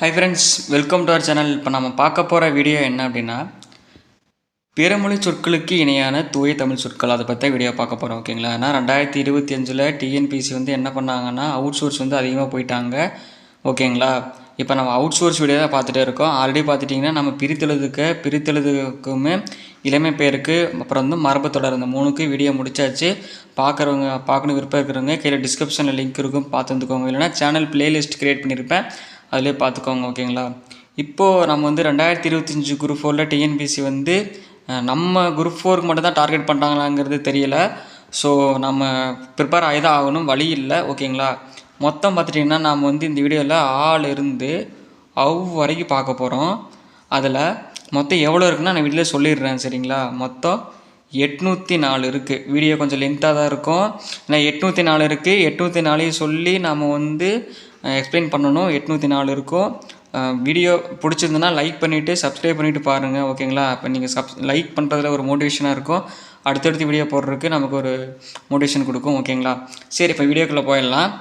High friends, welcome to our channel. இப்போ நம்ம பார்க்க போகிற வீடியோ என்ன அப்படின்னா, பிறமொழி சொற்களுக்கு இணையான தூய தமிழ் சொற்கள். அதை பற்றி வீடியோ பார்க்க போகிறோம். ஓகேங்களா? ஆனால் 2025 டிஎன்பிசி என்ன பண்ணாங்கன்னா, அவுட் சோர்ஸ் அதிகமாக போயிட்டாங்க. ஓகேங்களா? இப்போ நம்ம அவுட் சோர்ஸ் வீடியோ தான் பார்த்துட்டே இருக்கோம். ஆல்ரெடி பார்த்துட்டிங்கன்னா நம்ம பிரித்தெழுதுக்குமே இளமை பேருக்கு அப்புறம் மரபு தொடர் இந்த 3க்கு வீடியோ முடிச்சாச்சு. பார்க்கணும் விருப்பம் இருக்கிறவங்க கீழே டிஸ்கிரிப்ஷனில் லிங்க் இருக்கும், பார்த்து வந்துக்கோங்க. இல்லைனா சேனல் பிளேலிஸ்ட் க்ரியேட் பண்ணியிருப்பேன், அதிலே பார்த்துக்கோங்க. ஓகேங்களா? இப்போது நம்ம 2025 குரூப் 4 டிஎன்பிசி நம்ம குரூப் 4க்கு மட்டும் தான் டார்கெட் பண்ணுறாங்களாங்கிறது தெரியல. ஸோ நம்ம ப்ரிப்பேர் ஆகி தான் ஆகணும், வழி இல்லை. ஓகேங்களா? மொத்தம் பார்த்துட்டிங்கன்னா நாம் இந்த வீடியோவில் ஆலிருந்து வரைக்கும் பார்க்க போகிறோம். அதில் மொத்தம் எவ்வளோ இருக்குன்னா நான் வீட்டில் சொல்லிடுறேன். சரிங்களா? மொத்தம் 804 இருக்குது. வீடியோ கொஞ்சம் லென்த்தாக தான் இருக்கும். ஏன்னா 804 இருக்குது. 804 சொல்லி நாம் எக்ஸ்பிளைன் பண்ணணும். 804 இருக்கும். வீடியோ பிடிச்சிருந்துன்னா லைக் பண்ணிவிட்டு சப்ஸ்கிரைப் பண்ணிவிட்டு பாருங்கள். ஓகேங்களா? இப்போ நீங்கள் லைக் பண்ணுறதுல ஒரு மோட்டிவேஷனாக இருக்கும். அடுத்தடுத்து வீடியோ போடுறதுக்கு நமக்கு ஒரு மோட்டிவேஷன் கொடுக்கும். ஓகேங்களா? சரி, இப்போ வீடியோக்குள்ளே போயிடலாம்.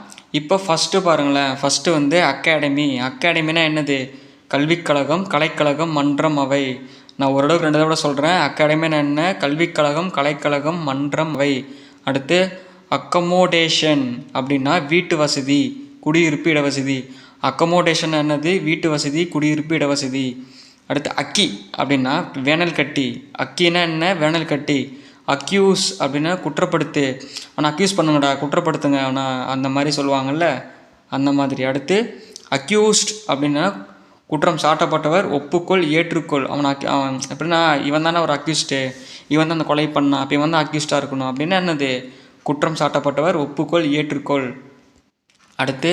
இப்போ ஃபஸ்ட்டு பாருங்களேன். ஃபஸ்ட்டு அகாடமினா என்னது? கல்விக்கழகம், கலைக்கழகம், மன்றம், அவை. நான் ஓரளவுக்கு 2 தடவை சொல்கிறேன். அகாடமினா என்ன? கல்விக்கழகம், கலைக்கழகம், மன்றம், அவை. அடுத்து அக்கமோடேஷன் அப்படின்னா வீட்டு வசதி, குடியிருப்பு, இடவசதி. அக்கமோடேஷன் என்னது? வீட்டு வசதி, குடியிருப்பு, இடவசதி. அடுத்து அக்கி அப்படின்னா வேனல் கட்டி. அக்கின்னா என்ன? வேனல் கட்டி. அக்யூஸ் அப்படின்னா குற்றப்படுத்து. ஆனால் அக்யூஸ் பண்ணுங்கடா, குற்றப்படுத்துங்க ஆனால் அந்த மாதிரி சொல்லுவாங்கள்ல, அந்த மாதிரி. அடுத்து அக்யூஸ்ட் அப்படின்னா குற்றம் சாட்டப்பட்டவர், ஒப்புக்கொள், ஏற்றுக்கொள். அவன் எப்படின்னா இவன் தானே ஒரு அக்யூஸ்டு, இவன் தான் அந்த கொலை பண்ணான், அப்போ இவன் தான் அக்யூஸ்டாக இருக்கணும் அப்படின்னா என்னது? குற்றம் சாட்டப்பட்டவர், ஒப்புக்கொள், ஏற்றுக்கொள். அடுத்து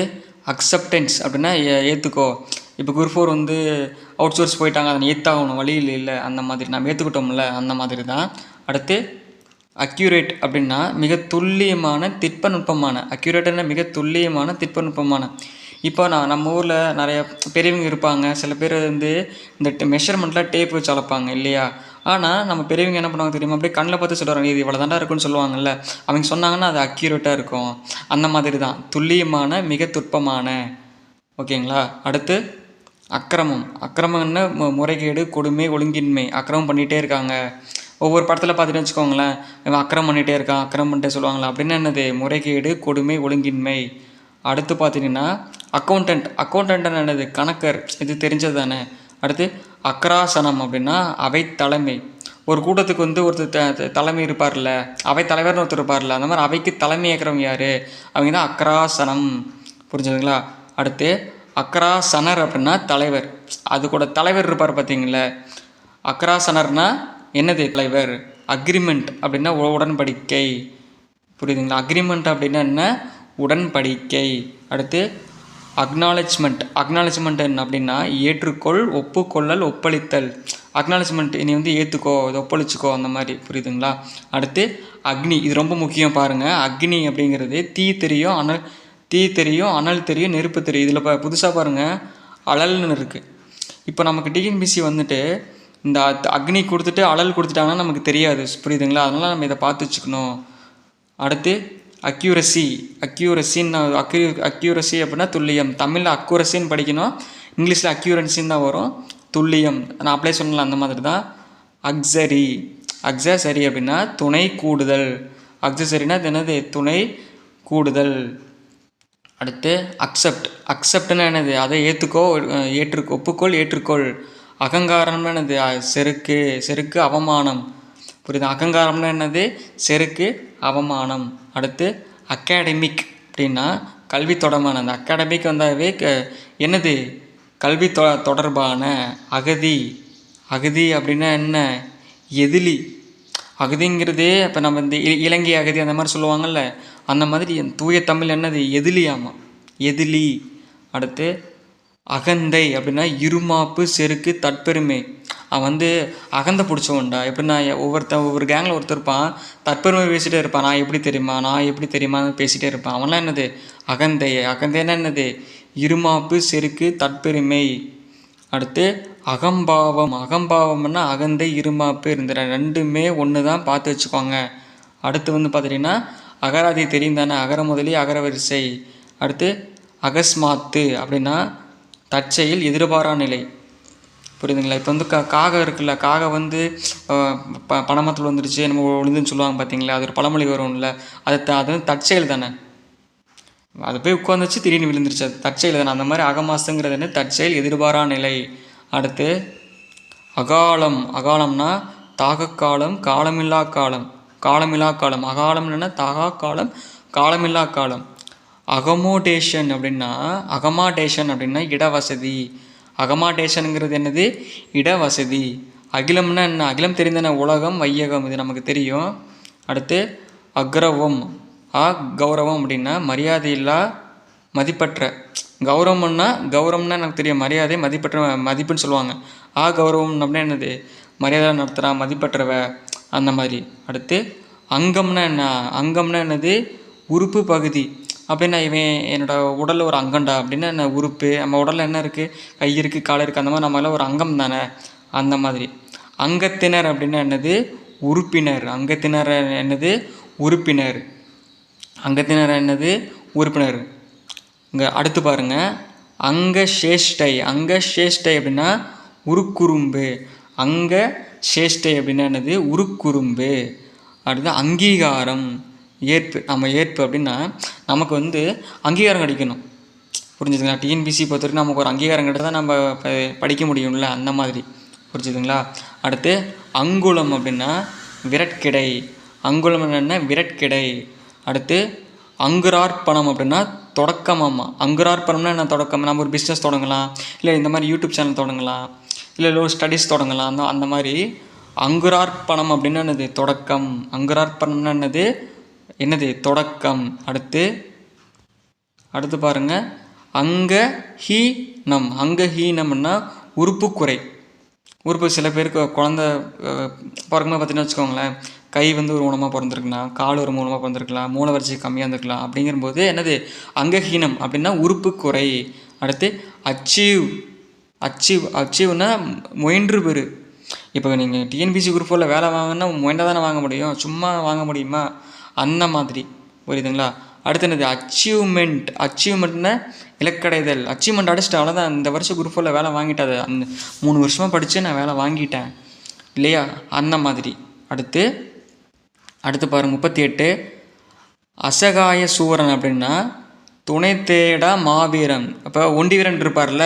அக்செப்டன்ஸ் அப்படின்னா ஏற்றுக்கோ. இப்போ குரூப் 4 அவுட் சோர்ஸ் போயிட்டாங்க, அதை ஏற்றாகணும், வழியில் இல்லை, அந்த மாதிரி நம்ம ஏற்றுக்கிட்டோம்ல, அந்த மாதிரி தான். அடுத்து அக்யூரேட் அப்படின்னா மிக துல்லியமான, திட்பநுட்பமான. அக்யூரேட்னா மிக துல்லியமான, திட்பநுட்பமான. இப்போ நம்ம ஊரில் நிறைய பெரியவங்க இருப்பாங்க. சில பேர் இந்த மெஷர்மெண்ட்டில் டேப் வச்சு அளப்பாங்க இல்லையா? ஆனால் நம்ம பெரியவங்க என்ன பண்ணுவாங்க தெரியுமா? அப்படியே கண்ணில் பார்த்து சொல்கிறாங்க, இது இவ்வளோ தாண்டா இருக்குன்னு சொல்லுவாங்கல்ல. அவங்க சொன்னாங்கன்னா அது அக்யூரேட்டாக இருக்கும். அந்த மாதிரி தான் துல்லியமான, மிக துட்பமான. ஓகேங்களா? அடுத்து அக்கிரமம்னா முறைகேடு, கொடுமை, ஒழுங்கின்மை. அக்கிரமம் பண்ணிகிட்டே இருக்காங்க. ஒவ்வொரு படத்தில் பார்த்துட்டு வச்சுக்கோங்களேன், இவன் அக்கிரமம் பண்ணிகிட்டே இருக்கான், அக்கிரமம் பண்ணிட்டே சொல்லுவாங்களா, அப்படின்னா என்னது? முறைகேடு, கொடுமை, ஒழுங்கின்மை. அடுத்து பார்த்தீங்கன்னா அக்கௌண்டன்ட் என்னது? கணக்கர். இது தெரிஞ்சது தானே. அடுத்து அக்ராசனம் அப்படின்னா அவை தலைமை. ஒரு கூட்டத்துக்கு ஒருத்தர் தலைமை இருப்பார்ல, அவை தலைவர்னு ஒருத்தர் இருப்பார்ல, அந்த மாதிரி அவைக்கு தலைமை ஏற்கிறவங்க யார்? அவங்க தான் அக்ராசனம். புரிஞ்சுதுங்களா? அடுத்து அக்ராசனர் அப்படின்னா தலைவர். அது கூட தலைவர் இருப்பார் பார்த்தீங்களா? அக்ராசனர்னா என்னது? தலைவர். அக்ரிமெண்ட் அப்படின்னா உடன்படிக்கை. புரியுதுங்களா? அக்ரிமெண்ட் அப்படின்னா என்ன? உடன்படிக்கை. அடுத்து அக்னாலஜ்மெண்ட் என்ன அப்படின்னா ஏற்றுக்கொள், ஒப்புக்கொள்ளல், ஒப்பளித்தல். அக்னாலஜ்மெண்ட், நீ ஏற்றுக்கோ, இதை ஒப்பளிச்சுக்கோ, அந்த மாதிரி. புரியுதுங்களா? அடுத்து அக்னி. இது ரொம்ப முக்கியம் பாருங்கள். அக்னி அப்படிங்கிறது தீ தெரியும், அனல் தெரியும், நெருப்பு தெரியும். இதில் புதுசாக பாருங்கள், அழல்னு இருக்குது. இப்போ நமக்கு டிஎன்பிசி இந்த அக்னி கொடுத்துட்டு அழல் கொடுத்துட்டாங்கன்னா நமக்கு தெரியாது. புரியுதுங்களா? அதனால் நம்ம இதை பார்த்து வச்சுக்கணும். அடுத்து அக்யூரசி அப்படின்னா துல்லியம். தமிழில் அக்யூரசின்னு படிக்கணும், இங்கிலீஷில் அக்யூரன்சின்னு தான் வரும். துல்லியம் நான் அப்ளை சொல்லலாம், அந்த மாதிரி தான். அக்ஸசரி அப்படின்னா துணை கூடுதல். அக்ஸசரினா என்னது? துணை கூடுதல். அடுத்து அக்செப்ட்னா என்னது? அதை ஏற்றுக்கோ, ஒப்புக்கொள், ஏற்றுக்கொள். அகங்காரம்னா என்னது? செருக்கு, அவமானம். புரியுது? அகங்காரம்னா என்னது? செருக்கு, அவமானம். அடுத்து அகாடமிக் அப்படின்னா கல்வி தொடர்பான. அந்த அகாடமிக் வந்தாவே என்னது? கல்வி தொடர்பான. அகதி அப்படின்னா என்ன? எதிலி. அகதிங்கிறதே இப்போ நம்ம இலங்கை அகதி அந்த மாதிரி சொல்லுவாங்கள்ல, அந்த மாதிரி தூய தமிழ் என்னது? எதிலியாமா, எதிலி. அடுத்து அகந்தை அப்படின்னா இருமாப்பு, செருக்கு, தற்பெருமை. அவன் அகந்தை பிடிச்சவன்டா. எப்படின்னா ஒவ்வொரு கேங்கில் ஒருத்தர் இருப்பான், தற்பெருமை பேசிகிட்டே இருப்பான். நான் எப்படி தெரியுமா பேசிகிட்டே இருப்பான். அவன்லாம் என்னது? அகந்தைன்னா என்னது? இருமாப்பு, செருக்கு, தற்பெருமை. அடுத்து அகம்பாவம்னா அகந்தை, இருமாப்பு. இருந்த ரெண்டுமே ஒன்று தான், பார்த்து வச்சுக்கோங்க. அடுத்து பார்த்துட்டிங்கன்னா அகராதி தெரியும் தானே? அகர முதலி, அகர வரிசை. அடுத்து அகஸ்மாத்து அப்படின்னா தற்செயல் எதிர்பாரா நிலை. புரியுதுங்களா? இப்போ வந்து காகம் இருக்குல்ல, காகம் வந்து பணமரத்தில் வந்துருச்சு நம்ம விழுந்துன்னு சொல்லுவாங்க பார்த்தீங்களா, அது ஒரு பழமொழி வரும்ல, அது வந்து தற்செயல் தானே. அது போய் உட்காந்துச்சு திடீர்னு விழுந்துருச்சு, அது தற்செயல் தானே. அந்த மாதிரி அகமாசங்கிறது என்ன, தற்செயல் எதிர்பாரா நிலை. அடுத்து அகாலம். அகாலம்னா தாகக்காலம், காலமில்லா காலம், காலமில்லா காலம். அகாலம்னா தாகா காலம், காலமில்லா காலம். அகமோடேஷன் அப்படின்னா இடவசதி. அகமாடேஷனுங்கிறது என்னது, இடவசதி. அகிலம்னா என்ன, அகிலம் தெரிந்தன, உலகம், வையகம், இது நமக்கு தெரியும். அடுத்து அக்ரவம். கௌரவம் அப்படின்னா மரியாதை இல்லா, மதிப்பற்ற. கௌரவம்னா எனக்கு தெரியும், மரியாதை, மதிப்பற்ற, மதிப்புன்னு சொல்லுவாங்க. கௌரவம் அப்படின்னா என்னது, மரியாதை நடத்துகிறா, மதிப்பற்றவ, அந்த மாதிரி. அடுத்து அங்கம்னா என்னது, உறுப்பு பகுதி. அப்படின்னா இவன் என்னோடய உடலில் ஒரு அங்கம்டா அப்படின்னா என்ன, உறுப்பு. நம்ம உடலில் என்ன இருக்குது, கை இருக்குது, கால் இருக்குது, அந்த மாதிரி நம்மளால் ஒரு அங்கம் தானே, அந்த மாதிரி. அங்கத்தினர் அப்படின்னா என்னது, உறுப்பினர். அங்கத்தினர் என்னது, உறுப்பினர். அங்கத்தினர் என்னது, உறுப்பினர். இங்கே அடுத்து பாருங்கள், அங்கசேஷ்டை. அங்கசேஷ்டை அப்படின்னா உருக்குறும்பு. அங்கசேஷ்டை அப்படின்னா என்னது, உருக்குறும்பு. அடுத்து அங்கீகாரம், ஏற்பு. நம்ம ஏற்பு அப்படின்னா நமக்கு வந்து அங்கீகாரம் கிடைக்கணும். புரிஞ்சுதுங்களா? டிஎன்பிசி பொறுத்த வரைக்கும் நமக்கு ஒரு அங்கீகாரம் கிடைத்தா தான் நம்ம படிக்க முடியும்ல, அந்த மாதிரி. புரிஞ்சுதுங்களா? அடுத்து அங்குலம் அப்படின்னா விரட்கிடை. அங்குலம் என்ன, விரட்கிடை. அடுத்து அங்குரார்ப்பணம் அப்படின்னா தொடக்கமாம்மா. அங்குரார்ப்பணம்னா என்ன, தொடக்கம். நம்ம ஒரு பிஸ்னஸ் தொடங்கலாம், இல்லை இந்த மாதிரி யூடியூப் சேனல் தொடங்கலாம், இல்லை ஒரு ஸ்டடீஸ் தொடங்கலாம், அந்த மாதிரி. அங்குரார்ப்பணம் அப்படின்னா என்னது, தொடக்கம். அங்குரார்ப்பணம்னா என்னது, தொடக்கம். அடுத்து பாருங்க, அங்கஹீனம். அங்கஹீனம்னா உறுப்புக்குறை. உறுப்பு சில பேருக்கு குழந்த பிறக்கும்போது பார்த்தீங்கன்னா வச்சுக்கோங்களேன், கை வந்து ஒரு ஊனமாக பிறந்திருக்கலாம், கால் ஒரு ஊனமாக பிறந்திருக்கலாம், மூளை வளர்ச்சி கம்மியாக இருந்திருக்கலாம். அப்படிங்கும்போது என்னது, அங்கஹீனம் அப்படின்னா உறுப்புக்குறை. அடுத்து அச்சீவ்னா முயன்று பெறு. இப்போ நீங்கள் டிஎன்பிசி குரூப் 4 வேலை வாங்கினா முயன்றா தானே வாங்க முடியும், சும்மா வாங்க முடியுமா, அந்த மாதிரி. புரியுதுங்களா? அடுத்து என்னது, அச்சீவ்மெண்ட்னா இலக்கடைதல். அச்சீவ்மெண்ட் அடிச்சிட்டு அவ்வளோதான், இந்த வருஷம் குரூப் 4 வேலை வாங்கிட்டாது, அந்த 3 வருஷமாக படித்து நான் வேலை வாங்கிட்டேன் இல்லையா, அந்த மாதிரி. அடுத்து பாருங்கள் 38. அசகாய சூரன் அப்படின்னா துணை தேடா மாவீரன். அப்போ ஒண்டிவீரன் இருப்பார்ல,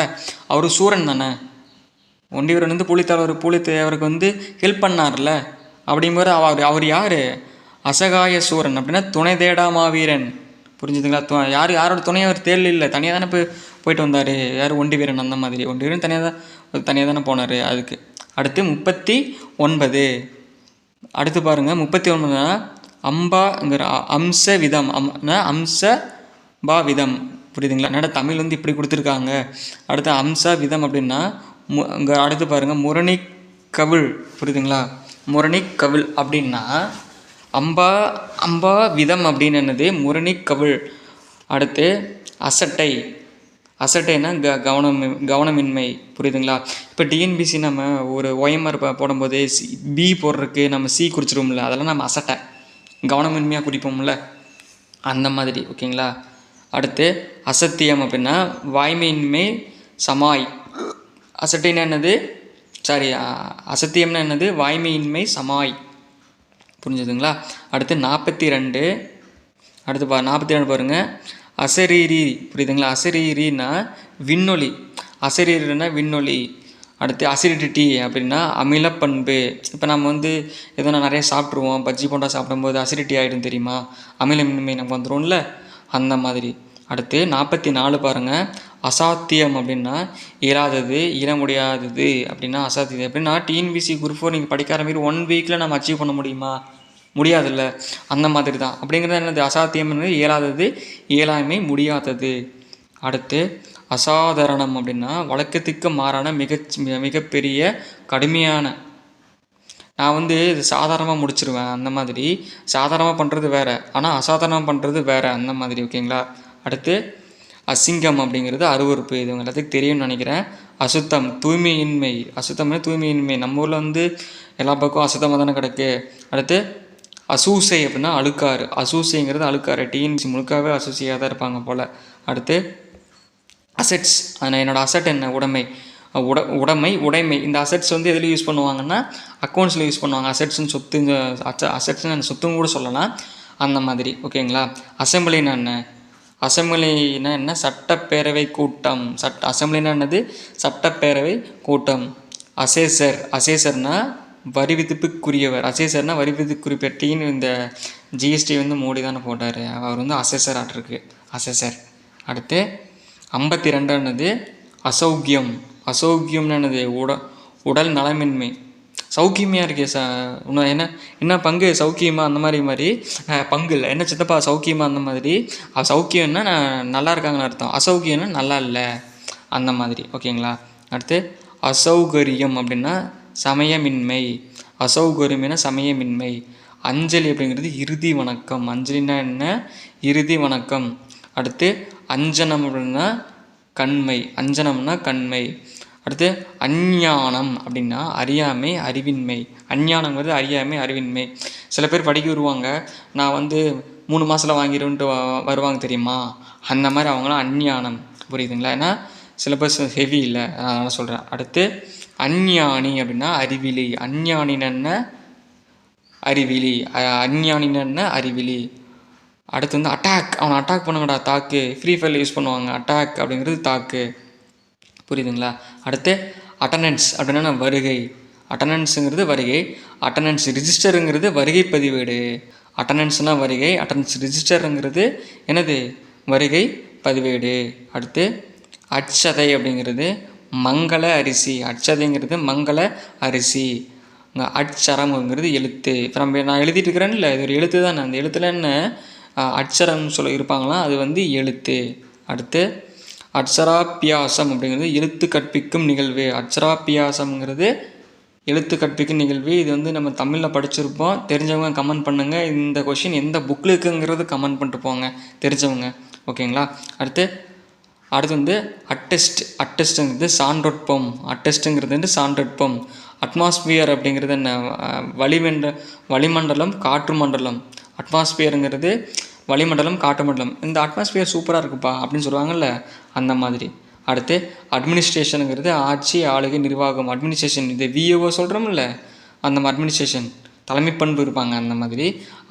அவர் சூரன் தானே. ஒண்டிவீரன் வந்து புலித்தேவருக்கு வந்து ஹெல்ப் பண்ணார்ல, அப்படிங்கும்போது அவர் யார், அசகாய சூரன் அப்படின்னா துணை தேடா மாவீரன். புரிஞ்சுதுங்களா? யாரோட துணையை அவர் தேடல, இல்லை, தனியாக தானே போயிட்டு வந்தார். யார், ஒண்டிவீரன். அந்த மாதிரி ஒண்டிவீரன் தனியாக தானே போனார். அதுக்கு அடுத்து 39. அடுத்து பாருங்கள் 39னா அம்பாங்கிற அம்ச விதம். அம்சபா விதம். புரியுதுங்களா? என்னடா தமிழ் வந்து இப்படி கொடுத்துருக்காங்க. அடுத்து அம்ச விதம் அப்படின்னா இங்கே அடுத்து பாருங்கள் முரணிக்கவிழ். புரியுதுங்களா? முரணிக்கவிழ் அப்படின்னா அம்பா விதம் அப்படின்னு என்னது, முரணிக்கவிழ். அடுத்து அசட்டைன்னா கவனமின்மை. புரியுதுங்களா? இப்போ டிஎன்பிசி நம்ம ஒரு OMR போடும்போது பி போடுறதுக்கு நம்ம சி குறிச்சிருவோம்ல, அதெல்லாம் நம்ம அசட்டை, கவனமின்மையாக குறிப்போம்ல, அந்த மாதிரி. ஓகேங்களா? அடுத்து அசத்தியம் அப்படின்னா வாய்மையின்மை, சமாய். அசட்டைன்னா என்னது, அசத்தியம்னா என்னது, வாய்மையின்மை, சமாய். புரிஞ்சுதுங்களா? அடுத்து 42. அடுத்து 42 பாருங்கள், அசரீரி. புரியுதுங்களா? அசரீரின்னா விண்ணொலி. அசரீரின்னா விண்ணொலி. அடுத்து அசிடிட்டி அப்படின்னா அமிலப்பண்பு. இப்போ நம்ம வந்து எதனா நிறைய சாப்பிட்ருவோம், பஜ்ஜி போண்டா சாப்பிடும்போது அசிடிட்டி ஆகிடும் தெரியுமா, அமிலமின்மை நமக்கு வந்துடும்ல, அந்த மாதிரி. அடுத்து 44 பாருங்கள், அசாத்தியம் அப்படின்னா இயலாதது, இயல முடியாதது அப்படின்னா அசாத்தியம். அப்படின்னா டிஎன்பிசி குரூப் 4 நீங்கள் படிக்கிற மாதிரி 1 வீக்கில் நம்ம அச்சீவ் பண்ண முடியுமா, முடியாதுல்ல, அந்த மாதிரி தான். அப்படிங்கிறது என்னது, அசாத்தியம் இயலாதது, இயலாமை, முடியாதது. அடுத்து அசாதாரணம் அப்படின்னா வழக்கத்துக்கு மாறான மிகப்பெரிய கடுமையான. நான் வந்து இது சாதாரணமாக முடிச்சிருவேன், அந்த மாதிரி. சாதாரணமாக பண்ணுறது வேறு, ஆனால் அசாதாரணமாக பண்ணுறது வேறு, அந்த மாதிரி. ஓகேங்களா? அடுத்து அசிங்கம் அப்படிங்கிறது அருவருப்பு. இது எல்லாத்துக்கும் தெரியும்னு நினைக்கிறேன். அசுத்தம், தூய்மையின்மை. அசுத்தம்னா தூய்மையின்மை. நம்ம ஊரில் வந்து எல்லா பக்கம் அசுத்தமாக தானே கிடக்கு. அடுத்து அசூசை அப்படின்னா அழுக்காறு. அசூசைங்கிறது அழுக்காறு. டிஎன்பிசி முழுக்காவே அசூசையாக தான் இருப்பாங்க போல். அடுத்து அசெட்ஸ், என்னோடய அசெட் என்ன, உடைமை. இந்த அசெட்ஸ் வந்து எதில் யூஸ் பண்ணுவாங்கன்னா அக்கௌண்ட்ஸில் யூஸ் பண்ணுவாங்க. அசெட்ஸ்னு சொத்து, அசெட்ஸ்னு சொத்துன்னு கூட சொல்லலாம், அந்த மாதிரி. ஓகேங்களா. அசெம்பிளினா என்ன, அசெம்பிளினா என்ன, சட்டப்பேரவை கூட்டம். அசெம்பிளினா என்னது, சட்டப்பேரவை கூட்டம். அசேசர்னா வரி விதிப்புக்குரியவர். அசேசர்னா வரி விதிப்புக்குரியப்பட்டின்னு இந்த ஜிஎஸ்டி வந்து மோடி தானே போட்டார், அவர் வந்து அசேசர் ஆட்டிருக்கு, அசேசர். அடுத்து 52 அசௌக்கியம். அசௌக்கியம்னு என்னது, உடல் நலமின்மை. சௌக்கியமாக இருக்கே இன்னும் என்ன பங்கு சௌக்கியமா, அந்த மாதிரி பங்கு இல்லை, என்ன சித்தப்பா சௌக்கியமா, அந்த மாதிரி. சௌக்கியம்னா நல்லா இருக்காங்கன்னு அர்த்தம், அசௌக்கியம்னா நல்லா இல்லை, அந்த மாதிரி. ஓகேங்களா. அடுத்து அசௌகரியம் அப்படின்னா சமயமின்மை. அசௌகரியம்னா சமயமின்மை. அஞ்சலி அப்படிங்கிறது இறுதி வணக்கம். அஞ்சலினா என்ன, இறுதி வணக்கம். அடுத்து அஞ்சனம் அப்படின்னா கண்மை. அஞ்சனம்னா கண்மை. அடுத்து அஞ்ஞானம் அப்படின்னா அறியாமை, அறிவின்மை. அஞ்ஞானங்கிறது அறியாமை, அறிவின்மை. சில பேர் படிக்க வருவாங்க, நான் வந்து 3 மாதத்தில் வாங்கிடுவேன்ட்டு வருவாங்க தெரியுமா, அந்த மாதிரி அவங்களாம் அஞ்ஞானம். புரியுதுங்களா. ஏன்னா சிலபஸ் ஹெவி இல்லை, அதனால் சொல்கிறேன். அடுத்து அஞ்ஞானி அப்படின்னா அறிவிலி. அஞ்ஞானின அறிவிலி, அஞ்ஞானின அறிவிலி. அடுத்து வந்து அட்டாக், அவனை அட்டாக் பண்ணுங்கடா, தாக்கு. ஃப்ரீ ஃபயரில் யூஸ் பண்ணுவாங்க அட்டாக் அப்படிங்கிறது, தாக்கு. புரியுதுங்களா. அடுத்து அட்டண்டன்ஸ் அப்படின்னா வருகை. அட்டண்டன்ஸுங்கிறது வருகை. அட்டண்டன்ஸ் ரிஜிஸ்டருங்கிறது வருகை பதிவேடு. அட்டண்டன்ஸ்னால் வருகை, அட்டண்டன்ஸ் ரிஜிஸ்டருங்கிறது என்னது, வருகை பதிவேடு. அடுத்து அட்சதை அப்படிங்கிறது மங்கள அரிசி. அட்சதைங்கிறது மங்கள அரிசி. அட்சரம்ங்கிறது எழுத்து. இப்போ நான் எழுதிட்டு இருக்கிறேன்னு இல்லை, இது ஒரு எழுத்து தானே, அந்த எழுத்துல என்ன அட்சரம்னு சொல்ல இருப்பாங்களாம், அது வந்து எழுத்து. அடுத்து அட்சராபியாசம் அப்படிங்கிறது எழுத்து கற்பிக்கும் நிகழ்வு. அட்சராபியாசம்ங்கிறது எழுத்து கற்பிக்கும் நிகழ்வு. இது வந்து நம்ம தமிழில் படிச்சிருப்போம், தெரிஞ்சவங்க கமெண்ட் பண்ணுங்கள். இந்த கொஷின் எந்த புக்கில் இருக்குங்கிறது கமெண்ட் பண்ணிட்டு போங்க தெரிஞ்சவங்க. ஓகேங்களா. அடுத்து வந்து அட்டெஸ்ட்டுங்கிறது சான்றொட்பம். அட்டெஸ்ட்டுங்கிறது வந்து சான்றொட்பம். அட்மாஸ்பியர் அப்படிங்கிறது என்ன, வளிமண்டலம், காற்று மண்டலம். அட்மாஸ்பியருங்கிறது வளிமண்டலம், காற்று மண்டலம். இந்த அட்மாஸ்பியர் சூப்பராக இருக்குப்பா அப்படின்னு சொல்லுவாங்கள்ல, அந்த மாதிரி. அடுத்து அட்மினிஸ்ட்ரேஷனுங்கிறது ஆட்சி, ஆளுகை, நிர்வாகம். அட்மினிஸ்ட்ரேஷன், இது விஏஓ சொல்கிறோம்ல, அந்த அட்மினிஸ்ட்ரேஷன் தலைமை பண்பு இருப்பாங்க, அந்த மாதிரி.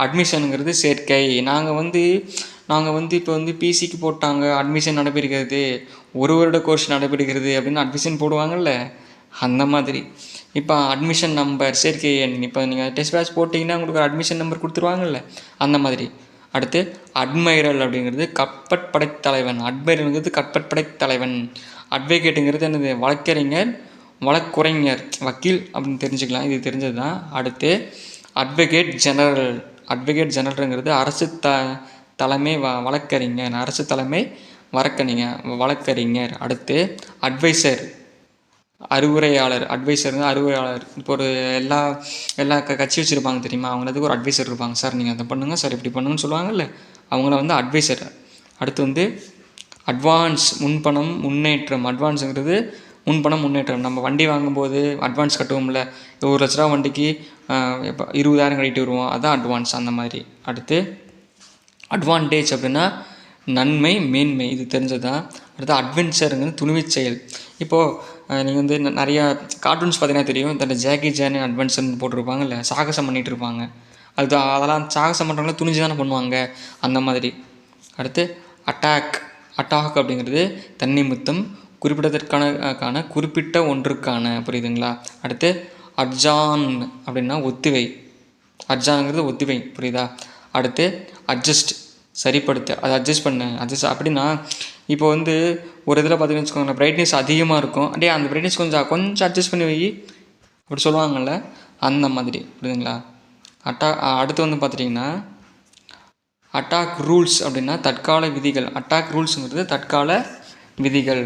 அட்மிஷனுங்கிறது சேர்க்கை. நாங்கள் வந்து இப்போ வந்து பிசிக்கு போட்டாங்க, அட்மிஷன் நடைபெறுகிறது, 1 வருட கோர்ஸ் நடைபெறுகிறது அப்படின்னு அட்மிஷன் போடுவாங்கள்ல, அந்த மாதிரி. இப்போ அட்மிஷன் நம்பர், சேர்க்கை எண். இப்போ நீங்கள் டெஸ்ட் பேட்ச் போட்டிங்கன்னா உங்களுக்கு ஒரு அட்மிஷன் நம்பர் கொடுத்துருவாங்கல்ல, அந்த மாதிரி. அடுத்து அட்மைரல் அப்படிங்கிறது கப்பற்படைத்தலைவன். அட்மைரல்ங்கிறது கப்பற்படைத்தலைவன். அட்வொகேட்டுங்கிறது என்னது, வழக்கறிஞர், வழக்குரைஞர், வக்கீல் அப்படின்னு தெரிஞ்சுக்கலாம், இது தெரிஞ்சது தான். அடுத்து அட்வொகேட் ஜெனரல். அட்வொகேட் ஜெனரல்ங்கிறது அரசு தலைமை வழக்கறிஞர். அரசு தலைமை வழக்கறிஞர். அடுத்து அட்வைசர், அறிவுரையாளர். அட்வைசருங்க அறிவுரையாளர். இப்போ ஒரு எல்லா கட்சி வச்சுருப்பாங்க தெரியுமா, அவங்களுக்கு ஒரு அட்வைசர் இருப்பாங்க. சார் நீங்கள் அதை பண்ணுங்கள், சார் இப்படி பண்ணுங்கன்னு சொல்லுவாங்கல்ல, அவங்கள வந்து அட்வைசர். அடுத்து வந்து அட்வான்ஸ், முன்பணம், முன்னேற்றம். அட்வான்ஸுங்கிறது முன்பணம், முன்னேற்றம். நம்ம வண்டி வாங்கும்போது அட்வான்ஸ் கட்டுவோம்ல, 1 லட்ச ரூபா வண்டிக்கு இப்போ 20,000 கட்டிட்டு வருவோம், அதுதான் அட்வான்ஸ், அந்த மாதிரி. அடுத்து அட்வான்டேஜ் அப்படின்னா நன்மை, மேன்மை, இது தெரிஞ்சது தான். அடுத்து அட்வென்ச்சருங்கிறது துணிவுச் செயல். இப்போது நீங்கள் வந்து நிறையா கார்ட்டூன்ஸ் பார்த்தீங்கன்னா தெரியும், இந்த ஜாக்கி ஜான் அட்வென்ச்சர்னு போட்டிருப்பாங்கல்ல, சாகசம் பண்ணிகிட்டு இருப்பாங்க. அதெல்லாம் சாகசம் பண்ணுறவங்கள துணிஞ்சு தானே பண்ணுவாங்க, அந்த மாதிரி. அடுத்து அட்டாக் அப்படிங்கிறது தன்னிமித்தம், குறிப்பிட்டதற்கான குறிப்பிட்ட ஒன்றுக்கான. புரியுதுங்களா. அடுத்து அட்ஜான் அப்படின்னா ஒத்திவை. அட்ஜானுங்கிறது ஒத்திவை, புரியுதா. அடுத்து அட்ஜஸ்ட், சரிப்படுத்த, அதை அட்ஜஸ்ட் பண்ணு. அப்படின்னா இப்போ வந்து ஒரு இதில் பார்த்தீங்கன்னு வச்சுக்கோங்க, பிரைட்னஸ் அதிகமாக இருக்கும், அந்த பிரைட்னஸ் கொஞ்சம் அட்ஜஸ்ட் பண்ணி வை அப்படி சொல்லுவாங்கள்ல, அந்த மாதிரி. புரியுதுங்களா. அடுத்து வந்து பார்த்துட்டிங்கன்னா அட்டாக் ரூல்ஸ் அப்படின்னா தற்கால விதிகள். அட்டாக் ரூல்ஸுங்கிறது தற்கால விதிகள்.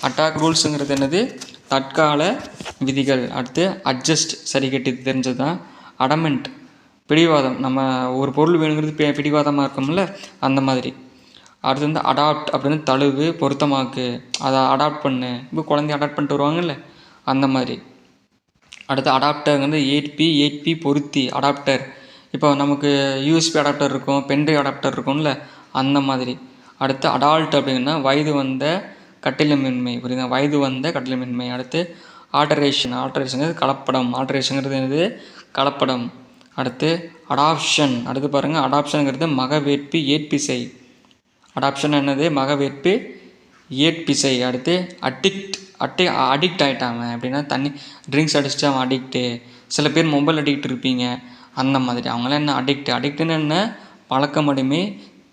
அட்டாக் ரூல்ஸுங்கிறது என்னது, தற்கால விதிகள். அடுத்து அட்ஜஸ்ட், சரி கட்டி, தெரிஞ்சது தான். அடமெண்ட், பிடிவாதம். நம்ம ஒரு பொருள் வேணுங்கிறது பிடிவாதமாக இருக்கோம்ல, அந்த மாதிரி. அடுத்து வந்து அடாப்ட் அப்படின்னு தழுவு, பொருத்தமாக்கு, அதை அடாப்ட் பண்ணு. இப்போ குழந்தைய அடாப்ட் பண்ணிட்டு வருவாங்கல்ல, அந்த மாதிரி. அடுத்து அடாப்டருங்கிறது 8P பொருத்தி, அடாப்டர். இப்போ நமக்கு யூஎஸ்பி அடாப்டர் இருக்கும், பென்ட்ரைவ் அடாப்டர் இருக்கும்ல, அந்த மாதிரி. அடுத்து அடால்ட் அப்படின்னா வயது வந்த கட்டிலமின்மை புரியுதா, வயது வந்த கட்டிலமின்மை. அடுத்து ஆல்டரேஷனுங்கிறது கலப்படம், ஆல்டரேஷனுங்கிறது என்னது கலப்படம். அடுத்து அடாப்ஷன், அடுத்து பாருங்கள் அடாப்ஷனுங்கிறது மகவேற்பு ஏற்பிசை. அடாப்ஷன் என்னது மகவேற்பு ஏற்பிசை. அடுத்து அடிக்ட் ஆகிட்டாங்க அப்படின்னா தண்ணி ட்ரிங்க்ஸ் அடிச்சுட்டு அவன் அடிக்ட்டு. சில பேர் மொபைல் அடிக்ட் இருப்பீங்க, அந்த மாதிரி அவங்களாம் என்ன அடிக்ட்டுன்னு என்ன பழக்கம் அடிமை,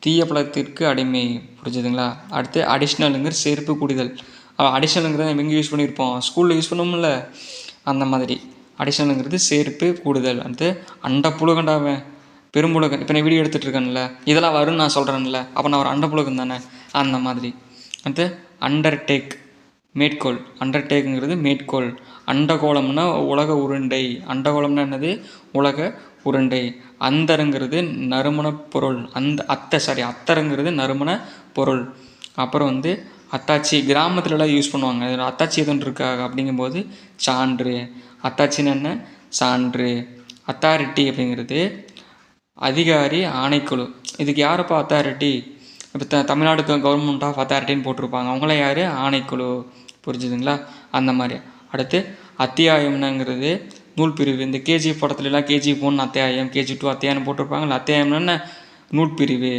தீய பழக்கத்திற்கு அடிமை, புரிஞ்சுதுங்களா. அடுத்து அடிஷ்னலுங்கிறது சேர்ப்பு கூடுதல். அடிஷ்னலுங்கிறத நம்ம எங்கே யூஸ் பண்ணியிருப்போம், ஸ்கூலில் யூஸ் பண்ணுவோம்ல, அந்த மாதிரி அடிஷ்னலுங்கிறது சேர்ப்பு கூடுதல். அடுத்து அண்டப்புழுகண்டாவேன் பெரும்புழுகன். இப்போ நான் வீடியோ எடுத்துகிட்டு இருக்கேன்ல, இதெல்லாம் வரும்னு நான் சொல்கிறேன்ல, அப்போ நான் ஒரு அண்டப்புழுகன் தானே, அந்த மாதிரி. அடுத்து அண்டர்டேக் மேற்கோள், அண்டர்டேக்குங்கிறது மேற்கோள். அண்டகோளம்னா உலக உருண்டை, அண்டகோளம்னா என்னது உலக உருண்டை. அந்தருங்கிறது நறுமண பொருள், அத்தருங்கிறது நறுமண பொருள். அப்புறம் அத்தாச்சி கிராமத்துலலாம் யூஸ் பண்ணுவாங்க, அத்தாச்சி எதுவும் இருக்கா அப்படிங்கும்போது சான்று. அத்தாச்சின்னு என்ன சான்று. அத்தாரிட்டி அப்படிங்கிறது அதிகாரி ஆணைக்குழு. இதுக்கு யாரப்பா அத்தாரிட்டி, இப்போ தமிழ்நாடு கவர்மெண்ட் ஆஃப் அத்தாரிட்டின்னு போட்டிருப்பாங்க, அவங்களாம் யார் ஆணைக்குழு, புரிஞ்சுதுங்களா, அந்த மாதிரி. அடுத்து அத்தியாயம்னுங்கிறது நூல் பிரிவு. இந்த கேஜிஎஃப் படத்துலலாம் கேஜிஎஃப் 1 அத்தியாயம், KG2 அத்தியாயம் போட்டிருப்பாங்கல்ல, அத்தியாயம்னா நூல் பிரிவு.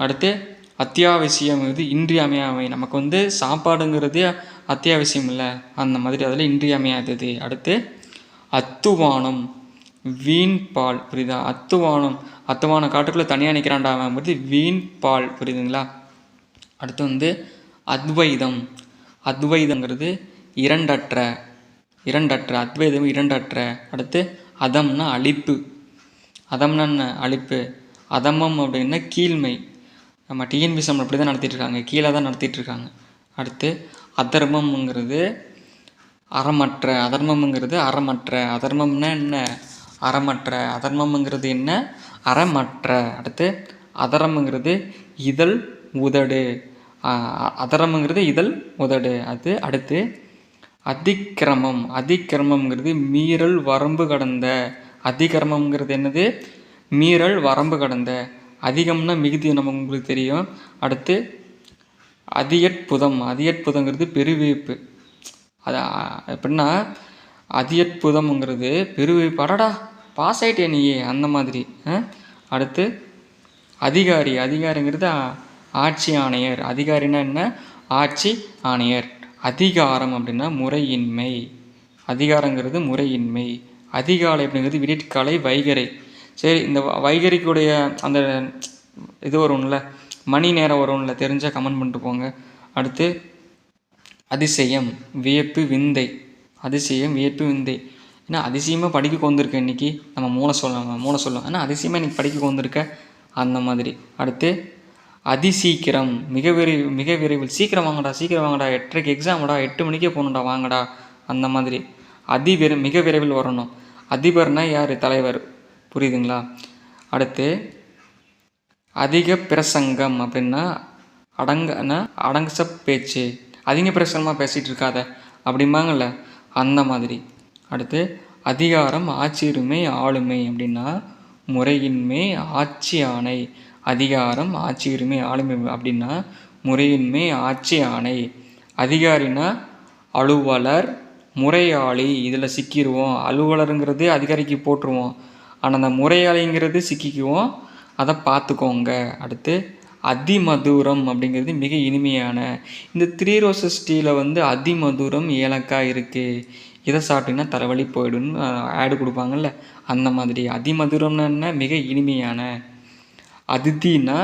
அடுத்து அத்தியாவசியம் இது இன்றியமையாமை, நமக்கு சாப்பாடுங்கிறது அத்தியாவசியம் இல்லை, அந்த மாதிரி அதில் இன்றியமையாதது. அடுத்து அத்துவானம் வீண் பால், புரியுதா, அத்துவான காட்டுக்குள்ளே தனியாக நிற்கிறான்டா அவன் பற்றி வீண் பால், புரியுதுங்களா. அடுத்து அத்வைதங்கிறது இரண்டற்ற, அத்வைதம் இரண்டற்ற. அடுத்து அதம்னா அழிப்பு, அதம்னா என்ன அழிப்பு. அதமம் அப்படின்னா கீழ்மை. நம்ம டிஎன்பிஎஸ்எம் அப்படி தான் நடத்திட்டுருக்காங்க, கீழே தான் நடத்திட்டுருக்காங்க. அடுத்து அதர்மம்ங்கிறது அறமற்ற, அதர்மம்னா என்ன அறமற்ற, அதர்மம்ங்கிறது என்ன அறமற்ற. அடுத்து அதரம்ங்கிறது இதழ் உதடு, அதரம்ங்கிறது இதழ் உதடு. அது அடுத்து அதிக்கிரமம்ங்கிறது மீறல் வரம்பு கடந்த, அதிக்கிரமம்ங்கிறது என்னது மீறல் வரம்பு கடந்த. அதிகம்னா மிகுதி, நம்ம உங்களுக்கு தெரியும். அடுத்து அதியற்புதங்கிறது பெருவியப்பு. அது எப்படின்னா அதியற்புதம்ங்கிறது பெருவியப்பு, அடடா பாஸ் ஆகிட்டே நீயே, அந்த மாதிரி. அடுத்து அதிகாரிங்கிறது ஆட்சி ஆணையர், அதிகாரின்னா என்ன ஆட்சி ஆணையர். அதிகாரம் அப்படின்னா முறையின்மை, அதிகாரங்கிறது முறையின்மை. அதிகாலை அப்படிங்கிறது விடியற்காலை வைகறை. சரி, இந்த வைகறிக்குடைய அந்த இது வரும்ல, மணி நேரம் வரும்ல, தெரிஞ்சால் கமெண்ட் பண்ணிட்டு போங்க. அடுத்து அதிசயம் வியப்பு விந்தை, ஏன்னா அதிசயமாக படிக்க வந்திருக்கேன் இன்றைக்கி, நம்ம மூளை சொல்லுவோம், ஆனால் அதிசயமாக இன்றைக்கி படிக்க வந்திருக்க, அந்த மாதிரி. அடுத்து அதிசீக்கிரம் மிக விரைவில், சீக்கிரம் வாங்கடா 8:30 எக்ஸாம்டா, 8 மணிக்கே போகணுண்டா வாங்கடா, அந்த மாதிரி. மிக விரைவில் வரணும். அதிபர்னா யார், தலைவர், புரியுதுங்களா. அடுத்து அதிக பிரசங்கம் அப்படின்னா அடங்கச பேச்சு, அதிக பிரசங்கமாக பேசிகிட்டு இருக்காத அப்படிம்பாங்கள்ல, அந்த மாதிரி. அடுத்து அதிகாரம் ஆட்சியுரிமை ஆளுமை அப்படின்னா முறையின்மை ஆட்சி ஆணை. அதிகாரம் ஆட்சியுரிமை ஆளுமை அப்படின்னா முறையின்மை ஆட்சி ஆணை. அதிகாரினா அலுவலர், முறையாளி, இதில் சிக்கிடுவோம். அலுவலருங்கிறது அதிகாரிக்கு போட்டுருவோம், ஆனால் அந்த முறையாளிங்கிறது சிக்கிக்குவோம், அதை பார்த்துக்கோங்க. அடுத்து அதிமதுரம் அப்படிங்கிறது மிக இனிமையான. இந்த 3 ரோசஸ் டீயில் அதிமதுரம் ஏலக்காய் இருக்குது, இதை சாப்பிட்டீங்கன்னா தலைவலி போயிடுன்னு ஆடு கொடுப்பாங்கல்ல, அந்த மாதிரி. அதிமதுரம்னா என்ன மிக இனிமையான. அதித்தினா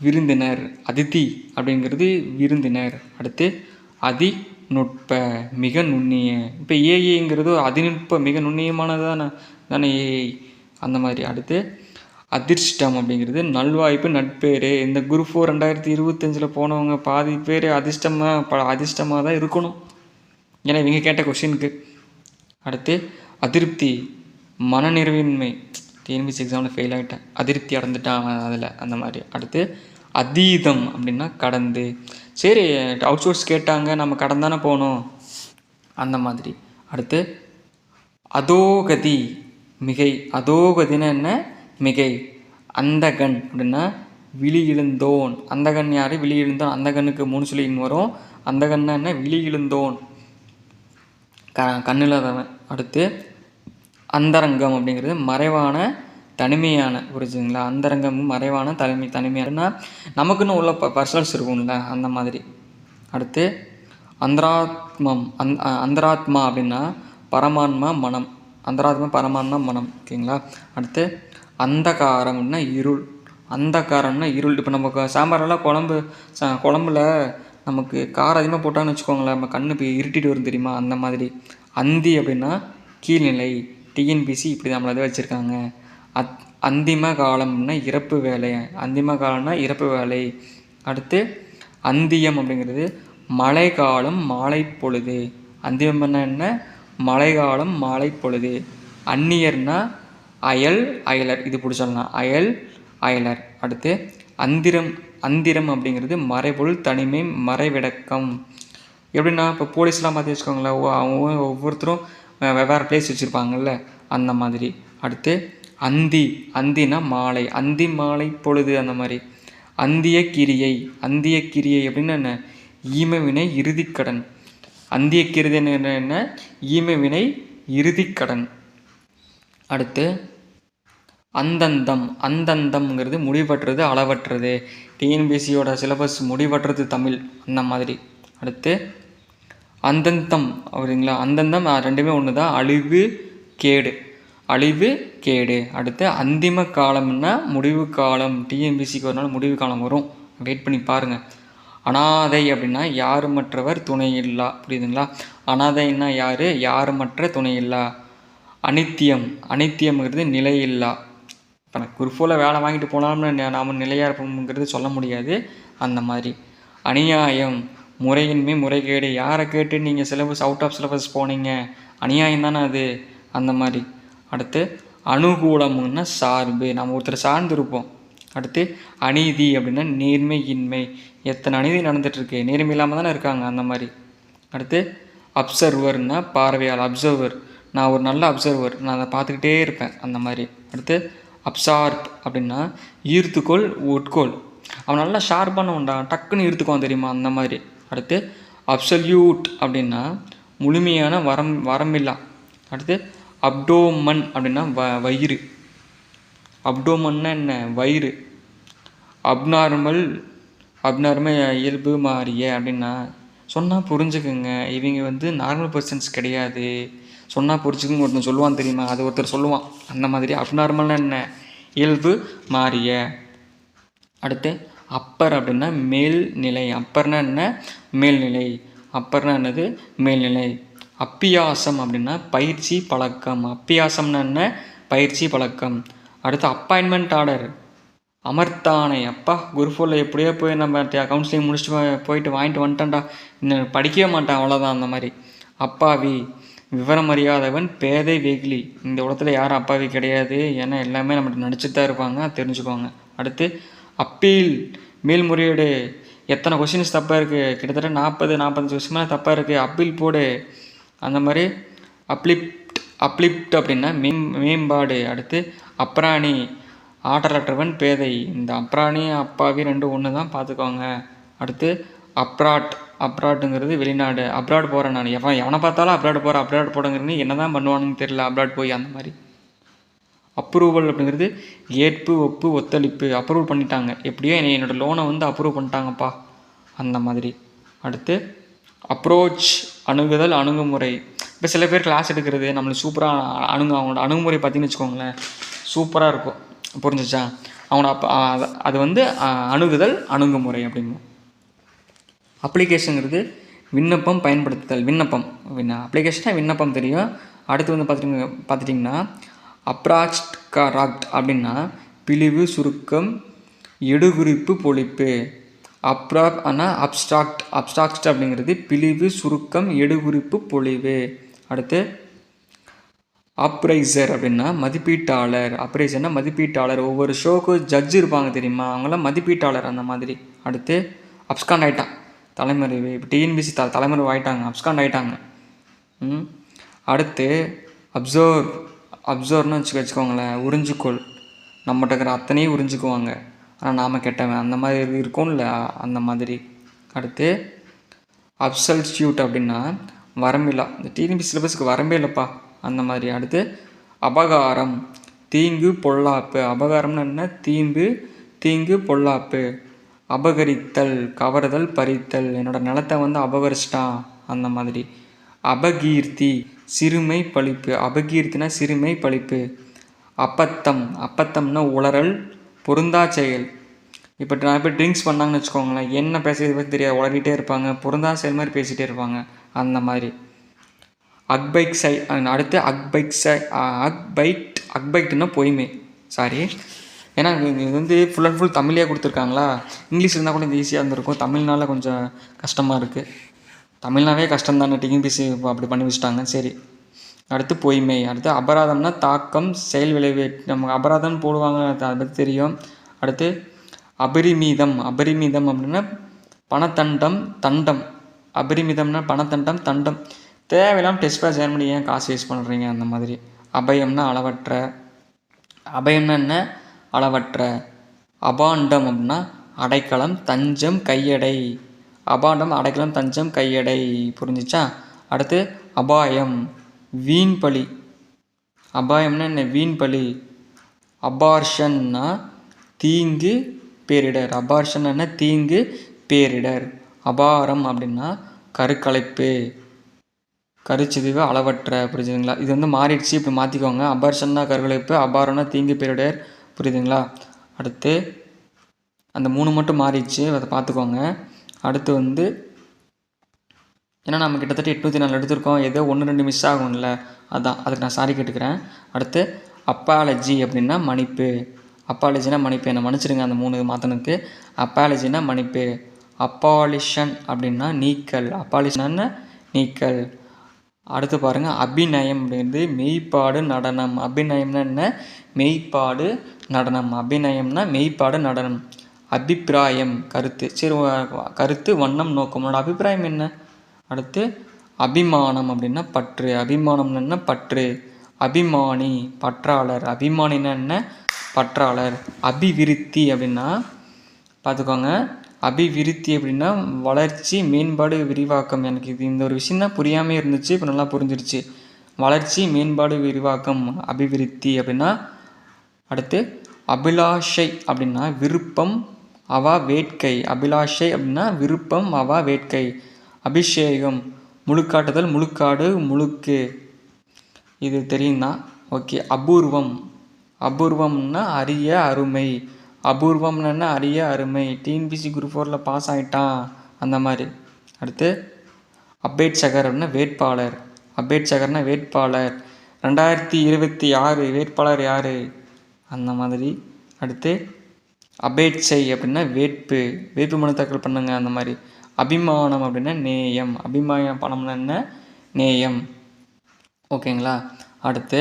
விருந்தினர், அதித்தி அப்படிங்கிறது விருந்தினர். அடுத்து அதிநுட்ப மிக நுண்ணிய, இப்போ ஏஐங்கிறது அதிநுட்ப மிக நுண்ணியமானதானே ஏஐ, அந்த மாதிரி. அடுத்து அதிர்ஷ்டம் அப்படிங்கிறது நல்வாய்ப்பு நட்பேர். இந்த குரூப் 4 2025 போனவங்க பாதி பேர் அதிர்ஷ்டமாக தான் இருக்கணும், ஏன்னா இவங்க கேட்ட கொஷினுக்கு. அடுத்து அதிருப்தி மனநிறைவின்மை, டிஎன்பிஎஸ்சி எக்ஸாமில் ஃபெயில் ஆகிட்டேன், அதிருப்தி அடைந்துட்டான் அதில், அந்த மாதிரி. அடுத்து அதீதம் அப்படின்னா கடந்து, சரி அவுட் சோர்ஸ் கேட்டாங்க நம்ம கடந்தானே போகணும், அந்த மாதிரி. அடுத்து அதோகதி மிகை, அதோகதினா என்ன மிகை. அந்தகன் அப்படின்னா விழி இழுந்தோன், அந்தகன் யார் விழி இழுந்தோன், அந்தகனுக்கு 3 சொல்லின்னு வரும், அந்த கண்ணா என்ன, விழி இழுந்தோன், கண்ணில்லாதவன். அடுத்து அந்தரங்கம் அப்படிங்கிறது மறைவான தனிமையான, புரிஞ்சுங்களா? அந்தரங்கம் மறைவான தனிமையானா நமக்குன்னு உள்ள பர்சனல்ஸ் இருக்கும்ல, அந்த மாதிரி. அடுத்து அந்தராத்மம், அந்தராத்மா அப்படின்னா பரமான்மா மனம், அந்தராத்மா பரமான்மா மனம், ஓகேங்களா? அடுத்து அந்தகாரம் அப்படின்னா இருள், அந்தகாரம்னா இருள். இப்போ நமக்கு சாம்பாரெல்லாம் குழம்புல நமக்கு காரம் அதிகமாக போட்டான்னு வச்சுக்கோங்களேன், நம்ம கண்ணு இப்போ இருட்டிட்டு வரும் தெரியுமா, அந்த மாதிரி. அந்தி அப்படின்னா கீழ்நிலை, டிஎன்பிசி இப்படி நம்மளை அதை வச்சுருக்காங்க. அந்திம காலம்னா இறப்பு வேலை, அந்திம காலம்னா இறப்பு வேலை. அடுத்து அந்தியம் அப்படிங்கிறது மழை காலம் மாலை பொழுது, அந்தியம்னா என்ன, மழை காலம் மாலை பொழுது. அந்நியர்னா அயல் அயலர், இது பிடிச்சிடலாம், அயல் அயலர். அடுத்து அந்திரம், அந்திரம் அப்படிங்கிறது மறைபொருள் தனிமை மறைவிடக்கம். எப்படின்னா இப்போ போலீஸ்லாம் பார்த்து வச்சுக்கோங்களேன், அவங்க ஒவ்வொருத்தரும் வெவ்வேறு பிளேஸ் வச்சுருப்பாங்கல்ல, அந்த மாதிரி. அடுத்து அந்தி, அந்தினா மாலை, அந்தி மாலை பொழுது, அந்த மாதிரி. அந்திய கிரியை, அந்திய கிரியை அப்படின்னா என்ன, ஈமவினை இறுதிக்கடன். அந்திய கிரிதை என்ன, ஈமவினை இறுதிக்கடன். அடுத்து அந்தந்தம், அந்தந்தம்ங்கிறது முடிவற்றது அளவற்றது, டிஎன்பிசியோட சிலபஸ் முடிவற்றது தமிழ், அந்த மாதிரி. அடுத்து அந்தந்தம் அப்படிங்களா, அந்தந்தம் ரெண்டுமே ஒன்று தான், அழிவு கேடு, அழிவு கேடு. அடுத்து அந்திம காலம்னா முடிவு காலம், டிஎன்பிசிக்கு ஒரு நாள் முடிவு காலம் வரும், வெயிட் பண்ணி பாருங்கள். அனாதை அப்படின்னா யாருமற்றவர் துணையில்லா, புரியுதுங்களா? அனாதைன்னா யார், யாருமற்ற துணையில்லா. அனித்தியம், அனித்தியம்ங்கிறது நிலையில்லா. இப்போ நான் குரூப்பில் வேலை வாங்கிட்டு போனாலும் நாம் நிலையாக இருப்போம்ங்கிறது சொல்ல முடியாது, அந்த மாதிரி. அநியாயம், முறையின்மை முறைகேடு, யாரை கேட்டு நீங்கள் சிலபஸ் அவுட் ஆஃப் சிலபஸ் போனீங்க, அநியாயம் தானே அது, அந்த மாதிரி. அடுத்து அனுகூலம்னா சார்பு, நம்ம ஒருத்தர் சார்ந்து இருப்போம். அடுத்து அநீதி அப்படின்னா நேர்மை இன்மை, எத்தனை அநீதி நடந்துகிட்ருக்கு, நேர்மை இல்லாமல் தானே இருக்காங்க, அந்த மாதிரி. அடுத்து அப்சர்வர்னா பார்வையாளர், அப்சர்வர், நான் ஒரு நல்ல அப்சர்வர், நான் அதை பார்த்துக்கிட்டே இருப்பேன், அந்த மாதிரி. அடுத்து அப்சார்ப் அப்படின்னா ஈர்த்துக்கோள் உட்கோள், அவன் நல்லா ஷார்ப்பான உண்டா, டக்குன்னு ஈர்த்துக்குவான் தெரியுமா, அந்த மாதிரி. அடுத்து அப்சல்யூட் அப்படின்னா முழுமையான வரம்பில்லா. அடுத்து அப்டோமன் அப்படின்னா வயிறு, அப்டோமன்னா என்ன, வயிறு. அப்நார்மல், அப்நார்மல் இயல்பு மாறிய அப்படின்னா சொன்னால் புரிஞ்சுக்குங்க, இவங்க நார்மல் பர்சன்ஸ் கிடையாது, சொன்னால் புரிஞ்சுக்குன்னு ஒருத்தன் சொல்லுவான் தெரியுமா, அது ஒருத்தர் சொல்லுவான், அந்த மாதிரி. அப்நார்மல்னா என்ன, இயல்பு மாறிய. அடுத்து அப்பர் அப்படின்னா மேல்நிலை, அப்பர்னா என்ன, மேல்நிலை, அப்பர்னா என்னது, மேல்நிலை. அப்பியாசம் அப்படின்னா பயிற்சி பழக்கம், அப்பியாசம்னா என்ன, பயிற்சி பழக்கம். அடுத்து அப்பாயின்மெண்ட் ஆர்டர், அமர்த்தானை, அப்பா குரூப்4ல் எப்படியோ போய் நம்ம கவுன்சிலிங் முடிச்சுட்டு போயிட்டு வாங்கிட்டு வந்துட்டேன்டா, இன்னும் படிக்கவே மாட்டேன் அவ்வளோதான், அந்த மாதிரி. அப்பாவி, விவரம் அறியாதவன், பேதை வெகுளி, இந்த உலகத்தில் யாரும் அப்பாவி கிடையாது, ஏன்னா எல்லாமே நம்மகிட்ட நடிச்சுட்டு தான் இருப்பாங்க, தெரிஞ்சுக்கோங்க. அடுத்து அப்பீல், மேல்முறையீடு, எத்தனை கொஸ்டின்ஸ் தப்பாக இருக்குது, கிட்டத்தட்ட 45 கொஸ்டின் மேலே தப்பாக இருக்குது, அப்பீல் போடு, அந்த மாதிரி. அப்லிப்ட் அப்படின்னா மேம்பாடு. அடுத்து அப்ராணி, ஆற்றலற்றவன், பேதை, இந்த அப்ராணி அப்பாவி ரெண்டும் ஒன்று தான், பார்த்துக்கோங்க. அடுத்து அப்ராட், அப்ராட்டுங்கிறது வெளிநாடு, அப்ராட் போகிறேன் நான், எவனை பார்த்தாலும் அப்ராட் போகிறேன், அப்ராட் போடுங்கிறது என்ன தான் பண்ணுவானுன்னு தெரியல, அப்ராட் போய், அந்த மாதிரி. அப்ரூவல் அப்படிங்கிறது ஏற்பு ஒப்பு ஒத்துழைப்பு, அப்ரூவ் பண்ணிட்டாங்க, எப்படியோ என்னோடய லோனை அப்ரூவ் பண்ணிட்டாங்கப்பா, அந்த மாதிரி. அடுத்து அப்ரோச், அணுகுதல் அணுகுமுறை. இப்போ சில பேர் கிளாஸ் எடுக்கிறது நம்மளுக்கு சூப்பராக அவங்களோட அணுகுமுறை பார்த்தீங்கன்னு வச்சுக்கோங்களேன், சூப்பராக இருக்கும், புரிஞ்சிச்சா? அவங்களோட அது அணுகுதல் அணுகுமுறை அப்படிங்கும். அப்ளிகேஷனுங்கிறது விண்ணப்பம் பயன்படுத்துதல், விண்ணப்பம் அப்ளிகேஷனாக விண்ணப்பம் தெரியும். அடுத்து பார்த்துட்டிங்கன்னா அப்ராக்ட் அப்படின்னா பிழிவு சுருக்கம் எடுகுறிப்பு பொழிப்பு. அப்ஸ்ட்ராக்ட் அப்படிங்கிறது பிழிவு சுருக்கம் எடுகுறிப்பு பொழிவு. அடுத்து அப்ரைசர் அப்படின்னா மதிப்பீட்டாளர், அப்ரைசர்னா மதிப்பீட்டாளர், ஒவ்வொரு ஷோக்கும் ஜட்ஜு இருப்பாங்க தெரியுமா, அவங்களாம் மதிப்பீட்டாளர், அந்த மாதிரி. அடுத்து அப்ஸ்காண்ட் ஆகிட்டான், தலைமறைவு, இப்போ டிஎன்பிசி தலைமறைவு ஆகிட்டாங்க, அப்ஸ்காண்ட் ஆகிட்டாங்க. அடுத்து அப்சர்வ்னு வச்சுக்கோங்களேன், உறிஞ்சுக்கோள், நம்மகிட்ட இருக்கிற அத்தனையும் உறிஞ்சுக்குவாங்க, ஆனால் நாம் கெட்டவன், அந்த மாதிரி இருக்கும்ல, அந்த மாதிரி. அடுத்து அப்சல்யூட் அப்படின்னா வரம்பில்லா. இந்த டிஎன்பி சிலபஸ்க்கு வரம்பே இல்லைப்பா அந்த மாதிரி. அடுத்து அபகாரம், தீங்கு பொல்லாப்பு. அபகாரம்னு என்ன? தீங்கு பொல்லாப்பு. அபகரித்தல், கவர்தல், பறித்தல். என்னோட நிலத்தை வந்து அபகரிச்சிட்டான் அந்த மாதிரி. அபகீர்த்தி, சிறுமை பழிப்பு. அபகீர்த்தினா சிறுமை பழிப்பு. அப்பத்தம், அப்பத்தம்னா உளறல், பொருந்தா செயல். இப்போ நிறைய பேர் ட்ரிங்க்ஸ் பண்ணாங்கன்னு வச்சுக்கோங்களேன், என்ன பேசுறது பற்றி தெரியாது, உளறிட்டே இருப்பாங்க, பொருந்தா செயல் மாதிரி பேசிகிட்டே இருப்பாங்க அந்த மாதிரி. அக்பைக்ஸை. அடுத்து அக்பைட்னா பொய்மை. சாரி, ஏன்னா இது வந்து ஃபுல் அண்ட் ஃபுல் தமிழே கொடுத்துருக்காங்களா. இங்கிலீஷ் இருந்தால் கூட இது ஈஸியாக இருந்திருக்கும். தமிழ்னால கொஞ்சம் கஷ்டமாக இருக்குது. தமிழ்னாவே கஷ்டம் தானே, டிஎன்பிஎஸ்சி அப்படி பண்ணி வச்சுட்டாங்க. சரி, அடுத்து பொய்மை. அடுத்து அபராதம்னா தாக்கம், செயல் விளைவு. நம்ம அபராதம் போடுவாங்க, அதை பற்றி தெரியும். அடுத்து அபரிமீதம். அபரிமீதம் அப்படின்னா பணத்தண்டம், தண்டம். அபரிமிதம்னா பணத்தண்டம், தண்டம். தேவையில்லாமல் டெஸ்ட் பேட்ச் ஜாயின் பண்ணி ஏன் காசு வேஸ்ட் பண்ணுறீங்க அந்த மாதிரி. அபயம்னா அளவற்ற. அபயம்னா என்ன? அளவற்ற. அபாண்டம் அப்படின்னா அடைக்கலம், தஞ்சம், கையடை. அபாண்டம் அடைக்கலம், தஞ்சம், கையடை. புரிஞ்சிச்சா? அடுத்து அபாயம், வீண்பழி. அபாயம்னா என்ன? வீண்பழி. அபார்ஷன்னா தீங்கு பேரிடர். அபார்ஷன் என்ன? தீங்கு பேரிடர். அபாரம் அப்படின்னா கருக்கலைப்பு, கருச்சிதைவு, அளவற்ற. புரியுதுங்களா? இது வந்து மாறிடுச்சு, இப்போ மாற்றிக்கோங்க. அபார்ஷன்னா கருக்கலைப்பு, அபாரம்னா தீங்கு பேரிடர். புரியுதுங்களா? அடுத்து அந்த 3 மட்டும் மாறிடுச்சு, அதை பார்த்துக்கோங்க. அடுத்து வந்து ஏன்னா நம்ம கிட்டத்தட்ட 804 எடுத்திருக்கோம், ஏதோ 1-2 மிஸ் ஆகும்ல, அதான் அதுக்கு நான் சாரி கேட்டுக்கிறேன். அடுத்து அப்பாலஜி அப்படின்னா மன்னிப்பு. அப்பாலஜினா மன்னிப்பு, என்னை மன்னிச்சிடுங்க அந்த 3 மாற்றனுக்கு. அப்பாலஜினா மன்னிப்பு. அப்பாலிஷன் அப்படின்னா நீக்கல். அப்பாலிஷன் நீக்கல். அடுத்து பாருங்கள், அபிநயம் அப்படிங்கிறது மெய்ப்பாடு, நடனம். அபிநயம்னா என்ன? மெய்ப்பாடு, நடனம். அபிநயம்னா மெய்ப்பாடு, நடனம். அபிப்பிராயம் கருத்து. சரி, கருத்து, வண்ணம், நோக்கம். உன்னோட அபிப்பிராயம் என்ன? அடுத்து அபிமானம் அப்படின்னா பற்று. அபிமானம்னு என்ன? பற்று. அபிமானி பற்றாளர். அபிமானின்னா என்ன? பற்றாளர். அபிவிருத்தி அப்படின்னா பார்த்துக்கோங்க, அபிவிருத்தி அப்படின்னா வளர்ச்சி, மேம்பாடு, விரிவாக்கம். எனக்கு இது இந்த ஒரு விஷயம் தான் புரியாமல் இருந்துச்சு, இப்போ நல்லா புரிஞ்சிருச்சு. வளர்ச்சி, மேம்பாடு, விரிவாக்கம், அபிவிருத்தி அப்படின்னா. அடுத்து அபிலாஷை அப்படின்னா விருப்பம், அவா வேட்கை. அபிலாஷை அப்படின்னா விருப்பம், அவா வேட்கை. அபிஷேகம் முழுக்காட்டுதல், முழுக்காடு, முழுக்கு. இது தெரியும் தான். ஓகே. அபூர்வம். அபூர்வம்னா அரிய, அருமை. அபூர்வம்னு என்ன? அரிய, அருமை. டிஎன்பிசி குரூப் 4 பாஸ் ஆகிட்டான் அந்த மாதிரி. அடுத்து அபேட்சகர் அப்படின்னா வேட்பாளர். அபேட்சகர்னா வேட்பாளர். 2026 வேட்பாளர் யார் அந்த மாதிரி. அடுத்து அபேட்சை அப்படின்னா வேட்பு மனு தாக்கல் பண்ணுங்க அந்த மாதிரி. அபிமானம் அப்படின்னா நேயம். அபிமானம்னா என்ன? நேயம். ஓகேங்களா? அடுத்து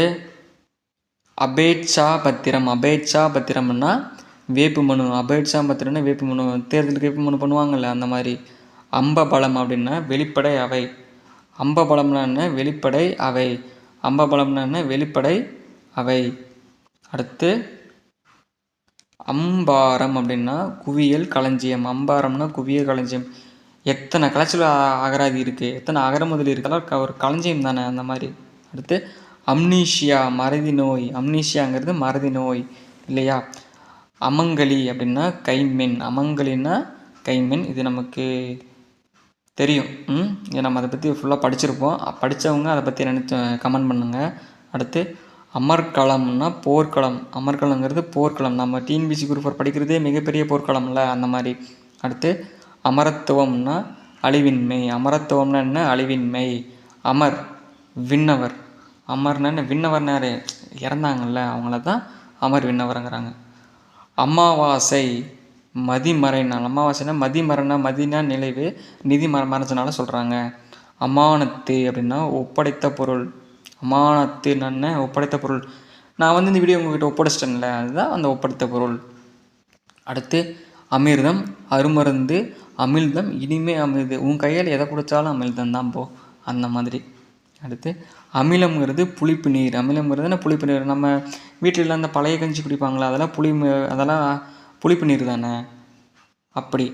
அபேட்சா பத்திரம். அபேட்சா பத்திரம்னா வேட்புமனு. அபேட்சா பத்திரம்னா வேட்புமனு. தேர்தலுக்கு வேட்புமனு பண்ணுவாங்கள்ல அந்த மாதிரி. அம்பபலம் அப்படின்னா வெளிப்படை அவை. அம்பபலம்னா என்ன? வெளிப்படை அவை. அம்பபலம்னா என்ன? வெளிப்படை அவை. அடுத்து அம்பாரம் அப்படின்னா குவியல் களஞ்சியம். அம்பாரம்னா குவியல் களஞ்சியம். எத்தனை கலைச்சல் அகராதி இருக்குது, எத்தனை அகரமுதல் இருக்கலாம், ஒரு களஞ்சியம் தானே அந்த மாதிரி. அடுத்து அம்னீஷியா மறதி நோய். அம்னீஷியாங்கிறது மறதி நோய் இல்லையா? அமங்கலி அப்படின்னா கைமென். அமங்கலின்னா கைமென். இது நமக்கு தெரியும். நம்ம அதை பற்றி ஃபுல்லாக படிச்சிருப்போம். படித்தவங்க அதை பற்றி நினச்சி கமெண்ட் பண்ணுங்கள். அடுத்து அமர்க்களம்னா போர்க்களம். அமர்க்களங்கிறது போர்க்களம். நம்ம டிஎன்பிசி குரூப் 4 படிக்கிறதே மிகப்பெரிய போர்க்களம்ல அந்த மாதிரி. அடுத்து அமரத்துவம்னா அழிவின்மை. அமரத்துவம்னா என்ன? அழிவின்மை. அமர் விண்ணவர். அமர்னா என்ன? விண்ணவர் யார்? இறந்தாங்கல்ல, அவங்கள தான் அமர் விண்ணவருங்கிறாங்க. அமாவாசை மதிமறைனால். அமாவாசைனா மதிமறைனா, மதினா நிலைவு, நிதி மறைச்சனால சொல்கிறாங்க. அமானத்து அப்படின்னா ஒப்படைத்த பொருள். அமானத்து என்ன? ஒப்படைத்த பொருள். நான் வந்து இந்த வீடியோ உங்கள்கிட்ட ஒப்படைச்சிட்டேன்ல, அதுதான் அந்த ஒப்படைத்த பொருள். அடுத்து அமிர்தம் அருமருந்து, அமிழ்தம் இனிமே அமிழ்து. உன் கையில் எதை குடித்தாலும் அமிழ்தம் தான் போ அந்த மாதிரி. அடுத்து அமிலம்ங்கிறது புளிப்பு நீர். அமிலம்ங்கிறது புளிப்பு நீர். நம்ம வீட்டில் அந்த பழைய கஞ்சி குடிப்பாங்களா, அதெல்லாம் புளிப்பு நீர் தானே. அப்படி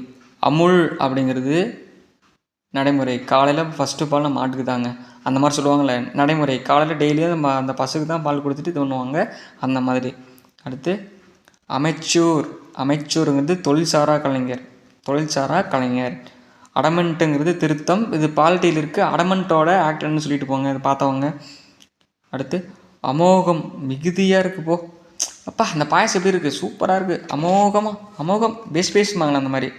அமுல் அப்படிங்கிறது நடைமுறை காலையில் ஃபஸ்ட்டு பால் மாட்டுக்கு தாங்க, அந்த மாதிரி சொல்லுவாங்கள்ல. நடைமுறை காலையில் டெய்லியும் அந்த பசுக்கு தான் பால் கொடுத்துட்டு இது பண்ணுவாங்க, அந்த மாதிரி. அடுத்து அமைச்சூர். அமைச்சூருங்கிறது தொழில்சாரா கலைஞர். அடமெண்ட்டுங்கிறது திருத்தம். இது பாலிட்டியில் இருக்குது. அடமெண்ட்டோட ஆக்டர்னு சொல்லிட்டு போங்க, இது பார்த்தவங்க. அடுத்து அமோகம். மிகுதியாக இருக்குது போ. அப்பா இந்த பாயசம் எப்படி இருக்குது, சூப்பராக இருக்குது. அமோகம் பேசுமாங்களா அந்த மாதிரி.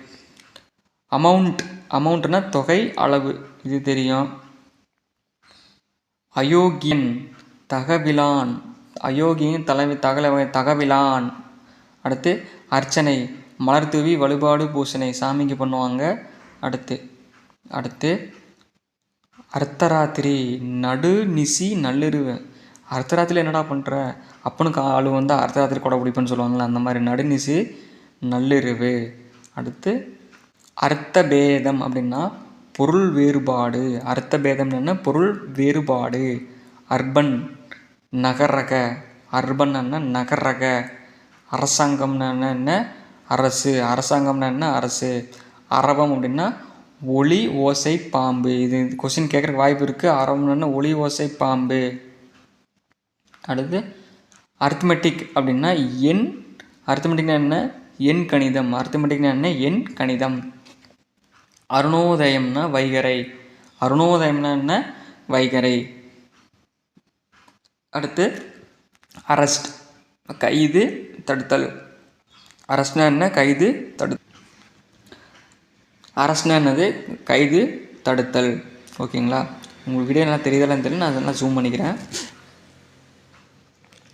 அமௌண்ட்னா தொகை, அளவு, இது தெரியும். அயோக்கியன். தகவிலான். அடுத்து அர்ச்சனை. மலர் தூவி வழிபாடு பூசனை சாமிக்கு பண்ணுவாங்க. அடுத்து அர்த்தராத்திரி. நடுநிசி நள்ளிருவு. அர்த்தராத்திரி என்னடா பண்ணுற, அப்பனுக்கு ஆளு வந்து அர்த்தராத்திரி கொடை பிடிப்புன்னு சொல்லுவாங்களே, அந்த மாதிரி நடுநிசி நள்ளிருவு. அடுத்து அர்த்தபேதம் அப்படின்னா பொருள் வேறுபாடு. அர்த்தபேதம் என்ன, பொருள் வேறுபாடு. அர்பன். நகரக. அர்பன்னா நகரக. அரசாங்கம்னா என்ன, அரசு. அரசாங்கம்னா என்ன, அரசு. அரவம் அப்படின்னா ஒளி ஓசை பாம்பு. இது கொஸ்டின் கேட்குறக்கு வாய்ப்பு இருக்குது. அரவம்னா ஒளி ஓசை பாம்பு. அடுத்து அர்த்மெட்டிக் அப்படின்னா எண். அர்த்மெட்டிக்னா என்ன, எண் கணிதம். அர்த்மெட்டிக்னா என்ன, எண் கணிதம். அருணோதயம்னா வைகறை. அருணோதயம்னா என்ன, வைகறை. அடுத்து அரெஸ்ட். கைது தடுத்தல். அரெஸ்ட்னா என்ன, கைது அரெஸ்ட்னா என்னது, கைது தடுத்தல். ஓகேங்களா, உங்களுக்கு வீடியோ நல்லா தெரியுதான்னு தெரியல, நான் அதெல்லாம் ஜூம் பண்ணிக்கிறேன்.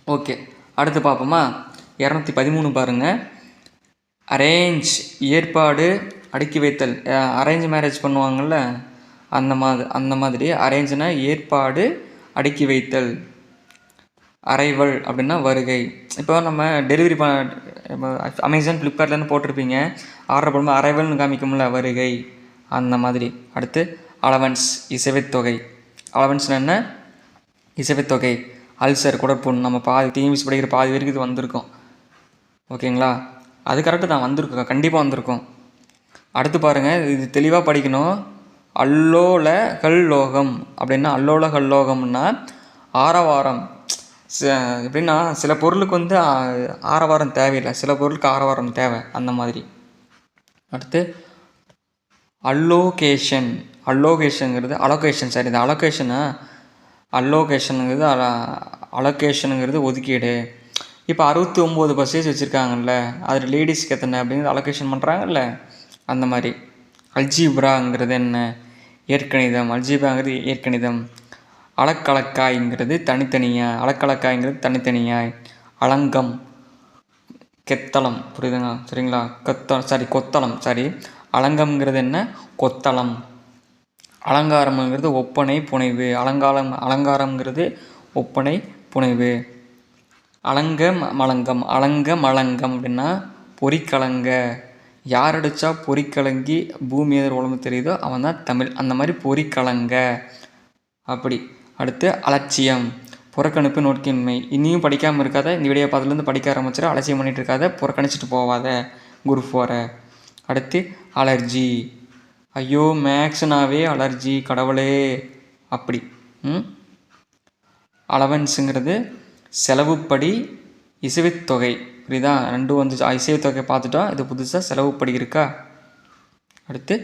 ஓகே, அடுத்து பார்ப்போமா. 213 பாருங்கள். அரேஞ்ச். ஏற்பாடு, அடுக்கி வைத்தல். அரேஞ்ச் மேரேஜ் பண்ணுவாங்கள்ல, அந்த மாதிரி அரேஞ்சுனா ஏற்பாடு, அடுக்கி வைத்தல். அரைவல் அப்படின்னா வருகை. இப்போ நம்ம டெலிவரி அமேசான் ஃப்ளிப்கார்ட்லேருந்து போட்டிருப்பீங்க, ஆர்டர் பண்ணும்போது அரைவல்னு காமிக்கும்ல, வருகை, அந்த மாதிரி. அடுத்து அலவன்ஸ். இசைவைத்தொகை. அலவன்ஸ்னா என்ன, இசைவைத்தொகை. அல்சர், குடற்புண். நம்ம டிஎம்எஸ் படிக்கிற பாதி பேருக்கு இது வந்திருக்கும். ஓகேங்களா, அது கரெக்டு தான், வந்திருக்கும், கண்டிப்பாக வந்திருக்கும். அடுத்து பாருங்கள், இது தெளிவாக படிக்கணும். அல்லோலகல்லோகம் அப்படின்னா, அல்லோலகல்லோகம்னா ஆரவாரம். எப்படின்னா சில பொருளுக்கு வந்து ஆரவாரம் தேவையில்லை, சில பொருளுக்கு ஆரவாரம் தேவை, அந்த மாதிரி. அடுத்து அல்லோகேஷன். அல்லோகேஷனுங்கிறது அலோகேஷன். சார், இது அலோகேஷனா, அல்லோகேஷனுங்கிறது அலோகேஷனுங்கிறது ஒதுக்கீடு. இப்போ 69% வச்சுருக்காங்கல்ல, அதில் லேடிஸ்க்கு எத்தனை அப்படிங்கிறது அலோகேஷன் பண்ணுறாங்கல்ல, அந்த மாதிரி. அல்ஜீப்ராங்கிறது என்ன, இயற்கணிதம். அல்ஜீப்ராங்கிறது இயற்கணிதம். அலக்கலக்காய்ங்கிறது தனித்தனியாய். அலங்கம். கெத்தளம். புரியுதுங்க, சரிங்களா. கொத்தளம். அலங்கம்ங்கிறது என்ன, கொத்தளம். அலங்காரம்ங்கிறது ஒப்பனை புனைவு. அலங்காரம்ங்கிறது ஒப்பனை புனைவு. அலங்கம் அப்படின்னா பொறிக்கலங்க. யார் அடித்தா பொறிக்கலங்கி பூமி எதிர் உடம்பு தெரியுதோ அவன் தான் தமிழ். அந்த மாதிரி பொறிக்கலங்க அப்படி. அடுத்து அலட்சியம். புறக்கணிப்பு, நோட்கின்மை. இனியும் படிக்காமல் இருக்காத, இந்த வீடியோ பார்த்துலேருந்து படிக்க ஆரம்பிச்சிட. அலட்சியம் பண்ணிகிட்டு இருக்காத, புறக்கணிச்சிட்டு போவாத, குரூப் 4. அடுத்து அலர்ஜி. ஐயோ மேக்ஸ்னாவே அலர்ஜி, கடவுளே, அப்படி. அலவன்ஸுங்கிறது செலவுப்படி, இசைவுத்தொகை. புரியுதா, ரெண்டும் வந்து இசைவுத்தொகை பார்த்துட்டோம். இது புதுசாக செலவுப்படி இருக்கா. அடுத்து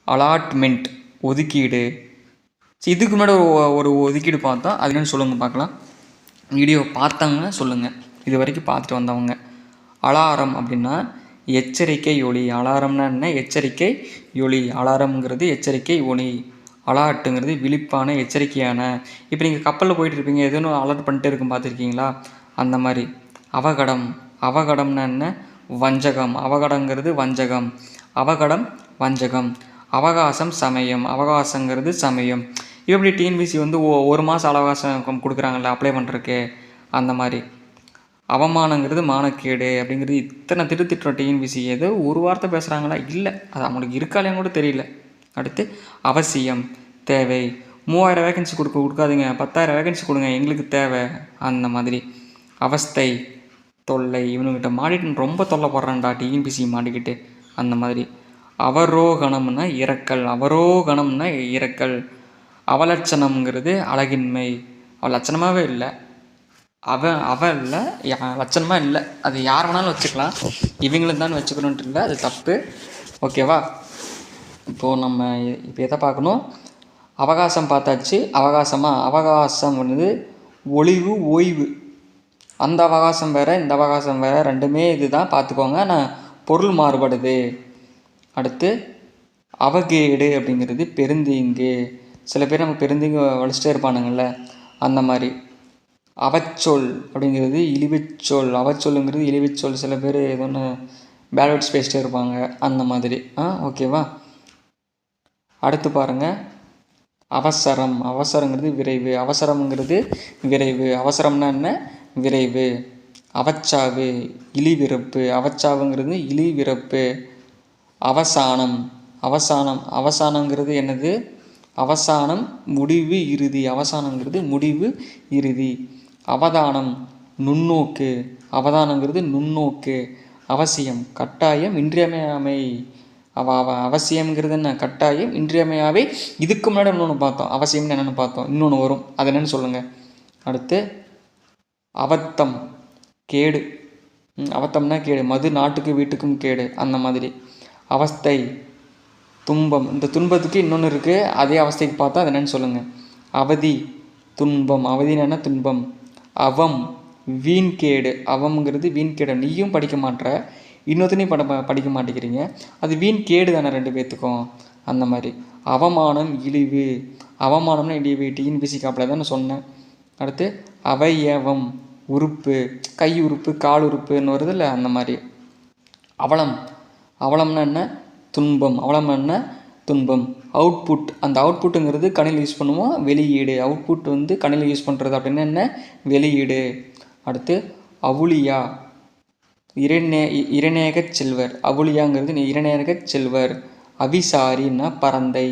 அலாட்மெண்ட், ஒதுக்கீடு. இதுக்கு முன்னாடி ஒரு ஒதுக்கீடு பார்த்தோம், அது என்னன்னு சொல்லுங்கள் பார்க்கலாம். வீடியோ பார்த்தாங்கன்னா சொல்லுங்கள், இது வரைக்கும் பார்த்துட்டு வந்தவங்க. அலாரம் அப்படின்னா எச்சரிக்கை ஒலி. அலாரம்னா என்ன, எச்சரிக்கை ஒலி. அலாரம்ங்கிறது எச்சரிக்கை ஒலி. அலாட்டுங்கிறது விழிப்பான, எச்சரிக்கையான. இப்போ நீங்கள் கப்பலில் போயிட்டு இருப்பீங்க, எதுவும் அலர்ட் பண்ணிட்டே இருக்கும், பார்த்துருக்கீங்களா, அந்த மாதிரி. அவகடம்னா என்ன, வஞ்சகம். அவகடங்கிறது வஞ்சகம். அவகடம் வஞ்சகம். அவகாசம் சமயம். அவகாசங்கிறது சமயம். இப்படி டிஎன்பிசி வந்து 1 மாதம் அவகாசம் கொடுக்குறாங்கல்ல அப்ளை பண்ணுறதுக்கு, அந்த மாதிரி. அவமானங்கிறது மானக்கேடு அப்படிங்கிறது. இத்தனை திட்டுத்திட்டுற டிஎன்பிசி ஏதோ ஒரு வார்த்தை பேசுகிறாங்களா, இல்லை, அது அவங்களுக்கு இருக்காலையும் கூட தெரியல. அடுத்து அவசியம், தேவை. 3000 வேகன்சி கொடுக்காதீங்க, 10,000 வேகன்சி கொடுங்க, எங்களுக்கு தேவை, அந்த மாதிரி. அவஸ்தை, தொல்லை. இவனுக்கிட்ட மாட்டிட்டு ரொம்ப தொல்லை போடுறான்டா டிஎன்பிசி மாட்டிக்கிட்டு, அந்த மாதிரி. அவரோகணம்னா இறக்கல், அவரோகணம்னா இறக்கல். அவலட்சணம்ங்கிறது அழகின்மை, அவள் லட்சணமாகவே இல்லை, அவள் இல்லை, லட்சணமாக இல்லை. அது யார் வேணாலும் வச்சுக்கலாம், இவங்களும் தான் வச்சுக்கணுன்ட்டு இல்லை, அது தப்பு. ஓகேவா? இப்போது நம்ம இப்போ எதை பார்க்கணும்? அவகாசம் பார்த்தாச்சு. அவகாசம் வந்து ஒளிவு ஓய்வு. அந்த அவகாசம் வேறு, இந்த அவகாசம் வேறு, ரெண்டுமே இது தான் பார்த்துக்கோங்க. ஆனால் பொருள் மாறுபடுது. அடுத்து அவகேடு அப்படிங்கிறது பெருந்தீங்கு. சில பேர் நம்ம பெருந்தீங்கு வலிச்சிட்டே இருப்பானுங்கள்ல, அந்த மாதிரி. அவச்சொல் அப்படிங்கிறது இழிவுச்சொல். அவச்சொல்லுங்கிறது இழிவுச்சொல். சில பேர் ஏதோ ஒன்று பேட் வேர்ட்ஸ் பேசிட்டே இருப்பாங்க, அந்த மாதிரி. ஓகேவா? அடுத்து பாருங்கள், அவசரம். அவசரங்கிறது விரைவு, அவசரம்ங்கிறது விரைவு. அவசரம்னா என்ன? விரைவு. அவச்சாவு இழிவிறப்பு, அவச்சாவுங்கிறது இழிவிறப்பு. அவசானங்கிறது என்னது? அவசானம் முடிவு இறுதி. அவசானங்கிறது முடிவு இறுதி. அவதானம் நுண்ணோக்கு, அவதானங்கிறது நுண்ணோக்கு. அவசியம் கட்டாயம் இன்றியமையாமை. அவசியம்ங்கிறது என்ன? கட்டாயம் இன்றியமையாவை. இதுக்கு முன்னாடி இன்னொன்று பார்த்தோம், அவசியம்னு என்னென்னு பார்த்தோம். இன்னொன்று வரும், அது என்னென்னு சொல்லுங்கள். அடுத்து அவத்தம் கேடு. அவத்தம்னா கேடு, மது நாட்டுக்கு வீட்டுக்கும் கேடு, அந்த மாதிரி. அவஸ்தை துன்பம். இந்த துன்பத்துக்கு இன்னொன்று இருக்குது, அதே அவஸ்தைக்கு பார்த்தா அது என்னென்னு சொல்லுங்கள். அவதி துன்பம். அவதின்னு என்ன? துன்பம். அவம் வீண்கேடு. அவம்ங்கிறது வீண்கேடு. நீயும் படிக்க மாட்டேற, இன்னொருத்தனையும் படிக்க மாட்டேங்கிறீங்க, அது வீண் கேடு தானே ரெண்டு பேர்த்துக்கும், அந்த மாதிரி. அவமானம் இழிவு. அவமானம்னா இழிவு. டிஎன்பிசி காப்பில் தான் நான் சொன்னேன். அடுத்து அவயவம் உறுப்பு, கை உறுப்பு, கால் உறுப்புன்னு வருது இல்லை, அந்த மாதிரி. அவலம். அவலம்னா என்ன? துன்பம். அவலம் என்ன? துன்பம். அவுட்புட். அந்த அவுட்புட்டுங்கிறது கணினியில் யூஸ் பண்ணுவோம், வெளியீடு. அவுட்புட் வந்து கணினியில் யூஸ் பண்ணுறது அப்படின்னா என்ன? வெளியீடு. அடுத்து அவுளியா இரணேகச் செல்வர். அவுளியாங்கிறது இரணேகச் செல்வர். அவிசாரின்னா பரந்தை.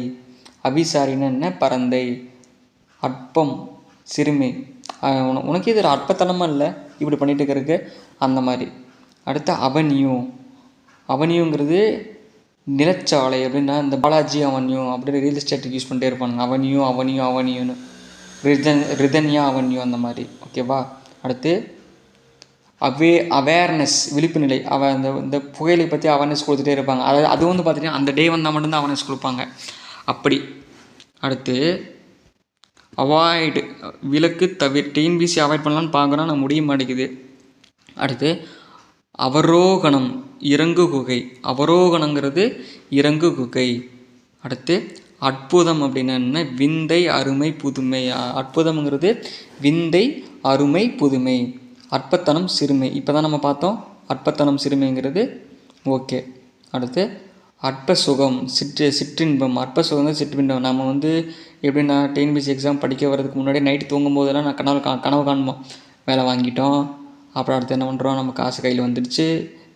அவிசாரின்னா என்ன? பரந்தை. அற்பம் சிறுமி. உனக்கு இது அற்பத்தனமாக இல்லை இப்படி பண்ணிட்டு இருக்கிறதுக்கு, அந்த மாதிரி. அடுத்து அவன்யூ. அவன்யூங்கிறது நிலச்சாலை. அப்படின்னா இந்த பாலாஜி அவன்யூ அப்படின்னு ரியல் எஸ்டேட்டுக்கு யூஸ் பண்ணிட்டே இருப்பானுங்க. அவன்யூன்னு ரிதன்யா அவன்யூ, அந்த மாதிரி. ஓகேவா? அடுத்து அவேர்னஸ் விழிப்பு நிலை. இந்த புகையிலை பற்றி அவேர்னஸ் கொடுத்துட்டே இருப்பாங்க. அது வந்து பார்த்திங்கன்னா அந்த டே வந்தால் மட்டும்தான் அவேர்னஸ் கொடுப்பாங்க, அப்படி. அடுத்து அவாய்டு விலக்கு டிஎன்பிசி அவாய்ட் பண்ணலான்னு பார்க்குறோம், நான் முடிய மாட்டேங்குது. அடுத்து அவரோகணம் இறங்கு குகை. அவரோகணங்கிறது இறங்கு குகை. அடுத்து அற்புதம் அப்படின்னா என்ன? விந்தை அருமை புதுமை. அற்புதம்ங்கிறது விந்தை அருமை புதுமை. அற்பத்தனம் சிறுமை, இப்போ தான் நம்ம பார்த்தோம். அற்பத்தனம் சிறுமைங்கிறது ஓகே. அடுத்து அற்ப சுகம் சிற்றின்பம். அற்ப சுகம் சிற்றின்பம். நம்ம வந்து எப்படின்னா டிஎன்பிசி எக்ஸாம் படிக்க வர்றதுக்கு முன்னாடி நைட்டு தூங்கும் போதெல்லாம் நான் கனவு காணுவோம், வேலை வாங்கிட்டோம், அப்புறம் அடுத்து என்ன பண்ணுறோம், நம்ம காசு கையில் வந்துடுச்சு,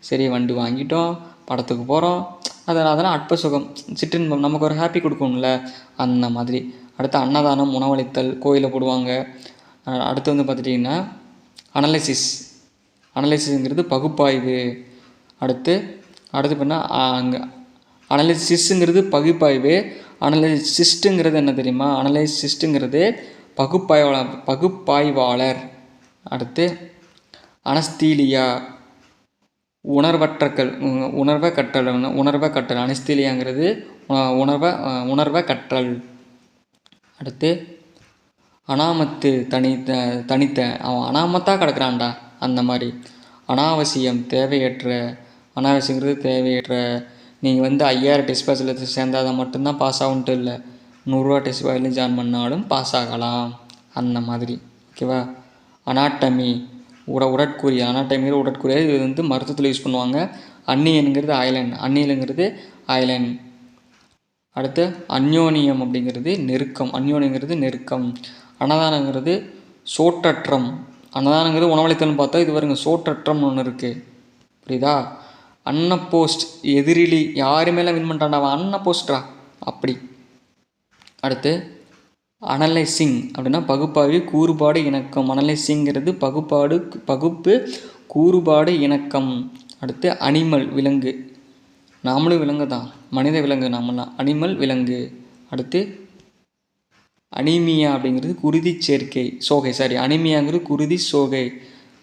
சரி வண்டி வாங்கிட்டோம், படத்துக்கு போகிறோம், அதெல்லாம் அற்ப சுகம் சிற்றின்பம். நமக்கு ஒரு ஹாப்பி கொடுக்கணும்ல, அந்த மாதிரி. அடுத்து அன்னதானம் உணவளித்தல், கோயிலில் போடுவாங்க. அடுத்து வந்து பார்த்துட்டிங்கன்னா அனலைசிஸ்ங்கிறது பகுப்பாய்வு. அடுத்து பண்ணால் அங்கே அனலைசிஸ்ங்கிறது பகுப்பாய்வு. அனலைசிஸ்ட்டுங்கிறது என்ன தெரியுமா? அனலைசிஸ்ட்டுங்கிறது பகுப்பாய்வாளர். அடுத்து அனஸ்தீலியா உணர்வற்ற கற்றல். அனஸ்தீலியாங்கிறது உணர்வை கற்றல். அடுத்து அனாமத்து தனித்த அவன் அனாமத்தாக கிடக்கிறான்டா, அந்த மாதிரி. அனாவசியம் அனாவசியங்கிறது தேவையற்ற. நீங்கள் வந்து 5000 டெஸ்ட் பேட்சில் சேர்ந்தால் மட்டும்தான் பாஸ் ஆகுன்ட்டு இல்லை, 100 ரூபா டெஸ்ட் பேட்சில் ஜாயின் பண்ணாலும் பாஸ் ஆகலாம், அந்த மாதிரி. ஓகேவா? அனாட்டமி உடற்கூறியல். அனாட்டமிங்கிற உடற்கூறியல், இது வந்து மருத்துவத்தில் யூஸ் பண்ணுவாங்க. அந்நியனுங்கிறது ஐலன். அடுத்து அந்யோனியம் அப்படிங்கிறது நெருக்கம். அன்னதானங்கிறது சோற்றற்றம். அன்னதானங்கிறது உணவளித்தல்னு பார்த்தா, இது வருங்க சோற்றற்றம்னு ஒன்று இருக்குது, புரியுதா? அன்னப்போஸ்ட் எதிரிலி. யாருமேல வின் பண்ணிட்டான்டா அவன், அன்னப்போஸ்ட்ரா, அப்படி. அடுத்து அனலைசிங் அப்படின்னா பகுப்பாய்வு கூறுபாடு இணக்கம். அனலைசிங்கிறது பகுப்பு கூறுபாடு இணக்கம். அடுத்து அனிமல் விலங்கு. நாமளும் விலங்கு தான், மனித விலங்கு நாமெல்லாம், அனிமல் விலங்கு. அடுத்து அனீமியா அப்படிங்கிறது குருதி சேர்க்கை சோகை, சாரி அனீமியாங்கிறது குருதி சோகை,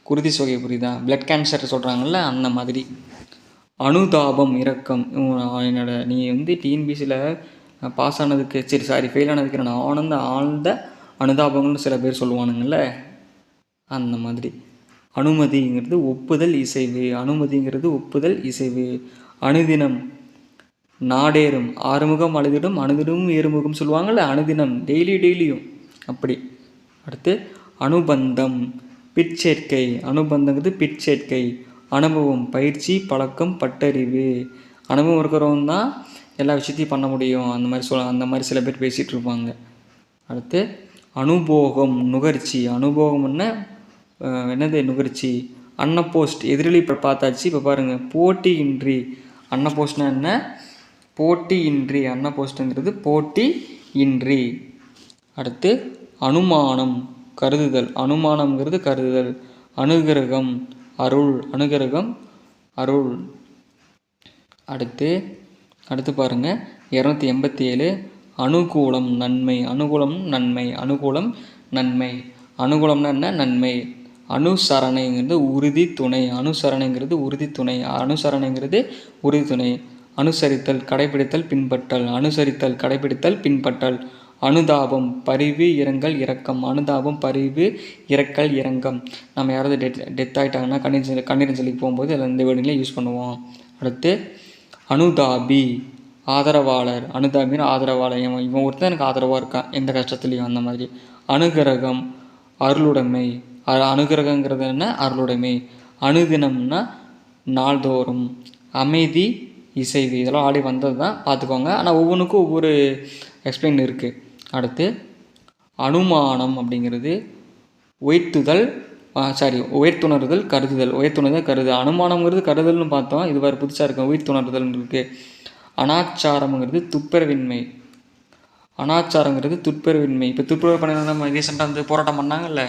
குருதி சோகை புரியுதா, பிளட் கேன்சர் சொல்கிறாங்கல்ல அந்த மாதிரி. அனுதாபம் இரக்கம். என்னோட நீ வந்து டிஎன்பிசியில் பாஸ் ஆனதுக்கு சரி சாரி ஃபெயில் ஆனதுக்கு நான் ஆழ்ந்த அனுதாபங்கள்னு சில பேர் சொல்லுவானுங்கள்ல அந்த மாதிரி. அனுமதிங்கிறது ஒப்புதல் இசைவு, அனுமதிங்கிறது ஒப்புதல் இசைவு. அனுதினம் நாடேறும், ஆறுமுகம் அழுதிடும் அனுதினமும் ஏறுமுகம் சொல்லுவாங்கள்ல, அனுதினம் டெய்லியும் அப்படி. அடுத்து அனுபந்தம் பிற்சேர்க்கை, அனுபந்தங்கிறது பிற்சேர்க்கை. அனுபவம் பயிற்சி பழக்கம் பட்டறிவு. அனுபவம் இருக்கிறவங்க தான் எல்லா விஷயத்தையும் பண்ண முடியும் அந்த மாதிரி சில பேர் பேசிகிட்டு இருப்பாங்க. அடுத்து அனுபோகம் நுகர்ச்சி. அனுபோகம்னா என்னது நுகர்ச்சி. அன்னப்போஸ்ட் எதிரொலி பார்த்தாச்சு. இப்போ பாருங்கள் போட்டி இன்றி. அன்னப்போஸ்ட்னா என்ன, போட்டி இன்றி. அன்னப்போஸ்ட்டுங்கிறது போட்டி இன்றி. அடுத்து அனுமானம் கருதுதல். அனுமானம்ங்கிறது கருதுதல். அனுகிரகம் அருள், அனுகிரகம் அருள். அடுத்து பாருங்கள் 287 அனுகூலம் நன்மை. அனுகூலம் நன்மை, அனுகூலம் நன்மை. அனுகூலம்னா என்ன, நன்மை. அனுசரணைங்கிறது உறுதி துணை, அனுசரணைங்கிறது உறுதி துணை, அனுசரணைங்கிறது உறுதி துணை. அனுசரித்தல் கடைபிடித்தல் பின்பற்றல், அனுசரித்தல் கடைபிடித்தல் பின்பற்றல். அனுதாபம் பரிவு இரங்கல் இரக்கம், அனுதாபம் பரிவு இரக்கல் இரக்கம். நம்ம யாராவது டெத் ஆகிட்டாங்கன்னா கண்ணீரஞ்சலிக்கு போகும்போது அதில் இந்த வேர்டுங்களே யூஸ் பண்ணுவோம். அடுத்து அனுதாபி ஆதரவாளர். அனுதாபின்னு ஆதரவாளர், இவன் ஒருத்தன் எனக்கு ஆதரவாக இருக்கான் எந்த கஷ்டத்துலையும் அந்த மாதிரி. அனுகிரகம் அருளுடைமை. அனுகிரகங்கிறது என்ன, அருளுடைமை. அனுதினம்னா நாள்தோறும். அமைதி இசைவு. இதெல்லாம் ஆடி வந்தது தான், பார்த்துக்கோங்க. ஆனால் ஒவ்வொன்றுக்கும் ஒவ்வொரு எக்ஸ்பிளைன் இருக்குது. அடுத்து அனுமானம் அப்படிங்கிறது உயர்த்துணர்தல் கருதுதல். உயர்த்துணர்தல் கருதுதல். அனுமானங்கிறது கருதல்னு பார்த்தோம், இது வேறு புதுசாக இருக்கும், உயர்த்துணர்தல் இருக்குது. அனாச்சாரம்ங்கிறது துப்புரவின்மை. அனாச்சாரங்கிறது துப்புரவின்மை. இப்போ துப்புரவு பண்ண நம்ம ரீசெண்டாக வந்து போராட்டம் பண்ணாங்கல்ல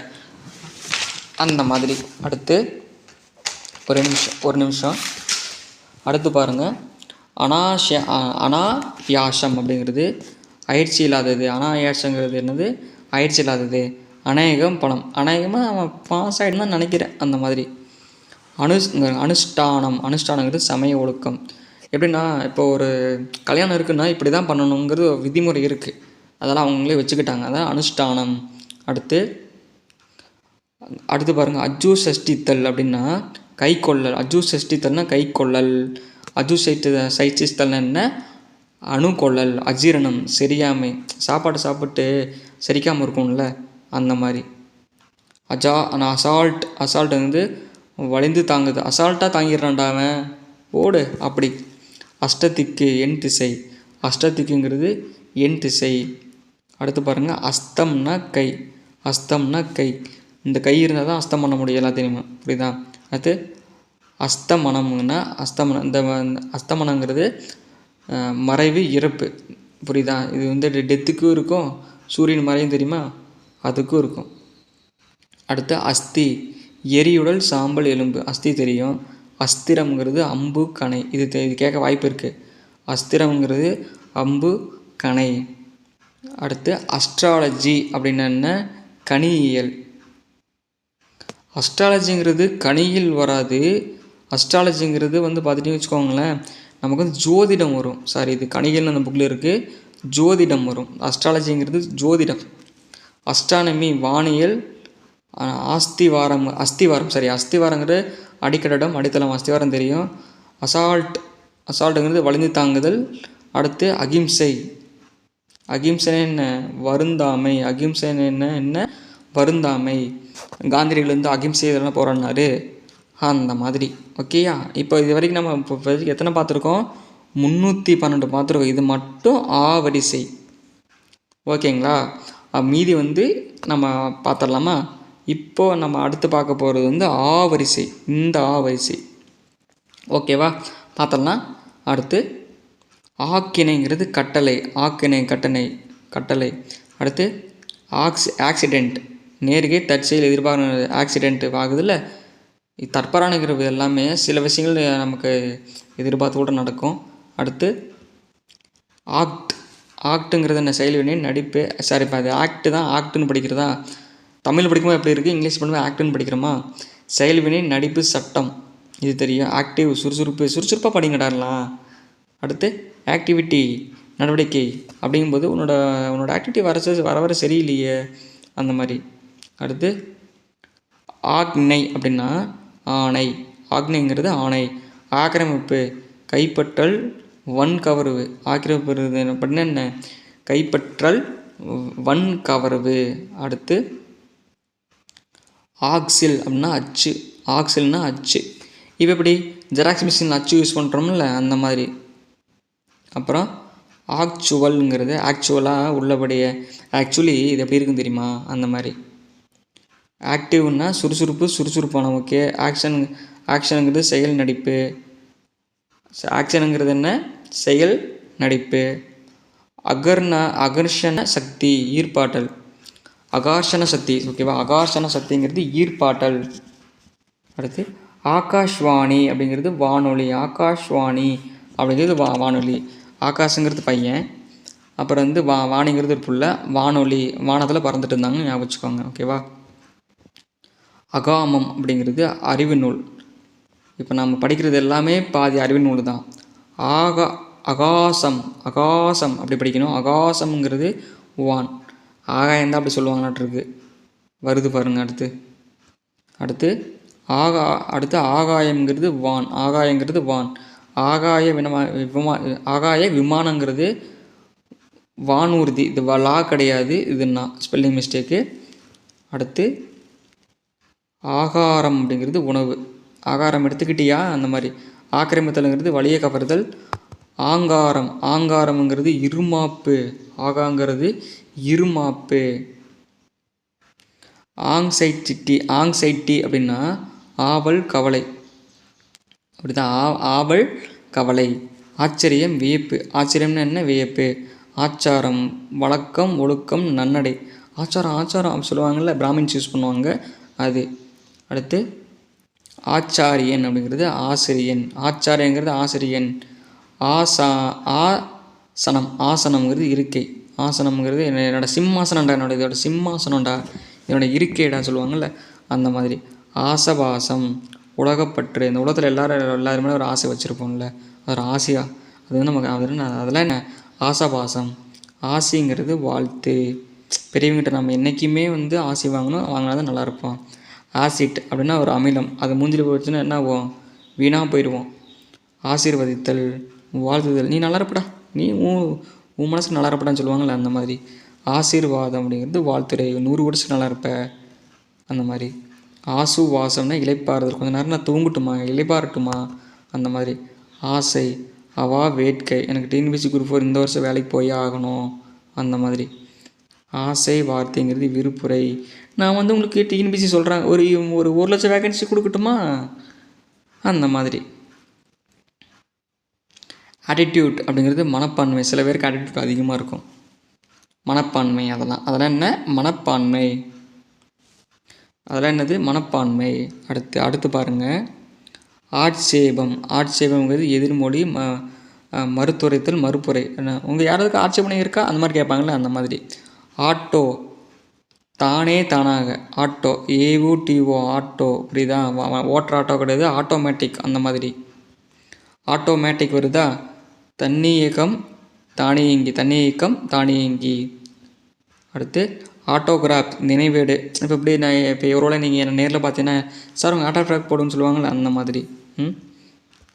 அந்த மாதிரி. அடுத்து ஒரு நிமிஷம் அடுத்து பாருங்கள். அனாயாசம் அப்படிங்கிறது அயற்சி இல்லாதது. அனாயாசங்கிறது என்னது, அயற்சி இல்லாதது. அநேகம் பணம். அநேகமாக அவன் பாஸ் ஆகிடுன்னு தான் நினைக்கிறேன் அந்த மாதிரி. அனுஷ்டானங்கிறது சமய ஒழுக்கம். எப்படின்னா இப்போ ஒரு கல்யாணம் இருக்குன்னா இப்படி தான் பண்ணணுங்கிறது விதிமுறை இருக்குது, அதெல்லாம் அவங்களே வச்சுக்கிட்டாங்க, அதான் அனுஷ்டானம். அடுத்து பாருங்கள் அஜ்ஜு சஷ்டித்தல் அப்படின்னா கை கொள்ளல். அஜ்ஜு சஷ்டித்தல்னா கை கொள்ளல். அஜ்ஜு சைச்சித்தல்னா என்ன, அணுகொள்ளல். அஜீரணம் சரியாமை, சாப்பாடு சாப்பிட்டு செரிக்காமல் இருக்கும்ல அந்த மாதிரி. அசால்ட் வந்து வளைந்து தாங்குது. அசால்ட்டாக தாங்கிடுறான்டா அவன் ஓடு அப்படி. அஷ்டதிக்கு எண் திசை. அஷ்டதிக்குங்கிறது எண் திசை. அடுத்து பாருங்கள் அஸ்தம்னா கை. அஸ்தம்னா கை. இந்த கை இருந்தால் தான் அஸ்தம் பண்ண முடியும் எல்லாத்தையுமே, புரியுதா. அடுத்து அஸ்தமனம்னா இந்த அஸ்தமனங்கிறது மறைவு இறப்பு, புரியுதா. இது வந்து டெத்துக்கும் இருக்கும், சூரியன் மறையும் தெரியுமா, அதுக்கும் இருக்கும். அடுத்து அஸ்தி எரியுடல் சாம்பல் எலும்பு. அஸ்தி தெரியும். அஸ்திரம்ங்கிறது அம்பு கணை. இது கேட்க வாய்ப்பு இருக்குது. அஸ்திரம்ங்கிறது அம்பு கணை. அடுத்து அஸ்ட்ராலஜி அப்படின்னா என்ன, கணியியல். அஸ்ட்ராலஜிங்கிறது கணியில் வராது. அஸ்ட்ராலஜிங்கிறது வந்து பார்த்துட்டு வச்சுக்கோங்களேன், நமக்கு வந்து ஜோதிடம் வரும். சாரி, இது கணிகள்னு அந்த புக்கில் இருக்குது, ஜோதிடம் வரும். அஸ்ட்ராலஜிங்கிறது ஜோதிடம். அஸ்ட்ரானமி வானியல். அஸ்திவாரங்கிறது அடிக்கடடம் அடித்தளம். அஸ்திவாரம் தெரியும். அசால்ட்டுங்கிறது வலிந்து தாங்குதல். அடுத்து அகிம்சை. அகிம்சை என்ன, வருந்தாமை. அகிம்சை என்ன வருந்தாமை. காந்தியடிகள் வந்து அகிம்சை இதெல்லாம் போராடினாரு அந்த மாதிரி. ஓகேயா. இப்போ இது வரைக்கும் நம்ம இப்போ எத்தனை பார்த்துருக்கோம், 312 பார்த்துருக்கோம். இது மட்டும் வரிசை, ஓகேங்களா. மீதி வந்து நம்ம பார்த்துடலாமா. இப்போது நம்ம அடுத்து பார்க்க போகிறது வந்து வரிசை. இந்த வரிசை ஓகேவா, பார்த்துடலாம். அடுத்து ஆக்கினைங்கிறது கட்டளை. ஆக்கினை கட்டளை. அடுத்து ஆக்சிடெண்ட் நேருகே தற்செயல் எதிர்பார்க்க ஆக்சிடெண்ட் ஆகுதுல்ல. தற்பாரானுங்கிறது எல்லாமே சில விஷயங்கள் நமக்கு எதிர்பார்த்து கூட நடக்கும். அடுத்து ஆக்ட். ஆக்ட்டுங்கிறது என்ன? செயல்வினை நடிப்பு. சாரி, இப்போ அது ஆக்ட்டு தான், ஆக்ட்டுன்னு படிக்கிறதா? தமிழ் படிக்கும்போது எப்படி இருக்குது, இங்கிலீஷ் பண்ணும்போது ஆக்ட்டுன்னு படிக்கிறோமா? செயல்வினை நடிப்பு சட்டம் இது தெரியும். ஆக்டிவ் சுறுசுறுப்பு, சுறுசுறுப்பாக படிங்கடாலாம். அடுத்து ஆக்டிவிட்டி நடவடிக்கை. அப்படிங்கும்போது உன்னோட ஆக்டிவிட்டி வர சரியில்லையே, அந்த மாதிரி. அடுத்து ஆக்ஞை அப்படின்னா ஆணை. ஆக்ஞைங்கிறது ஆணை. ஆக்கிரமிப்பு கைப்பற்றல் வன்கவர்வு. ஆக்கிரமிப்பு அப்படின்னா என்ன? கைப்பற்றல் வன்கவர்வு. அடுத்து ஆக்சில் அப்படின்னா அச்சு. ஆக்சில்னா அச்சு. இப்போ எப்படி ஜெராக்ஸ் மிஷினில் அச்சு யூஸ் பண்ணுறோம்ல, அந்த மாதிரி. அப்புறம் ஆக்சுவல்ங்கிறது ஆக்சுவலாக உள்ளபடியே. ஆக்சுவலி இது எப்படி இருக்குன்னு தெரியுமா, அந்த மாதிரி. ஆக்டிவ்னா சுறுசுறுப்பு, சுறுசுறுப்பான. ஓகே. ஆக்ஷனுங்கிறது செயல் நடிப்பு. ஆக்ஷனுங்கிறது என்ன? செயல் நடிப்பு. அகர்ஷண சக்தி ஈர்ப்பாற்றல். அகார்ஷண சக்தி. ஓகேவா? அகார்ஷண சக்திங்கிறது ஈர்ப்பாற்றல். அடுத்து ஆகாஷ்வாணி அப்படிங்கிறது வானொலி. ஆகாஷ்வாணி அப்படிங்கிறது வானொலி. ஆகாஷுங்கிறது பையன், அப்புறம் வந்து வாணிங்கிறது ஒரு புள்ள. வானொலி வானத்தில் பறந்துட்டு இருந்தாங்க, ஞாபகம் வச்சுக்கோங்க. ஓகேவா? அகாமம் அப்படிங்கிறது அறிவு நூல். இப்போ நம்ம படிக்கிறது எல்லாமே பாதி அறிவு நூல் தான். அகாசம் அப்படி படிக்கணும். அகாசம்ங்கிறது வான். ஆகாயம் தான் அப்படி சொல்லுவாங்களாட்டிருக்கு. வருது பாருங்கள். அடுத்து ஆகாயங்கிறது வான். ஆகாயங்கிறது வான். ஆகாய விமானங்கிறது வானூர்தி. இது லா கிடையாது, இதுன்னா ஸ்பெல்லிங் மிஸ்டேக்கு. அடுத்து ஆகாரம் அப்படிங்கிறது உணவு. ஆகாரம் எடுத்துக்கிட்டியா, அந்த மாதிரி. ஆக்கிரமித்தல்ங்கிறது வலிய கவர்தல். ஆங்காரம்ங்கிறது இருமாப்பு. ஆகாங்கிறது இருமாப்பு. ஆங்ஸைட்டி அப்படின்னா ஆவல் கவலை. அப்படிதான், ஆவல் கவலை. ஆச்சரியம் வியப்பு. ஆச்சரியம்னா என்ன? வியப்பு. ஆச்சாரம் வழக்கம் ஒழுக்கம் நன்னடை. ஆச்சாரம் சொல்லுவாங்கள்ல, பிராமின்ஸ் யூஸ் பண்ணுவாங்க, அது. அடுத்து ஆச்சாரியன் அப்படிங்கிறது ஆசிரியன். ஆச்சாரியங்கிறது ஆசிரியன். ஆசனம்ங்கிறது இருக்கை. ஆசனம்ங்கிறது என்னோட சிம்மாசனம்டா, இதோட சிம்மாசனம்டா, என்னோட இருக்கைடா சொல்லுவாங்கள்ல, அந்த மாதிரி. ஆசபாசம் உலகப்பற்று. இந்த உலகத்தில் எல்லாருமே ஒரு ஆசை வச்சுருப்போம்ல, அது ஒரு ஆசையா, அது வந்து நமக்கு அதெல்லாம் என்ன? ஆசபாசம். ஆசைங்கிறது வாழ்த்து. பெரியவங்கிட்ட நம்ம என்றைக்குமே வந்து ஆசை வாங்கினா தான் நல்லாயிருப்போம். ஆசிட் அப்படின்னா ஒரு அமிலம். அது மூஞ்சில் போயிடுச்சுன்னா என்ன ஆகும்? வீணாக போயிடுவோம். ஆசீர்வதித்தல் வாழ்த்துதல். நீ நல்லா இருப்படா, நீ உன் மனசுக்கு நல்லா இருப்படான்னு சொல்லுவாங்கள்ல, அந்த மாதிரி. ஆசீர்வாதம் அப்படிங்கிறது வாழ்த்துறை. 100 வருஷம் நல்லா இருப்ப, அந்த மாதிரி. ஆசுவாசம்னா இளைப்பாறுதல். கொஞ்சம் நேரம் நான் தூங்கட்டுமா, இளைப்பாறட்டுமா, அந்த மாதிரி. ஆசை வேட்கை. எனக்கு டிஎன்பிஎஸ்சி குரூப் 4 இந்த வருஷம் வேலைக்கு போயே ஆகணும், அந்த மாதிரி. ஆசை வார்த்தைங்கிறது விருப்புரை. நான் வந்து உங்களுக்கு டிஎன்பிஎஸ்சி சொல்கிறேன், ஒரு 1,00,000 வேகன்சி கொடுக்கட்டுமா, அந்த மாதிரி. ஆட்டிடியூட் அப்படிங்கிறது மனப்பான்மை. சில பேருக்கு ஆட்டிடியூட் அதிகமாக இருக்கும். மனப்பான்மை அதெல்லாம் என்ன? மனப்பான்மை. அதெல்லாம் என்னது? மனப்பான்மை. அடுத்து பாருங்கள். ஆட்சேபம்ங்கிறது எதிர்மொழி. மறுத்துரைத்தல் மறுப்புரை. உங்கள் யாராவது ஆட்சேபனை இருக்கா, அந்த மாதிரி கேட்பாங்களே, அந்த மாதிரி. ஆட்டோ தானே தானாக. Auto AUTO auto. புரியுதா? ஓட்டுற ஆட்டோ கிடையாது, ஆட்டோமேட்டிக், அந்த மாதிரி. ஆட்டோமேட்டிக் வருதா? தன்னியக்கம் தானியங்கி. அடுத்து ஆட்டோகிராஃப் நினைவேடு. இப்போ எப்படி இப்போ எவ்வளோ நீங்கள் என்ன நேரில் பார்த்தீங்கன்னா, சார் உங்கள் ஆட்டோகிராஃப் போடுன்னு சொல்லுவாங்கள்ல, அந்த மாதிரி.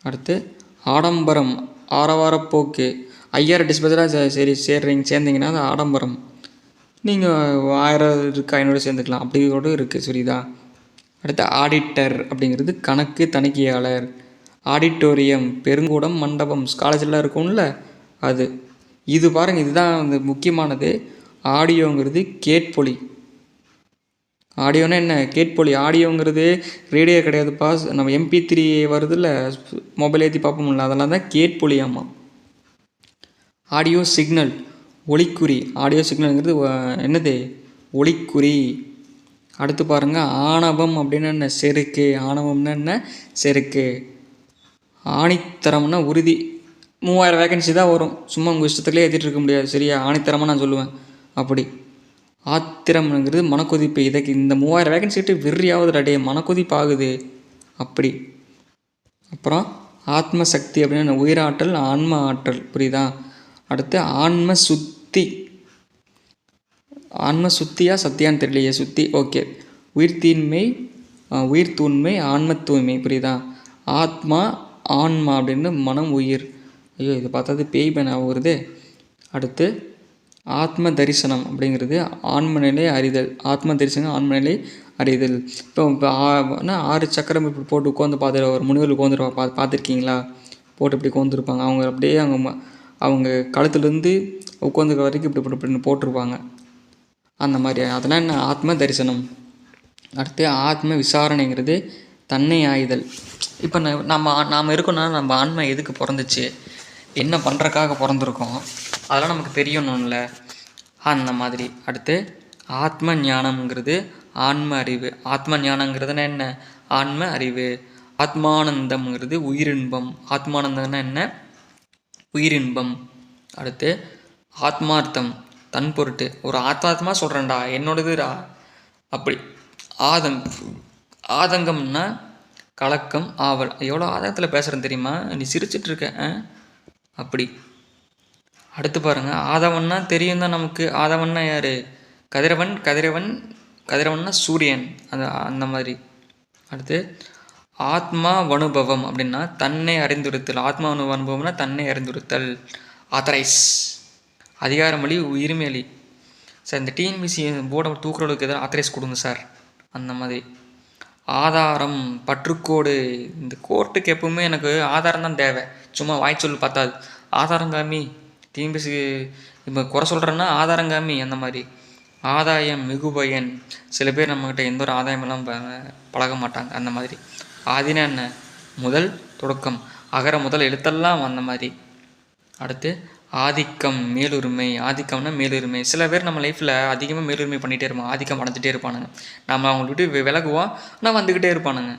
அடுத்து ஆடம்பரம் ஆரவாரப்போக்கு. 5000 டிஸ்பெச்சராக சேர்ந்தீங்கன்னா அது ஆடம்பரம். நீங்கள் 1000 இருக்குது, 500 சேர்ந்துக்கலாம், அப்படி கூட இருக்குது. சரிதா? அடுத்து ஆடிட்டர் அப்படிங்கிறது கணக்கு தணிக்கையாளர். ஆடிட்டோரியம் பெருங்கூடம் மண்டபம் காலேஜெலாம் இருக்கும்ல, அது. இது பாருங்கள், இதுதான் வந்து முக்கியமானது. ஆடியோங்கிறது கேட்பொலி. ஆடியோனா என்ன? கேட்பொலி. ஆடியோங்கிறது ரேடியோ கிடையாதுப்பா, நம்ம MP3 வருதுல்ல, மொபைல் ஏற்றி பார்ப்போம்ல, அதெல்லாம் தான் கேட்பொலியாமா. ஆடியோ சிக்னல் ஒளிக்குறி. ஆடியோ சிக்னல்ங்கிறது என்னது? ஒளிக்குறி. அடுத்து பாருங்கள். ஆணவம் அப்படின்னு என்ன? செருக்கு. ஆணவம்னா என்ன? செருக்கு. ஆணித்தரம்னா உறுதி. 3000 வேகன்சி தான் வரும். சும்மா உங்கள் இஷ்டத்துலேயே ஏற்றிட்டு இருக்க முடியாது. சரியா? ஆணித்தரமாக நான் சொல்லுவேன். அப்படி ஆத்திரம்ங்கிறது மனக்கொதிப்பு. இதுக்கு இந்த 3000 வேகன்சி விட்டு வெறியாவது அடைய மனக்கொதிப்பு ஆகுது. அப்படி அப்புறம் ஆத்ம சக்தி அப்படின்னா உயிராற்றல், ஆன்ம ஆற்றல். புரியுதா? அடுத்து ஆன்ம சுத்தி. ஆன்ம சுத்தியா சத்தியான்னு தெரியலையே. சுத்தி. ஓகே. உயிர் தூய்மை, ஆன்ம தூய்மை. புரியுதா? ஆத்மா ஆன்மா அப்படின்னு மனம் உயிர். ஐயோ, இதை பார்த்தது பேய் பேனா வருது. அடுத்து ஆத்ம தரிசனம் அப்படிங்கிறது ஆன்ம நிலை அறிதல். ஆத்ம தரிசனம் ஆன்ம நிலை அறிதல். இப்போ 6 சக்கரம் இப்படி போட்டு உட்காந்து பார்த்துட்டு ஒரு முனிவர் உட்காந்துருவா பார்த்துருக்கீங்களா? போட்டு இப்படி உட்காந்துருப்பாங்க. அவங்க அப்படியே அவங்க கழுத்துலேருந்து உட்காந்துருக்க வரைக்கும் இப்படின்னு போட்டிருப்பாங்க. அந்த மாதிரி அதெல்லாம் என்ன? ஆத்ம தரிசனம். அடுத்து ஆத்ம விசாரணைங்கிறது தன்னை ஆய்தல். இப்போ நாம் இருக்கோம்னா நம்ம ஆன்மா எதுக்கு பிறந்துச்சு, என்ன பண்ணுறக்காக பிறந்திருக்கோம், அதெல்லாம் நமக்கு தெரியணும்ல. அந்த மாதிரி. அடுத்து ஆத்ம ஞானம்ங்கிறது ஆன்ம அறிவு. ஆத்ம ஞானங்கிறதுனா என்ன? ஆன்ம அறிவு. ஆத்மானந்தம்ங்கிறது உயிரின்பம். ஆத்மானந்தம்னா என்ன? உயிரின்பம். அடுத்து ஆத்மார்த்தம், தன் பொருட்டு. ஒரு ஆத்மார்த்தமாக சொல்கிறேன்டா, என்னோடதுடா. அப்படி ஆதங்கம்னா கலக்கம், ஆவல். எவ்வளோ ஆதங்கத்தில் பேசுகிறேன்னு தெரியுமா? நீ சிரிச்சிட்ருக்க. அப்படி. அடுத்து பாருங்கள், ஆதவன்னா தெரியும் தான் நமக்கு. ஆதவன்னா யார்? கதிரவன்னா சூரியன். அந்த மாதிரி. அடுத்து ஆத்மா அனுபவம் அப்படின்னா தன்னை அறிந்துறுத்தல். ஆத்மா அனுபவம்னா தன்னை அறிந்துறுத்தல். ஆத்தரைஸ், அதிகாரமொழி, உரிமையளி. சார், இந்த டிஎன்பிசி போர்டை தூக்குறவங்களுக்கு எதாவது ஆத்தரைஸ் கொடுங்க சார். அந்த மாதிரி. ஆதாரம், பற்றுக்கோடு. இந்த கோர்ட்டுக்கு எப்பவுமே எனக்கு ஆதாரம் தான் தேவை. சும்மா வாய்ச்சொல் பத்தாது. ஆதாரம் காமி. டிஎன்பிசி இப்போ குறை சொல்கிறேன்னா ஆதாரம் காமி. அந்த மாதிரி. ஆதாயம், மிகுபயன். சில பேர் நம்மக்கிட்ட எந்த ஒரு ஆதாயமெல்லாம் பழக மாட்டாங்க. அந்த மாதிரி. ஆதினா என்ன? முதல், தொடக்கம், அகர முதல் எழுத்தெல்லாம். அந்த மாதிரி. அடுத்து ஆதிக்கம், மேலுரிமை. ஆதிக்கம்னா மேலுரிமை. சில பேர் நம்ம லைஃப்பில் அதிகமாக மேலுரிமை பண்ணிகிட்டே இருப்போம். ஆதிக்கம் அடைஞ்சிட்டே இருப்பானுங்க. நம்ம அவங்கள விட்டு விலகுவோம், ஆனால் வந்துக்கிட்டே இருப்பானுங்க.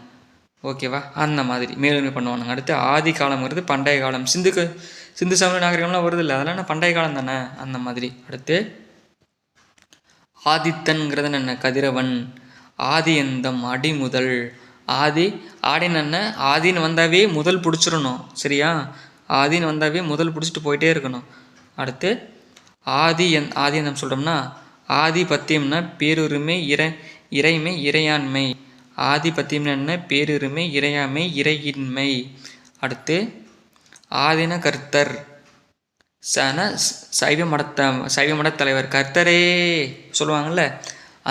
ஓகேவா? அந்த மாதிரி மேலுரிமை பண்ணுவானுங்க. அடுத்து ஆதி காலம்ங்கிறது பண்டைய காலம். சிந்து சமவெளி நாகரிகம்லாம் வருது இல்லை, அதெல்லாம் பண்டைய காலம் தானே. அந்த மாதிரி. அடுத்து ஆதித்தன்கிறது என்ன? கதிரவன். ஆதி எந்தம், அடி முதல். ஆடின்னு என்ன? ஆதின்னு வந்தாவே முதல் பிடிச்சிடணும். சரியா? ஆதின்னு வந்தாவே முதல் பிடிச்சிட்டு போயிட்டே இருக்கணும். அடுத்து ஆதியந்தம் சொல்கிறோம்னா ஆதிபத்தியம்னா பேருரிமை, இறைமை, இறையாண்மை. ஆதிபத்தியம்னா என்ன? பேருரிமை, இறையாண்மை, இறையின்மை. அடுத்து ஆதின கர்த்தர். சைவ மட தலைவர் கர்த்தரே சொல்லுவாங்கள்ல,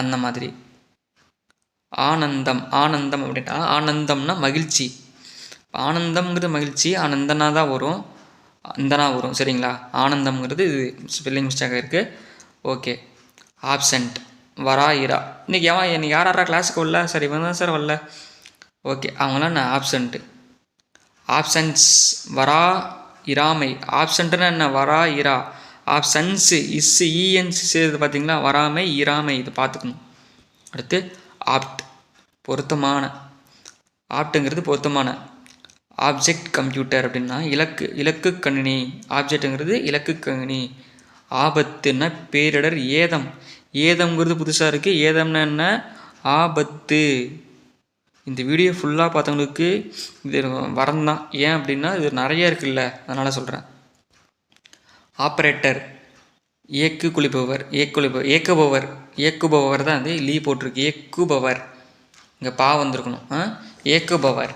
அந்த மாதிரி. ஆனந்தம் அப்படின்னா ஆனந்தம்னா மகிழ்ச்சி. ஆனந்தம்ங்கிறது மகிழ்ச்சி. ஆனந்தனா தான் வரும், அந்தனா வரும். சரிங்களா? ஆனந்தம்ங்கிறது இது ஸ்பெல்லிங் மிஸ்டேக்காக இருக்குது. ஓகே. ஆப்சண்ட், வரா, இரா. இன்றைக்கி யாரா கிளாஸுக்கு வரல? சரி, இவன் தான் சார் வரல. ஓகே, அவங்களாம் நான் ஆப்சண்ட்டு. ஆப்சன்ஸ், வரா, இராமை. ஆப்சண்ட்டுன்னா என்ன? வரா, இரா. ஆப்சன்ஸு, இஎன்சி செய்கிறது பார்த்தீங்களா? வராமை, இராமை. இது பார்த்துக்கணும். அடுத்து ஆப்ட், பொருத்தமான. ஆப்ட்டுங்கிறது பொருத்தமான. ஆப்ஜெக்ட் கம்ப்யூட்டர் அப்படின்னா இலக்கு கணினி. ஆப்ஜெக்ட்டுங்கிறது இலக்கு கணினி. ஆபத்துன்னா பேரிடர். ஏதம்ங்கிறது புதுசாக இருக்குது. ஏதம்னா என்ன? ஆபத்து. இந்த வீடியோ ஃபுல்லாக பார்த்தவங்களுக்கு இது வரந்தான். ஏன் அப்படின்னா இது நிறைய இருக்குல்ல, அதனால் சொல்கிறேன். ஆப்ரேட்டர், இயக்குபவர் தான் அது லீ போட்டிருக்கு. இயக்குபவர், இங்கே பா வந்திருக்கணும். இயக்குபவர்.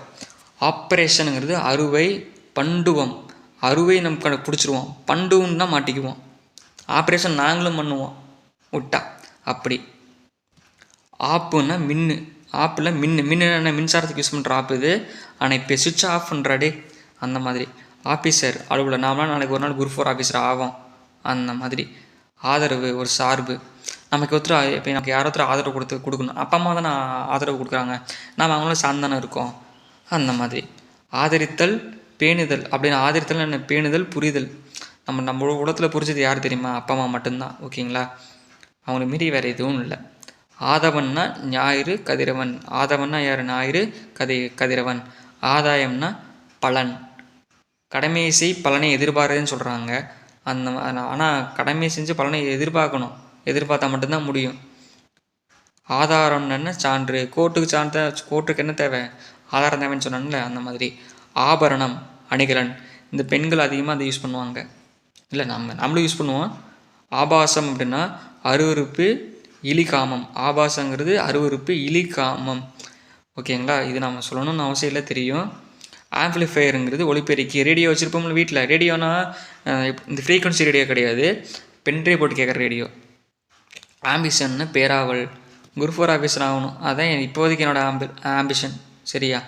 ஆப்ரேஷனுங்கிறது அறுவை, பண்டுவம். அறுவை நம்ம பிடிச்சிருவோம், பண்டுவம் தான் மாட்டிக்குவோம். ஆப்ரேஷன் நாங்களும் பண்ணுவோம் விட்டா. அப்படி. ஆப்புன்னா மின்னு. ஆப்பில் மின்னு என்ன? மின்சாரத்துக்கு யூஸ் பண்ணுற ஆப் இது. ஆனால் இப்போ சுவிட்ச் ஆஃப் பண்ணுறாடே. அந்த மாதிரி. ஆஃபீஸர், அலுவலர். நாமளாம் நாளைக்கு ஒரு நாள் குரூப் 4 ஆஃபீஸர் ஆகும். அந்த மாதிரி. ஆதரவு, ஒரு சார்பு. நமக்கு இப்போ நமக்கு யாரொருத்தர் ஆதரவு கொடுக்கணும். அப்பா அம்மா தானே ஆதரவு கொடுக்குறாங்க, நாம் அவங்களும் சார்ந்தானே இருக்கோம். அந்த மாதிரி. ஆதரித்தல், பேணுதல். அப்படின்னு ஆதரித்தல் என்ன? பேணுதல், புரிதல். நம்ம உலகத்தில் புரிஞ்சது யார் தெரியுமா? அப்பா அம்மா மட்டும்தான். ஓகேங்களா? அவங்கள மீறி வேறு எதுவும் இல்லை. ஆதவன்னா ஞாயிறு, கதிரவன். ஆதவன்னா யார்? ஞாயிறு, கதிரவன். ஆதாயம்னா பலன். கடமையை செய் பலனை எதிர்பார்க்குதுன்னு சொல்கிறாங்க. ஆனால் கடமையை செஞ்சு பலனை எதிர்பார்க்கணும், எதிர்பார்த்தா மட்டும்தான் முடியும். ஆதாரம்னு என்ன? சான்று. கோர்ட்டுக்கு என்ன தேவை? ஆதாரம் தேவைன்னு சொன்னான்ல, அந்த மாதிரி. ஆபரணம், அணிகலன். இந்த பெண்கள் அதிகமாக அதை யூஸ் பண்ணுவாங்க, இல்லை நம்மளும் யூஸ் பண்ணுவோம். ஆபாசம் அப்படின்னா அருவருப்பு, இழிகாமம். ஆபாசங்கிறது அருவருப்பு, இழிகாமம். ஓகேங்களா? இது நம்ம சொல்லணும்னு அவசியம் இல்லை, தெரியும். ஆம்ப்ளிஃபையருங்கிறது ஒலிபெருக்கி. ரேடியோ வச்சுருப்போம்ல வீட்டில். ரேடியோனா இந்த ஃப்ரீக்வன்சி ரேடியோ கிடையாது, பென்ட்ரைவ் போட்டு கேட்குற ரேடியோ. ஆம்பிஷன்னு பேராவல். குரூப் 4 ஆஃபீஸர் ஆகணும், அதான் இப்போதைக்கு என்னோடய ஆம்பிஷன். சரியா?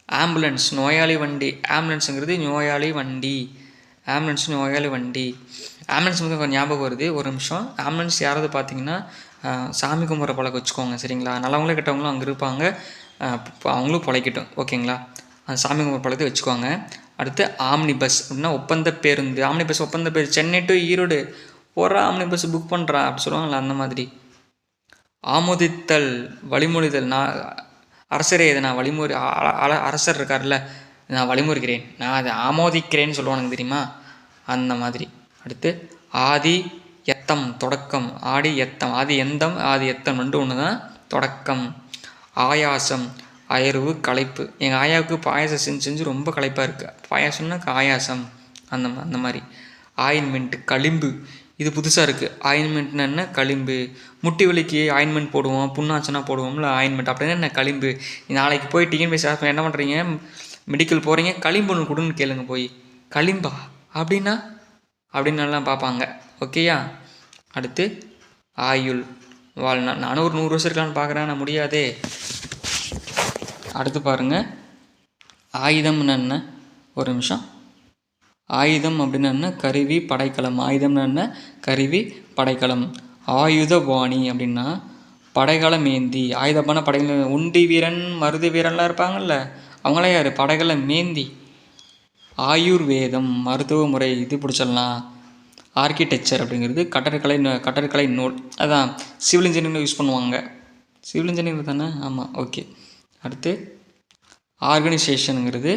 ஆம்புலன்ஸ், நோயாளி வண்டி. ஆம்புலன்ஸுங்கிறது நோயாளி வண்டி. ஆம்புலன்ஸ் நோயாளி வண்டி. ஆம்புலன்ஸ் வந்து கொஞ்சம் ஞாபகம் வருது, ஒரு நிமிஷம். ஆம்புலன்ஸ் யாராவது பார்த்தீங்கன்னா சாமி கும்பிட்ற பழக்கம் வச்சுக்கோங்க, சரிங்களா? நல்லவங்களே கெட்டவங்களும் அங்கே இருப்பாங்க, அவங்களும் பிழைக்கட்டும், ஓகேங்களா? அந்த சாமி கும்பிட்ற பழக்கத்தை வச்சுக்கோங்க. அடுத்து ஆம்னி பஸ் அப்படின்னா ஒப்பந்த பேருந்து. ஆம்னி பஸ் ஒப்பந்த பேருந்து. சென்னை டு ஈரோடு போகிற ஆம்னி பஸ் புக் பண்ணுறா அப்படி சொல்லுவாங்களா, அந்த மாதிரி. ஆமோதித்தல், வழிமொழிதல். நான் அரசரே, இதை நான் வழிமுறை அரசர் இருக்கார்ல, நான் வழிமுறைக்கிறேன், நான் அதை ஆமோதிக்கிறேன்னு சொல்லுவானுங்க தெரியுமா, அந்த மாதிரி. அடுத்து ஆதி எத்தம், தொடக்கம். ஆடி எத்தம், ஆதி எந்தம், ஆதி எத்தம் ரெண்டு ஒன்று தான், தொடக்கம். ஆயாசம், அயர்வு, களைப்பு. எங்கள் ஆயாவுக்கு பாயாசம் செஞ்சு ரொம்ப களைப்பாக இருக்குது. பாயாசம்னா ஆயாசம், அந்த மாதிரி. ஆயின்மெண்ட், களிம்பு. இது புதுசாக இருக்குது. ஆயின்மெண்ட்னா என்ன? களிம்பு. முட்டி வலிக்கு ஆயின்மெண்ட் போடுவோம், புண்ணாச்சுன்னா போடுவோம்ல ஆயின்மெண்ட், அப்படின்னா என்ன? களிம்பு. நாளைக்கு போய் டிஎன்பிஎஸ்சி என்ன பண்ணுறீங்க, மெடிக்கல் போகிறீங்க, களிம்பு ஒன்று கொடுன்னு கேளுங்க போய். களிம்பா அப்படின்னா அப்படின்னலாம் பார்ப்பாங்க, ஓகேயா? அடுத்து ஆயுள், வாழ்நாள். நானும் ஒரு 100 வருஷம் இருக்கலான்னு பார்க்குறேன், நான் முடியாதே. அடுத்து பாருங்கள், ஆயுதம்னு என்ன? ஒரு நிமிஷம். ஆயுதம் அப்படின்னா என்ன? கருவி, படைக்கலம். ஆயுதம்னு என்ன? கருவி, படைக்கலம். ஆயுதபாணி அப்படின்னா படைகளம் ஏந்தி. ஆயுதபான படைகள். உண்டி வீரன், மருது வீரன்லாம் இருப்பாங்கல்ல, அவங்களாம் யார்? படைகளை மேந்தி. ஆயுர்வேதம், மருத்துவ முறை. இது பிடிச்சிடலாம். ஆர்கிடெக்சர் அப்படிங்கிறது கட்டடக்கலை நூல். அதான் சிவில் இன்ஜினியரிங் யூஸ் பண்ணுவாங்க. சிவில் இன்ஜினியரிங் தானே? ஆமாம், ஓகே. அடுத்து ஆர்கனைசேஷனுங்கிறது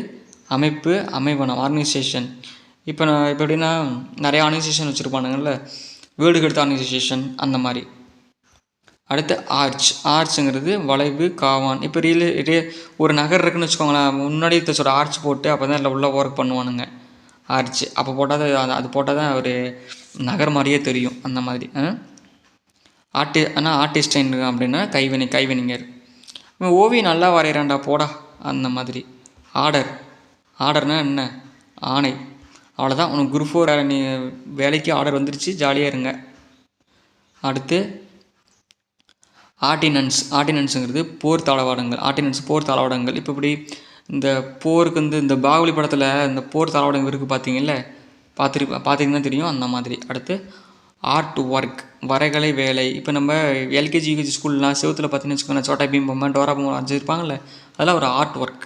அமைப்பு, அமைவனம். ஆர்கனைசேஷன் இப்போ எப்படின்னா நிறைய ஆர்கனைசேஷன் வச்சுருப்பானுங்கள்ல, வேர்ல்டுக்கு எடுத்த ஆர்கனைசேஷன், அந்த மாதிரி. அடுத்து ஆர்ச்சுங்கிறது வளைவு, காவான். இப்போ ஒரு நகர் இருக்குன்னு வச்சுக்கோங்களேன், முன்னாடி சொல்கிற ஆர்ச் போட்டு அப்போ தான் இல்லை உள்ள ஒர்க் பண்ணுவானுங்க. ஆர்ச் அப்போ போட்டால் தான், அது போட்டால் தான் ஒரு நகர் மாதிரியே தெரியும், அந்த மாதிரி. ஆனால் ஆர்டிஸ்டைன் அப்படின்னா கைவினைஞர். ஓவியம் நல்லா வரைகிறான்டா போடா, அந்த மாதிரி. ஆர்டர்னா என்ன? ஆணை. அவ்வளோதான். உனக்கு குரூப் 4 நீ வேலைக்கு ஆர்டர் வந்துருச்சு, ஜாலியாக இருங்க. அடுத்து ஆர்டினன்ஸுங்கிறது போர் தளவாடங்கள். போர் தளவாடங்கள். இப்போ இப்படி இந்த போருக்கு இந்த பாகுபலி படத்தில் இந்த போர் தளவாடங்கள் இருக்குது பார்த்தீங்கன்னா தெரியும், அந்த மாதிரி. அடுத்து ஆர்ட் ஒர்க், வரைகலை வேலை. இப்போ நம்ம எல்கேஜி யூகேஜி ஸ்கூல்லாம் செவத்தில் பார்த்தீங்கன்னு வச்சுக்கோங்க, சோட்டா பீம் பொம்மை, டோரா பொம்மை வச்சுருப்பாங்கள்ல, அதெல்லாம் ஒரு ஆர்ட் ஒர்க்.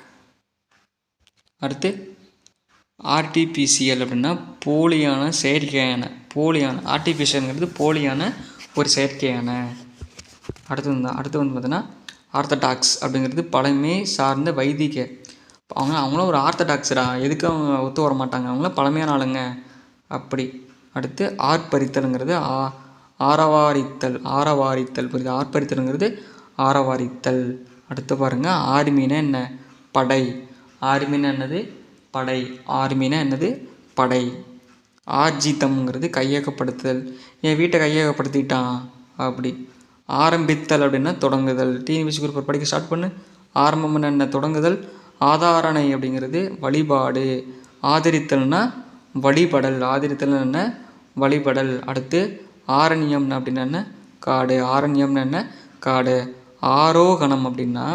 அடுத்து ஆர்டிபிசிஎல் அப்படின்னா செயற்கையான. ஆர்டிஃபிஷியல்ங்கிறது போலியான ஒரு செயற்கையான. அடுத்து வந்து பார்த்தீங்கன்னா ஆர்த்தடாக்ஸ் அப்படிங்கிறது பழமை சார்ந்த வைதிக. அவங்களும் ஒரு ஆர்த்தடாக்ஸரா, எதுக்கு அவங்க ஒத்து வர மாட்டாங்க, அவங்களும் பழமையான ஆளுங்க அப்படி. அடுத்து ஆர்ப்பரித்தல்ங்கிறது ஆரவாரித்தல் புரியுது. ஆர்ப்பரித்தல்ங்கிறது ஆரவாரித்தல். அடுத்து பாருங்கள், ஆர்மினா என்ன? படை. ஆர்மினா என்னது? படை. ஆர்மினா என்னது? படை. ஆர்ஜிதம்ங்கிறது கையகப்படுத்துதல். என் வீட்டை கையகப்படுத்திட்டான் அப்படி. ஆரம்பித்தல் அப்படின்னா தொடங்குதல். டிஎன்பிஎஸ்சி குரூப் படிக்க ஸ்டார்ட் பண்ணு. ஆரம்பம் என்ன? தொடங்குதல். ஆதாரணை அப்படிங்கிறது வழிபாடு. ஆதரித்தல்னா வழிபடல். ஆதரித்தல் என்ன? வழிபடல். அடுத்து ஆரண்யம் அப்படின்னா என்ன? காடு. ஆரண்யம்னு என்ன? காடு. ஆரோகணம் அப்படின்னா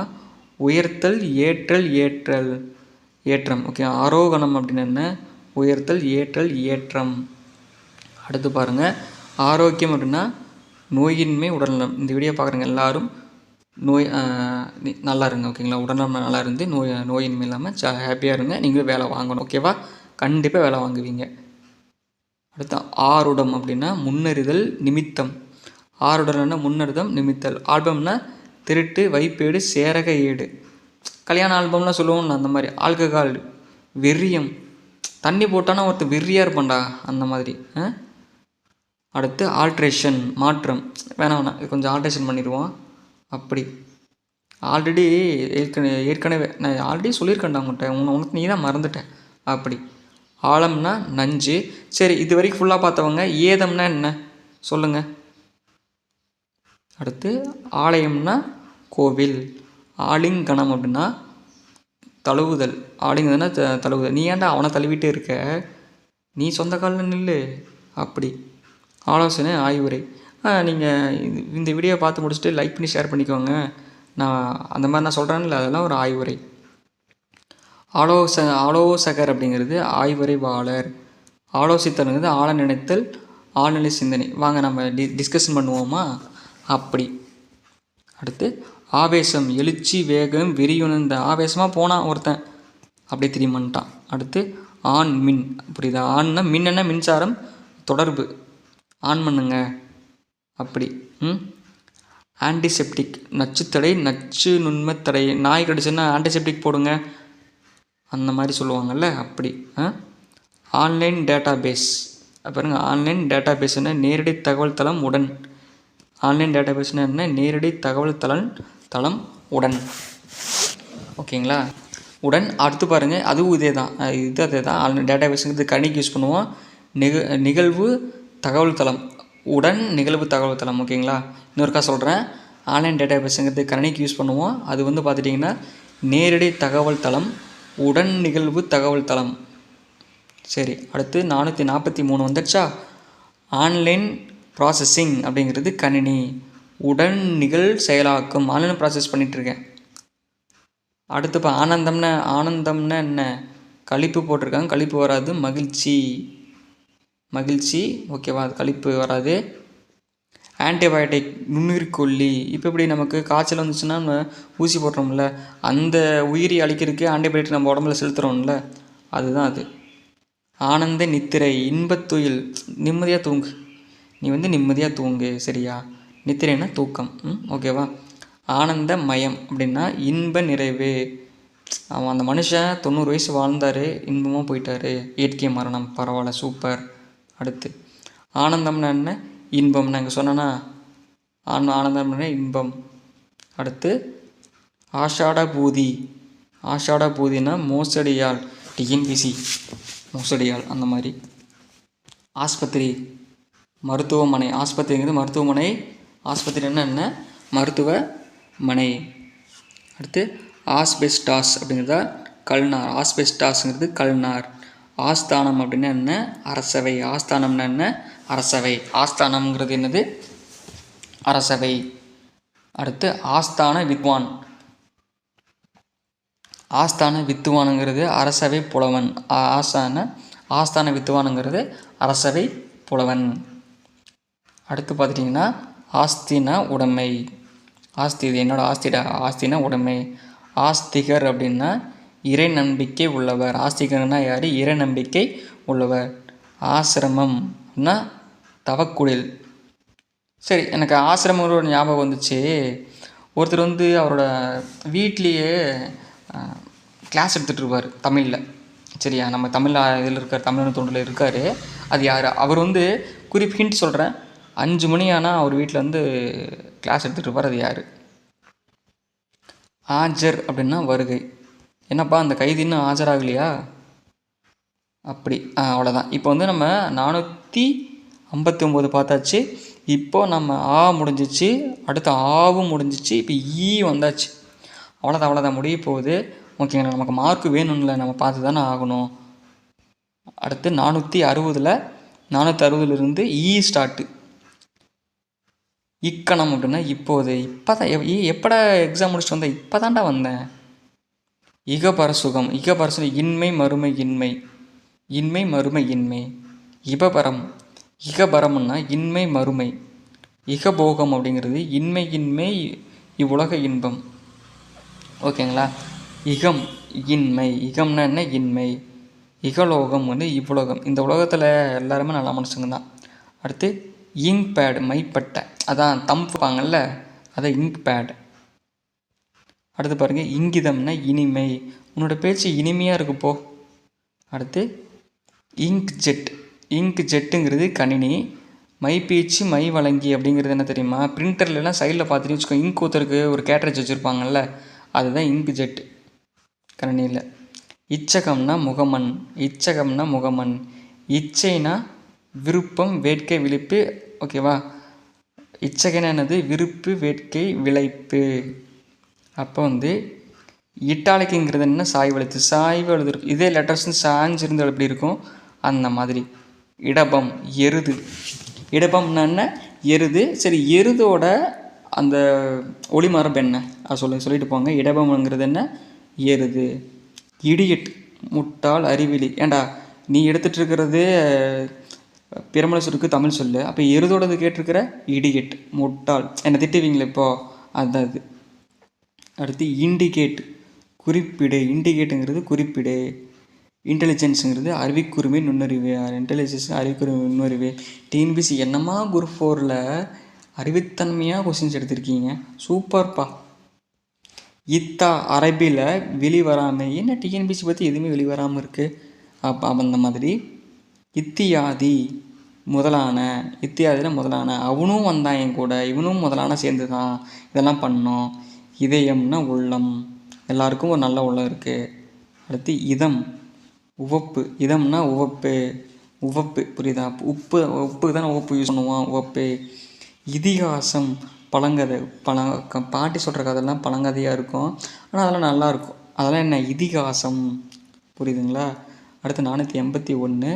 உயர்த்தல், ஏற்றம். ஓகே. ஆரோகணம் அப்படின்னு என்ன? உயர்த்தல், ஏற்றம். அடுத்து பாருங்கள், ஆரோக்கியம் அப்படின்னா நோயின்மை, உடல்நலம். இந்த வீடியோ பார்க்குறவங்க எல்லாரும் நல்லா இருங்க, ஓகேங்களா? உடல்நலம் நல்லா இருந்து நோயின்மை இல்லாமல் ஹாப்பியாக இருங்க. நீங்களும் வேலை வாங்கணும், ஓகேவா? கண்டிப்பாக வேலை வாங்குவீங்க. அடுத்து ஆருடம் அப்படின்னா முன்னறிதல், நிமித்தம். ஆருடம்னா முன்னறிதம், நிமித்தல். ஆல்பம்னா திருட்டு, வைப்பேடு, சேரக ஏடு. கல்யாண ஆல்பம்லாம் சொல்லுவோம்ல, அந்த மாதிரி. ஆல்கஹால், வெறியம். தண்ணி போட்டானா ஒருத்தர் வெறியாக இருப்பான்டா அந்த மாதிரி. அடுத்து ஆல்ட்ரேஷன் மாற்றம். வேணாம் இது கொஞ்சம் ஆல்ட்ரேஷன் பண்ணிடுவோம். அப்படி ஆல்ரெடி ஏற்கனவே நான் ஆல்ரெடி சொல்லியிருக்கேன்டா உங்கள்கிட்ட, உனக்கு நீ தான் மறந்துட்டேன். அப்படி ஆழம்னா நஞ்சு. சரி, இது வரைக்கும் ஃபுல்லாக பார்த்தவங்க ஏதம்னா என்ன சொல்லுங்கள். அடுத்து ஆலயம்னா கோவில். ஆலிங்கனம் அப்படின்னா தழுவுதல். ஆலிங்கனா தழுவுதல். நீ ஏன்டா அவனை தழுவிட்டே இருக்க, நீ சொந்த காலில் நில்லு. அப்படி ஆலோசனை ஆய்வுரை. நீங்கள் இந்த வீடியோ பார்த்து முடிச்சுட்டு லைக் பண்ணி ஷேர் பண்ணிக்கோங்க. நான் அந்த மாதிரி நான் சொல்கிறேன்ல, அதெல்லாம் ஒரு ஆய்வுரை. ஆலோசகர் அப்படிங்கிறது ஆய்வுரைவாளர். ஆலோசித்தல்ங்கிறது ஆழ நினைத்தல், ஆழ்நிலை சிந்தனை. வாங்க நம்ம டிஸ்கஷன் பண்ணுவோமா. அப்படி அடுத்து ஆவேசம், எழுச்சி, வேகம், வெறியுணர்ந்த. ஆவேசமாக போனான் ஒருத்தன், அப்படியே திரும்பிட்டான். அடுத்து ஆண் மின். புரியுதா? ஆண்னா மின்னா மின்சாரம், தொடர்பு. ஆன் பண்ணுங்க அப்படி. ஆன்டிசெப்டிக் நச்சுத்தடை, நச்சு நுண்மத்தடை. நாய் கடிச்சுன்னா ஆன்டிசெப்டிக் போடுங்க அந்த மாதிரி சொல்லுவாங்கள்ல, அப்படி. Online database. பாருங்க, ஆன்லைன் டேட்டா பேஸ்னால் நேரடி தகவல் தளம் உடன். ஆன்லைன் டேட்டா பேஸ்னால் என்ன? நேரடி தகவல் தளம் உடன். ஓகேங்களா? உடன். அடுத்து பாருங்கள், அதுவும் இதே தான், அதே தான். ஆன்லைன் டேட்டா பேஸுங்கிறது கணிக்கு யூஸ் பண்ணுவோம். நிகழ்வு தகவல் தளம் உடன், நிகழ்வு தகவல் தளம். ஓகேங்களா? இன்னொருக்கா சொல்கிறேன். ஆன்லைன் டேட்டா பேஸுங்கிறது கணிக்கு யூஸ் பண்ணுவோம். அது வந்து பார்த்துட்டிங்கன்னா நேரடி தகவல் தளம் உடன், நிகழ்வு தகவல் தளம். சரி, அடுத்து 443 வந்துடுச்சா? ஆன்லைன் ப்ராசஸிங் அப்படிங்கிறது கணினி. உடன் நிகழ் செயலாக்கம். ஆன்லைன் ப்ராசஸ் பண்ணிகிட்ருக்கேன். அடுத்து இப்போ ஆனந்தம்னா என்ன? கழிப்பு போட்டிருக்காங்க, கழிப்பு வராது. மகிழ்ச்சி. ஓகேவா? அது கழிப்பு வராது. ஆன்டிபயோட்டிக் நுண்ணுயிர்கொல்லி. இப்போ இப்படி நமக்கு காய்ச்சல் வந்துச்சுன்னா நம்ம ஊசி போடுறோம்ல, அந்த உயிரி அழிக்கிறதுக்கு ஆன்டிபயோட்டிக் நம்ம உடம்புல செலுத்துகிறோம்ல, அதுதான் அது. ஆனந்த நித்திரை, இன்பத்துயில். நிம்மதியாக தூங்கு. நீ வந்து நிம்மதியாக தூங்கு, சரியா? நித்திரைன்னா தூக்கம். ஓகேவா? ஆனந்த மயம் அப்படின்னா இன்ப நிறைவு. அவன் அந்த மனுஷன் 90 வயசு வாழ்ந்தார், இன்பமாக போயிட்டார். இயற்கை மரணம். பரவாயில்ல, சூப்பர். அடுத்து ஆனந்தம்னா என்ன? இன்பம். நான் இங்கே சொன்னேன்னா ஆனந்தம்னா இன்பம். அடுத்து ஆஷாட பூதினா மோசடியால். டிஎன்பிசி மோசடியால் அந்த மாதிரி. ஆஸ்பத்திரி மருத்துவமனை. ஆஸ்பத்திரிங்கிறது மருத்துவமனை. ஆஸ்பத்திரின்னா என்ன? மருத்துவமனை. அடுத்து ஆஸ்பெஸ்டாஸ் அப்படிங்கிறதா கல்நார். ஆஸ்பெஸ்டாஸுங்கிறது கல்நார். ஆஸ்தானம் அப்படின்னா என்ன? அரசவை. ஆஸ்தானம்னா என்ன? அரசவை. ஆஸ்தானம்ங்கிறது என்னது? அரசவை. அடுத்து ஆஸ்தான வித்வான். ஆஸ்தான வித்துவானுங்கிறது அரசவை புலவன். ஆஸ்தான வித்துவானுங்கிறது அரசவை புலவன். அடுத்து பார்த்துட்டிங்கன்னா ஆஸ்தினா உடைமை. ஆஸ்தி, இது என்னோடய ஆஸ்திடா. ஆஸ்தினா உடைமை. ஆஸ்திகர் அப்படின்னா இறை நம்பிக்கை உள்ளவர். ஆஸ்திகர்னா யார்? இறை நம்பிக்கை உள்ளவர். ஆசிரமம் அப்படின்னா தவக்குடில். சரி, எனக்கு ஆசிரமங்களோட ஞாபகம் வந்துச்சு. ஒருத்தர் வந்து அவரோட வீட்லேயே கிளாஸ் எடுத்துகிட்டு இருப்பார் தமிழில், சரியா? நம்ம தமிழ் இதில் இருக்கார், தமிழ் தொண்டில் இருக்கார். அது யார்? அவர் வந்து ஹிண்ட் சொல்கிறேன். 5 மணி ஆனால் அவர் வீட்டில் வந்து கிளாஸ் எடுத்துகிட்டு இருப்பார். அது யார்? ஆஜர் அப்படின்னா வருகை. என்னப்பா அந்த கைதி இன்னும் ஆஜராகலையா? அப்படி. அவ்வளோதான். இப்போ வந்து நம்ம 459 பார்த்தாச்சு. இப்போது நம்ம முடிஞ்சிச்சு, அடுத்து ஆவும் முடிஞ்சிச்சு, இப்போ வந்தாச்சு. அவ்வளோதான் முடிய போகுது. ஓகேங்களா? நமக்கு மார்க் வேணும்ல, நம்ம பார்த்து தானே ஆகணும். அடுத்து 460இருந்து ஸ்டார்ட்டு. இக்கணம் அப்படின்னா இப்போது. இப்போ தான் எப்படா எக்ஸாம் முடிச்சுட்டு வந்தேன்? இப்போ தான்டா வந்தேன். இகபரசுகம். இன்மை மறுமை இன்மை. இன்மை மறுமை இன்மை. இகபரம்னா இன்மை மறுமை. இகபோகம் அப்படிங்கிறது இன்மை இவ்வுலக இன்பம். ஓகேங்களா? இன்மை. இகம்னா என்ன? இன்மை. இகலோகம் வந்து இவ்வுலகம். இந்த உலகத்தில் எல்லாருமே நல்ல மனுஷங்க தான். அடுத்து இங்க் பேட், மைப்பட்டை. அதான் தம்புப்பாங்கல்ல, அதான் இங்க் பேட். அடுத்து பாருங்கள், இங்கிதம்னா இனிமை. உன்னோட பேச்சு இனிமையாக இருக்குப்போ. அடுத்து இங்க் ஜெட். இங்க் ஜெட்டுங்கிறது கணினி. மை பேச்சு மை வழங்கி அப்படிங்கிறது என்ன தெரியுமா? பிரிண்டர்லாம் சைடில் பார்த்துட்டு வச்சுக்கோ, இங்க் ஊற்றுறதுக்கு ஒரு கேட்ரேஜ் வச்சுருப்பாங்கல்ல, அதுதான் இங்க் ஜெட் கணினியில். இச்சகம்னா முகமன். இச்சகம்னா முகமன். இச்சைனா விருப்பம் வேட்கை விழிப்பு. ஓகேவா? இச்சகைனா என்னது? விருப்பு வேட்கை விளைப்பு. அப்போ இட்டாலிக்குங்கிறது என்ன? சாய்வு எழுத்து. சாய்வு எழுது இருக்கும். இதே லெட்டர்ஸ்னு சாஞ்சு இருந்தால் எப்படி இருக்கும்? அந்த மாதிரி. இடபம் எருது. இடபம்னா என்ன? எருது. சரி, எருதோட அந்த ஒளிமரபு என்ன? அது சொல்லிட்டு போங்க. இடபம்ங்கிறது என்ன? எருது. இடியட் முட்டாள் அறிவிலி. ஏண்டா நீ எடுத்துகிட்டு இருக்கிறது பிறமொழி சொல்லுக்கு தமிழ் சொல்லு, அப்போ எருதோடது கேட்டிருக்கிற இடியட் முட்டாள். என்னை திட்டுவீங்களே இப்போது, அதுதான் இது. அடுத்து இண்டிகேட் குறிப்பிடு. இண்டிகேட்டுங்கிறது குறிப்பிடு. இன்டெலிஜென்ஸுங்கிறது அறிவிக்குரிமை நுண்ணறிவு. இன்டெலிஜென்ஸ் அறிவிக்குரிமை நுண்ணறிவு. டிஎன்பிசி என்னம்மா குரூப் 4ல் அறிவுத்தன்மையாக கொஸ்டின்ஸ் எடுத்திருக்கீங்க, சூப்பர்ப்பா. இத்தா அரபியில் வெளிவராமை. என்ன டிஎன்பிசி பற்றி எதுவுமே வெளிவராமல் இருக்குது? அப்போ அந்த மாதிரி. இத்தியாதி முதலான. இத்தியாதினா முதலான. அவனும் வந்தான் என் கூட, இவனும் முதலான சேர்ந்து தான் இதெல்லாம் பண்ணோம். இதயம்னா உள்ளம். எல்லாருக்கும் ஒரு நல்ல உள்ளம் இருக்குது. அடுத்து இதம் உவப்பு. இதம்னா உவப்பு. உவப்பு புரியுதா? உப்புக்கு தானே உவப்பு யூஸ் பண்ணுவான், உவப்பு. இதிகாசம் பழங்கதை. பாட்டி சொல்கிற கதைலாம் பழங்கதையாக இருக்கும், ஆனால் அதெல்லாம் நல்லாயிருக்கும். அதெல்லாம் என்ன? இதிகாசம். புரியுதுங்களா? அடுத்து 481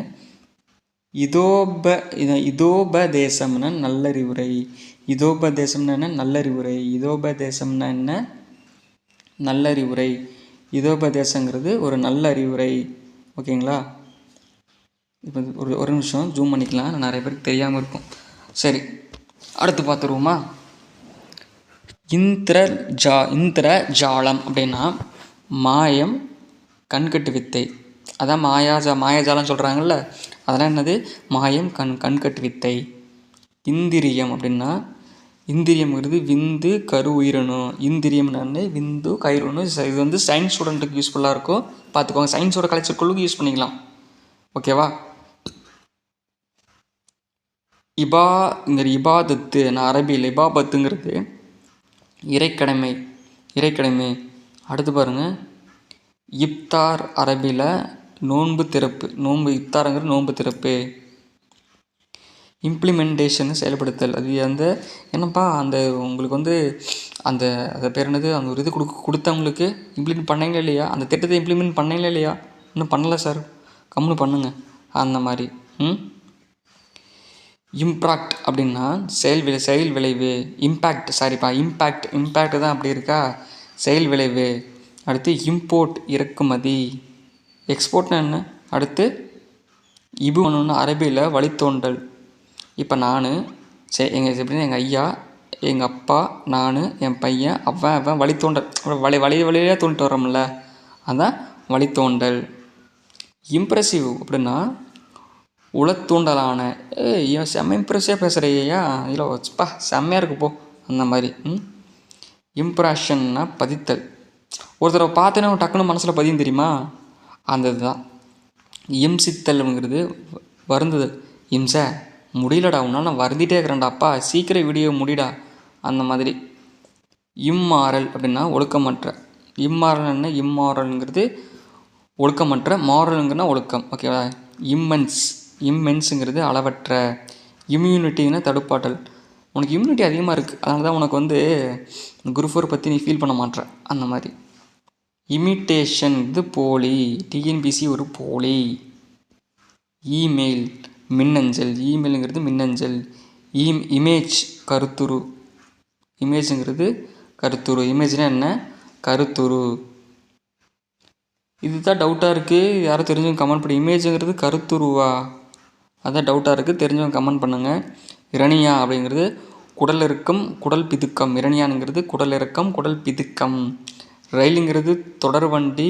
இதோபதேசம்னா நல்லறிவுரை. இதோபதேசம்னா என்ன? நல்லறிவுரை. இதோபதேசம்னா என்ன? நல்லறிவுரை. இதோபதேசங்கிறது ஒரு நல்ல அறிவுரை. ஓகேங்களா? இப்போ ஒரு நிமிஷம் ஜூம் பண்ணிக்கலாம், நிறைய பேருக்கு தெரியாமல் இருக்கும். சரி, அடுத்து பார்த்துருவோமா? இந்திர ஜாலம் அப்படின்னா மாயம் கண்கட்டு வித்தை. அதான் மாயாஜாலம் சொல்கிறாங்கல்ல, அதெல்லாம் என்னது? மாயம் கண்கட்டு வித்தை. இந்திரியம் அப்படின்னா, இந்திரியம்ங்கிறது விந்து கரு உயிரணு. இந்திரியம்னு விந்து கயிறுணு. இது சயின்ஸ் ஸ்டூடெண்ட்டுக்கு யூஸ்ஃபுல்லாக இருக்கும், பார்த்துக்கோங்க. சயின்ஸோட கலைச்சொற்களுக்கு யூஸ் பண்ணிக்கலாம். ஓகேவா? இபாதத்து. நான் அரபியில் இபாபத்துங்கிறது இறைக்கடமை. இறைக்கடமை. அடுத்து பாருங்கள், இப்தார் அரபியில் நோன்பு திறப்பு. இப்தாருங்கிறது நோன்பு திறப்பு. இம்ப்ளிமெண்டேஷன் செயல்படுத்தல். அது என்னப்பா உங்களுக்கு அந்த பேர் என்னது? அந்த ஒரு இது கொடுத்தவங்களுக்கு இம்ப்ளிமெண்ட் பண்ணீங்களா இல்லையா? அந்த திட்டத்தை இம்ப்ளிமெண்ட் பண்ணீங்களா இல்லையா? இன்னும் பண்ணலை சார், கம்முன்னு பண்ணுங்க அந்த மாதிரி. இம்ப்ராக்ட் அப்படின்னா செயல் விளைவு. இம்பேக்ட் தான் அப்படி இருக்கா? செயல் விளைவு. அடுத்து இம்போர்ட் இறக்குமதி. எக்ஸ்போர்ட்னா என்ன? அடுத்து இபுன்னு அரபியில் வழித்தோன்றல். இப்போ நான் எப்படின்னா எங்கள் ஐயா, எங்கள் அப்பா, நான், என் பையன், அவன் வழித்தோன்றல். வழியாக தோண்டிட்டு வரோம்ல, அதுதான் வழித்தோண்டல். இம்ப்ரெசிவ் அப்படின்னா உளத்தூண்டலான. இவன் செம்ம இம்ப்ரெஸ்ஸாக பேசுகிறையா, இல்லை வச்சுப்பா செம்மையாக இருக்கு போ, அந்த மாதிரி. இம்ப்ரெஷன்னா பதித்தல். ஒருத்தரை பார்த்தேன்னா டக்குன்னு மனசில் பதியும் தெரியுமா? அந்த இதுதான். இம்சித்தல்ங்கிறது வருந்துதல். இம்சை முடியலடா, உன்னால் நான் வருந்திட்டே இருக்கிறேன்டாப்பா, சீக்கிரம் வீடியோ முடிடா, அந்த மாதிரி. இம்மாரல் அப்படின்னா ஒழுக்கமற்ற. இம்மாரல் என்ன? இம்மாரல்ங்கிறது ஒழுக்கமற்ற. மாரலுங்கன்னா ஒழுக்கம். ஓகேவா? இம்மென்ஸுங்கிறது அளவற்ற. இம்யூனிட்டின்னா தடுப்பாற்றல். உனக்கு இம்யூனிட்டி அதிகமாக இருக்குது, அதனால தான் உனக்கு குரூப் 4 பற்றி நீ ஃபீல் பண்ண மாட்டேற, அந்த மாதிரி. இமிட்டேஷன் இது போலி. டிஎன்பிசி ஒரு போலி. இமெயில் மின்னஞ்சல். இமெயிலுங்கிறது மின்னஞ்சல். இமேஜ் கருத்துரு. இமேஜுங்கிறது கருத்துரு. இமேஜ்னா என்ன? கருத்துரு. இதுதான் டவுட்டாக இருக்குது, யாரும் தெரிஞ்சவங்க கமெண்ட் பண்ணி. இமேஜுங்கிறது கருத்துருவா? அதான் டவுட்டாக இருக்குது, தெரிஞ்சவங்க கமெண்ட் பண்ணுங்கள். இரணியா அப்படிங்கிறது குடல் இறக்கம் குடல் பிதுக்கம். இரணியானுங்கிறது குடல் இறக்கம் குடல் பிதுக்கம். ரயிலுங்கிறது தொடர் வண்டி.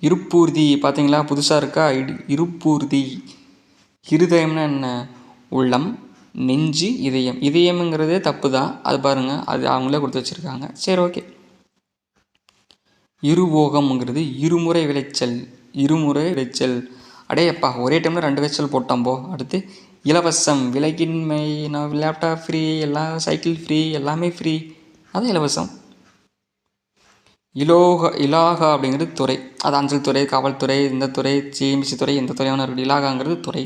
இருப்பூர்தி பார்த்தீங்களா, புதுசாக இருக்கா? இருப்பூர்தி. இருதயம்னா என்ன? உள்ளம், நெஞ்சு, இதயம். இதயம்ங்கிறதே தப்பு தான், அது பாருங்கள், அது அவங்களே கொடுத்து வச்சுருக்காங்க. சரி, ஓகே. இருவோகம்ங்கிறது இருமுறை விளைச்சல். இருமுறை விளைச்சல். அடே அப்பா ஒரே டைமில் 2 வெர்ச்சல் போட்டான் போ. அடுத்து இலவசம், விலையின்மை, நான் லேப்டாப் ஃப்ரீ, எல்லாம் சைக்கிள் ஃப்ரீ, எல்லாமே ஃப்ரீ, அது இலவசம். இலாகா அப்படிங்கிறது துறை, அது அஞ்சல் துறை, காவல்துறை, இந்த துறை, சிஎம்சி துறை, எந்த துறையான இருக்குது. இலாகாங்கிறது துறை.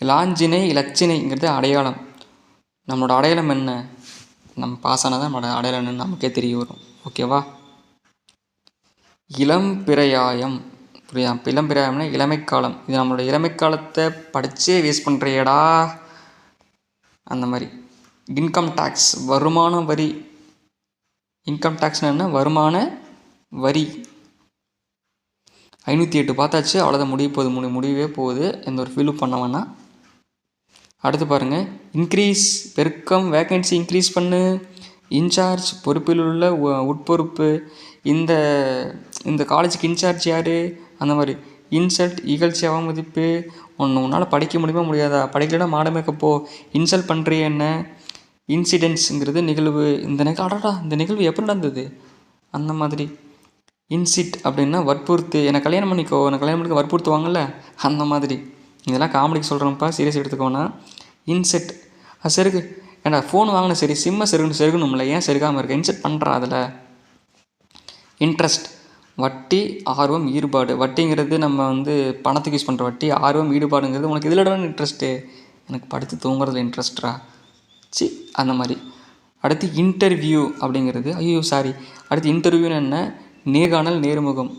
லாஞ்சினை இலச்சினைங்கிறது அடையாளம். நம்மளோட அடையாளம் என்ன? நம்ம பாஸ் ஆனால் தான் நம்மளோட அடையாளம் என்னன்னு நமக்கே தெரிய வரும். ஓகேவா? இளம்பிரயாயம், புரியா? இளம்பிரயாயம்னா இளமைக்காலம். இது நம்மளோட இளமைக்காலத்தை படித்தே வேஸ்ட் பண்ணுறியடா அந்த மாதிரி. இன்கம் டேக்ஸ், வருமான வரி. இன்கம் டேக்ஸ்னா என்ன? வருமான வரி. 508 பார்த்தாச்சு, அவ்வளோதான். முடியவே போகுது. எந்த ஒரு ஃபீலும் பண்ண வேணாம். அடுத்து பாருங்கள், இன்க்ரீஸ், பெருக்கம், வேக்கன்சி இன்க்ரீஸ் பண்ணு. இன்சார்ஜ், பொறுப்பில் உள்ள உட்பொறுப்பு. இந்த காலேஜுக்கு இன்சார்ஜ் யார்? அந்த மாதிரி. இன்சல்ட், இகழ்ச்சி, அவமதிப்பு. உன்னால் படிக்க முடியுமா முடியாதா? படிக்கலைன்னா மாடமேக்கப்போ. இன்சல்ட் பண்ணுறிய என்ன? இன்சிடென்ட்ஸுங்கிறது நிகழ்வு. இந்த நிகழ்வு எப்படி நடந்தது அந்த மாதிரி. இன்சிட் அப்படின்னா வற்புறுத்து. என்னை கல்யாணம் பண்ணிக்கோ, எனக்கு கல்யாணம் பண்ணிக்க வற்புறுத்துவாங்கள்ல, அந்த மாதிரி. இதெல்லாம் காமெடிக்கு சொல்கிறேன்ப்பா, சீரியஸ் எடுத்துக்கோனா. இன்செட், செருகு. ஏன்னா ஃபோன் வாங்கின சரி, சிம்மை செருகணும்ல, ஏன் செருகாமல் இருக்க? இன்செட் பண்ணுறா அதில். இன்ட்ரெஸ்ட், வட்டி, ஆர்வம், ஈடுபாடு. வட்டிங்கிறது நம்ம பணத்துக்கு யூஸ் பண்ணுற வட்டி. ஆர்வம், ஈடுபாடுங்கிறது உனக்கு இதில் இன்ட்ரெஸ்ட்டு. எனக்கு படுத்து தூங்குறதுல இன்ட்ரெஸ்ட்ரா அந்த மாதிரி. அடுத்து இன்டர்வியூ அப்படிங்கிறது, அடுத்து இன்டர்வியூன்னு என்ன? நேர்காணல், நேர்முகம்.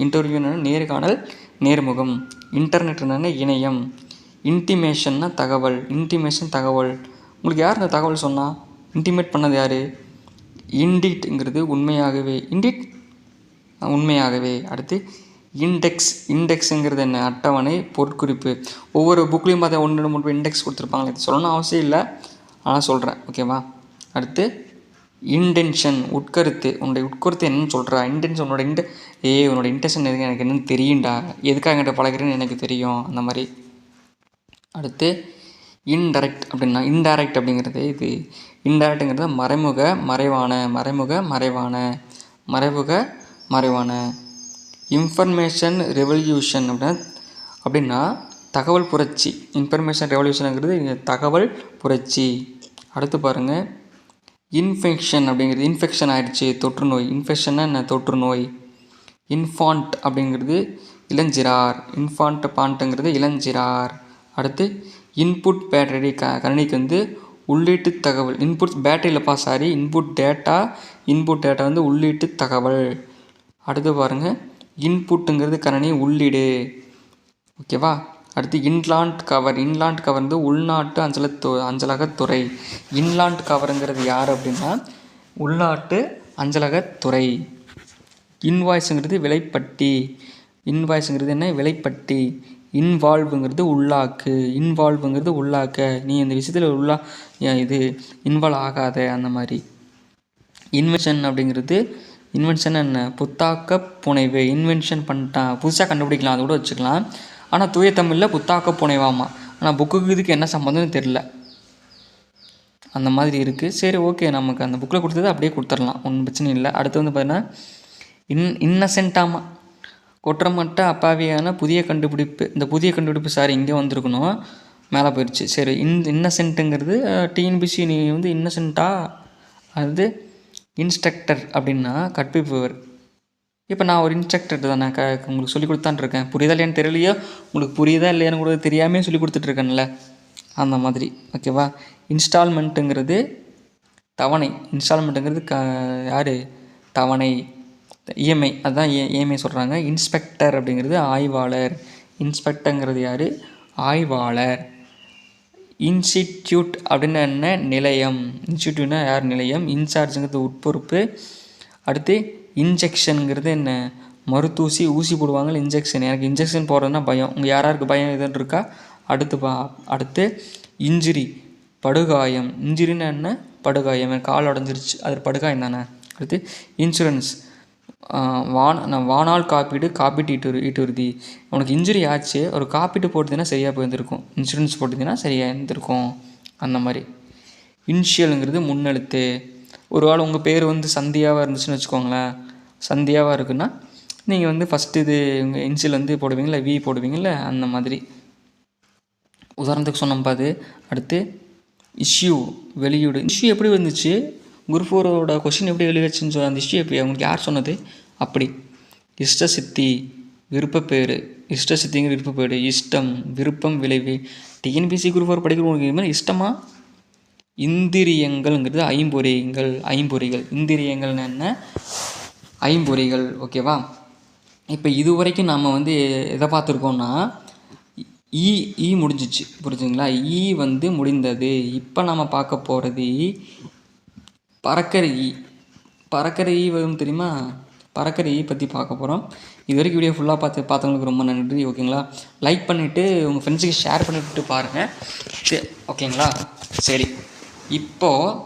இன்டர்வியூன்னு நேர்காணல், நேர்முகம். இன்டர்நெட் என்னென்ன? இணையம். இன்டிமேஷன்னா தகவல். தகவல். உங்களுக்கு யார் இந்த தகவல் சொன்னால்? இன்டிமேட் பண்ணது யார்? இண்டிட்ங்கிறது உண்மையாகவே. உண்மையாகவே. அடுத்து இண்டெக்ஸுங்கிறது என்ன? அட்டவணை, பொருட்குறிப்பு. ஒவ்வொரு புக்லேயும் பார்த்தா 1 2 3 இண்டெக்ஸ் கொடுத்துருப்பாங்க. இது சொல்லணும்னு அவசியம் இல்லை, ஆனால் சொல்கிறேன். ஓகேவா? அடுத்து இன்டென்ஷன், உட்கருத்து. உன்னுடைய உட்கருத்து என்னன்னு சொல்கிறா? இன்டென்ஷன், உன்னோட இன்டென்ஷன் எதுக்கு எனக்கு என்னென்னு தெரியும்டா, எதுக்காக என்கிட்ட பழகிறேன்னு எனக்கு தெரியும், அந்த மாதிரி. அடுத்து இன்டைரக்ட் அப்படின்னா, இன்டைரக்ட் அப்படிங்கிறது இது. இன்டைரக்டுங்கிறது மறைமுக, மறைவான. இன்ஃபர்மேஷன் ரெவல்யூஷன் அப்படின்னா தகவல் புரட்சி. இன்ஃபர்மேஷன் ரெவல்யூஷனுங்கிறது தகவல் புரட்சி. அடுத்து பாருங்கள், இன்ஃபெக்ஷன் அப்படிங்கிறது இன்ஃபெக்ஷன் ஆகிடுச்சு, தொற்று நோய். இன்ஃபெக்ஷன்னா என்ன? தொற்று நோய். இன்ஃபாண்ட் அப்படிங்கிறது இளஞ்சிறார். பாண்ட்டுங்கிறது இளஞ்சிறார். அடுத்து இன்புட் பேட்டரி, கணினிக்கு உள்ளீட்டு தகவல். இன்புட் பேட்டரியிலப்பா, இன்புட் டேட்டா உள்ளீட்டு தகவல். அடுத்து பாருங்கள், இன்புட்டுங்கிறது கணினி, உள்ளீடு. ஓகேவா? அடுத்து இன்லாண்ட் கவர். உள்நாட்டு அஞ்சலகத்துறை. இன்லாண்ட் கவருங்கிறது யார் அப்படின்னா உள்நாட்டு அஞ்சலகத்துறை. இன்வாய்ஸுங்கிறது விலைப்பட்டி. என்ன? விலைப்பட்டி. இன்வால்வுங்கிறது உள்ளாக்க. நீ இந்த விஷயத்தில் இது இன்வால்வ் ஆகாத, அந்த மாதிரி. இன்வென்ஷன் அப்படிங்கிறது என்ன? புத்தாக்க புனைவு. இன்வென்ஷன் பண்ணிட்டான், புதுசாக கண்டுபிடிக்கலாம், அது கூட வச்சுக்கலாம். ஆனால் தூய தமிழில் புத்தாக்க புனைவாமா. ஆனால் புக்குக்கு இதுக்கு என்ன சம்மந்தம்னு தெரில, அந்த மாதிரி இருக்குது. சரி, ஓகே, நமக்கு அந்த புக்கில் கொடுத்தது அப்படியே கொடுத்துடலாம், ஒன்றும் பிரச்சனை இல்லை. அடுத்து பார்த்தீங்கன்னா இன்னசென்ட்டாமா, குற்றமற்ற அப்பாவியான புதிய கண்டுபிடிப்பு. இந்த புதிய கண்டுபிடிப்பு இங்கே வந்திருக்கணும், மேலே போயிடுச்சு. சரி, இன்னசென்ட்டுங்கிறது டிஎன்பிசி. நீ இன்னசென்ட்டா? அது இன்ஸ்ட்ரக்டர் அப்படின்னா கற்பிப்பவர். இப்போ நான் ஒரு இன்ஸ்ட்ரக்டர் தானே, உங்களுக்கு சொல்லி கொடுத்தான்ருக்கேன். புரியுதா இல்லையான்னு தெரியலையோ, உங்களுக்கு புரியுதா இல்லையான்னு கூட தெரியாமல் சொல்லி கொடுத்துட்ருக்கேன்ல, அந்த மாதிரி. ஓகேவா? இன்ஸ்டால்மெண்ட்டுங்கிறது தவணை. யார்? தவணை, இஎம்ஐ. அதுதான் இஎம்ஐ சொல்கிறாங்க. இன்ஸ்பெக்டர் அப்படிங்கிறது ஆய்வாளர். இன்ஸ்பெக்டருங்கிறது யார்? ஆய்வாளர். இன்ஸ்டிடியூட் அப்படின்னா என்ன? நிலையம். இன்ஸ்டிடியூட்னா யார்? நிலையம். இன்சார்ஜுங்கிறது உட்பொறுப்பு. அடுத்து இன்ஜெக்ஷனுங்கிறது என்ன? மருத்தூசி, ஊசி போடுவாங்க, இன்ஜெக்ஷன். எனக்கு இன்ஜெக்ஷன் போடுறதுனா பயம். உங்கள் யாராருக்கு பயம் எதுன்னு இருக்கா? அடுத்து இன்ஜுரி, படுகாயம். இன்ஜுரின்னா என்ன? படுகாயம். எனக்கு கால் உடஞ்சிருச்சு, அது படுகாயம் தானே. அடுத்து இன்சூரன்ஸ், வானால் காப்பீட்டு ஈட்டுறுதி. உனக்கு இன்ஜுரி ஆச்சு, ஒரு காப்பீட்டு போட்டுதுன்னா சரியாக போயிருந்திருக்கும், இன்சூரன்ஸ் போட்டுதுன்னா சரியாக இருந்திருக்கும், அந்த மாதிரி. இன்ஷியலுங்கிறது முன்னெழுத்து. ஒரு வேளை உங்கள் பேர் சந்தியாவாக இருந்துச்சுன்னு வச்சுக்கோங்களேன். சந்தியாவாக இருக்குன்னா நீங்கள் வந்து ஃபஸ்ட்டு இது உங்கள் இன்சியல் வந்து போடுவீங்களா, வி போடுவீங்கள்ல, அந்த மாதிரி. உதாரணத்துக்கு சொன்னோம்ப்பா அது. அடுத்து இஷ்யூ, வெளியீடு. இஷ்யூ எப்படி வந்துச்சு, குரூப் 4ஓட கொஷின் எப்படி வெளிவச்சுன்னு அந்த இஷ்யூ எப்படி உங்களுக்கு யார் சொன்னது? அப்படி இஷ்டசித்தி, விருப்பப்பேறு. இஷ்டசித்திங்கிற விருப்பப்பேறு, இஷ்டம், விருப்பம், விளைவு. டிஎன்பிசி குரூப் 4 படிக்கிறவங்களுக்கு இது மாதிரி இஷ்டமா? இந்திரியங்கள்ங்கிறது ஐம்பொறிகள். இந்திரியங்கள்னு என்ன? ஐம்பொறிகள். ஓகேவா? இப்போ இது வரைக்கும் நம்ம வந்து எதை பார்த்துருக்கோம்னா ஈ முடிஞ்சிச்சு, புரிஞ்சுங்களா? ஈ வந்து முடிந்தது. இப்போ நம்ம பார்க்க போகிறது பறக்கிற ஈ வரும் தெரியுமா? பறக்கிற ஈ பற்றி பார்க்க போகிறோம். இது வரைக்கும் வீடியோ ஃபுல்லாக பார்த்தவங்களுக்கு ரொம்ப நன்றி. ஓகேங்களா? லைக் பண்ணிவிட்டு உங்கள் ஃப்ரெண்ட்ஸுக்கு ஷேர் பண்ணிவிட்டு பாருங்கள். சரி, ஓகேங்களா? சரி, இப்போது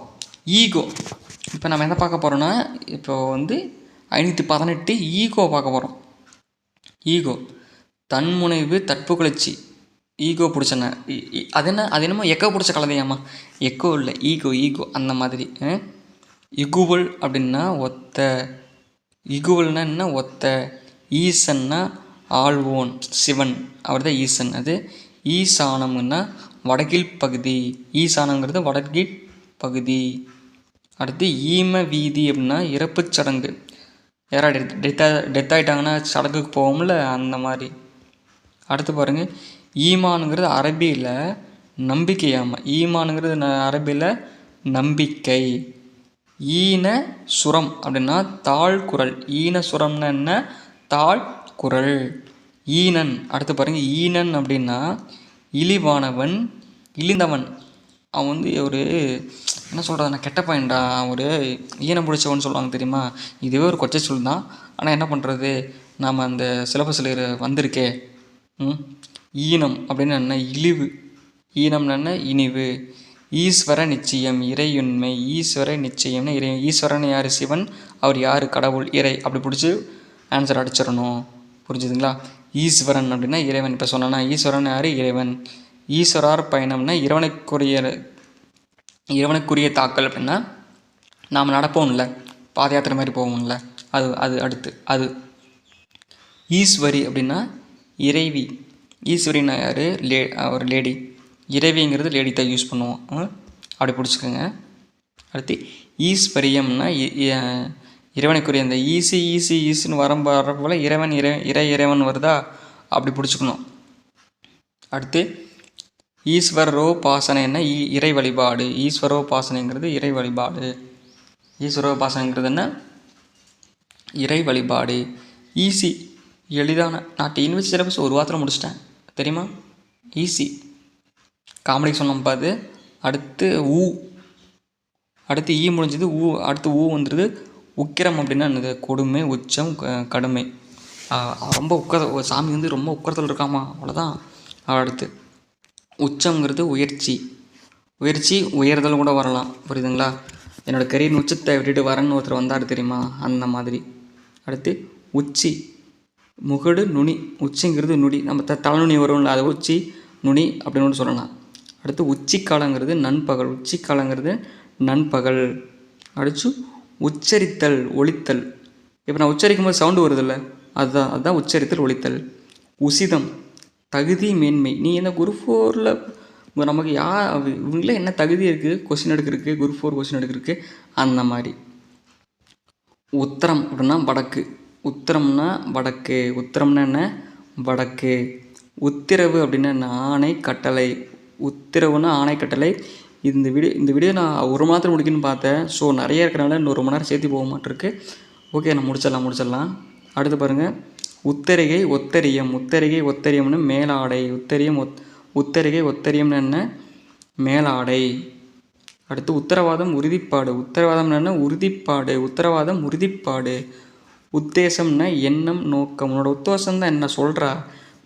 ஈகோ. இப்போ நம்ம என்ன பார்க்க போகிறோன்னா, இப்போது வந்து 518 ஈகோ பார்க்க போகிறோம். ஈகோ, தன்முனைவு, தற்புகழ்ச்சி. ஈகோ பிடிச்சன அது என்னமோ எக்கோ பிடிச்ச கலதையாம்மா. எக்கோ இல்லை, ஈகோ அந்த மாதிரி. இகுவல் அப்படின்னா ஒத்த. இகுவல்னா என்ன? ஒத்த. ஈசன்னா ஆழ்வோன், சிவன், அவர் தான் ஈசன். அது ஈசானம்னா வடகீழ் பகுதி. ஈசானங்கிறது வடகீழ் பகுதி. அடுத்து ஈம வீதி அப்படின்னா இறப்பு சடங்கு. யாராவது டெத் ஆகிட்டாங்கன்னா சடங்குக்கு போவோம்ல, அந்த மாதிரி. அடுத்து பாருங்கள், ஈமானுங்கிறது அரபியில் நம்பிக்கையாமா. ஈமானுங்கிறது அரபியில் நம்பிக்கை. ஈன சுரம் அப்படின்னா தாழ்குரல். ஈன சுரம்னா என்ன? தாழ்குரல். ஈனன். அடுத்து பாருங்கள், ஈனன் அப்படின்னா இழிவானவன், இழிந்தவன். அவன் வந்து ஒரு என்ன சொல்கிறதுனா கெட்ட பையன்டா, ஒரு ஈனம் பிடிச்சவன் சொல்லுவாங்க தெரியுமா? இதுவே ஒரு கொச்சை சொல் தான். ஆனால் என்ன பண்ணுறது, நாம் அந்த சிலபஸில் வந்திருக்கே. ஈனம் அப்படின்னு என்ன? இழிவு. ஈனம்னு என்ன? இனிவு. ஈஸ்வர நிச்சயம், இறையுண்மை. ஈஸ்வர நிச்சயம்னா இறை. ஈஸ்வரன் யார்? சிவன். அவர் யார்? கடவுள், இறை. அப்படி பிடிச்சி ஆன்சர் அடிச்சிடணும். புரிஞ்சுதுங்களா? ஈஸ்வரன் அப்படின்னா இறைவன். இப்போ சொன்னா ஈஸ்வரன் யார்? இறைவன். ஈஸ்வரார் பயணம்னா இறைவனுக்குரிய தாக்கல் அப்படின்னா நாம் நடப்போம்ல, பாத யாத்திரை மாதிரி போவோம்ல, அது அடுத்து. அது ஈஸ்வரி அப்படின்னா இறைவி. ஈஸ்வரின்னா யார்? ஒரு லேடி. இறைவிங்கிறது லேடி தான் யூஸ் பண்ணுவோம். அப்படி பிடிச்சிக்கோங்க. அடுத்து ஈஸ்வரியம்னா இறைவனுக்குரிய. இந்த ஈஸுன்னு வரப்போல் இறைவன் வருதா, அப்படி பிடிச்சிக்கணும். அடுத்து ஈஸ்வரோபாசனை என்ன? இறை வழிபாடு. ஈஸ்வரோபாசனைங்கிறது இறை வழிபாடு. ஈஸ்வரோபாசனைங்கிறது என்ன? இறை வழிபாடு. ஈஸி, எளிதான. நான் டிஎன்பிசி சிலபஸ் ஒரு வாரத்தில் முடிச்சிட்டேன் தெரியுமா? ஈஸி. காமெடிக்கு சொன்னோம்ப்பா அது. அடுத்து அடுத்து ஈ முடிஞ்சது. அடுத்து வந்துடுது. உக்கிரம் அப்படின்னா என்னது? கொடுமை, உச்சம், கடுமை. ரொம்ப சாமி வந்து ரொம்ப உக்கரத்தில் இருக்காமா, அவ்வளோதான். அடுத்து உச்சங்கிறது உயர்ச்சி. உயர்தல் கூட வரலாம், புரியுதுங்களா? என்னோடய கரியர் உச்சத்தை விட்டுட்டு வரேன்னு ஒருத்தர் வந்தார் தெரியுமா, அந்த மாதிரி. அடுத்து உச்சி, முகடு, நுனி. உச்சிங்கிறது நுனி, நம்ம தலைநுனி வரும்ல, அதை உச்சி நுனி அப்படின்னு சொல்லலாம். அடுத்து உச்சிக்காலங்கிறது நண்பகல். அடுத்து உச்சரித்தல், ஒலித்தல். இப்போ நான் உச்சரிக்கும் போது சவுண்டு வருதில்ல, அதுதான் உச்சரித்தல், ஒலித்தல். உசிதம், தகுதி, மேன்மை. நீ என்ன குரூப் 4ல் நமக்கு இவங்களே என்ன தகுதி இருக்குது கொஸ்டின் எடுக்கிறதுக்கு, குரூப் 4 கொஸ்டின் எடுக்கிறதுக்கு, அந்த மாதிரி. உத்தரம் அப்படின்னா வடக்கு. உத்தரம்னா என்ன? வடக்கு. உத்திரவு அப்படின்னா ஆணை, கட்டளை. உத்திரவுன்னா ஆணை, கட்டளை. இந்த வீடியோ நான் ஒரு மாதத்தில் முடிக்கணும்னு பார்த்தேன். ஸோ நிறைய இருக்கிறனால இன்னும் 1 மணி நேரம் சேர்த்து போக மாட்டிருக்கு. ஓகே, நான் முடிச்சிடலாம். அடுத்து பாருங்கள், உத்தரிகை, ஒத்தரியம்னு மேலாடை. உத்தரிகை, ஒத்தரியம்னு என்ன? மேலாடை. அடுத்து உத்தரவாதம், உறுதிப்பாடு. உறுதிப்பாடு. உத்தேசம்னா எண்ணம், நோக்கம். உன்னோட உத்தேசம் தான் என்ன? சொல்கிறா,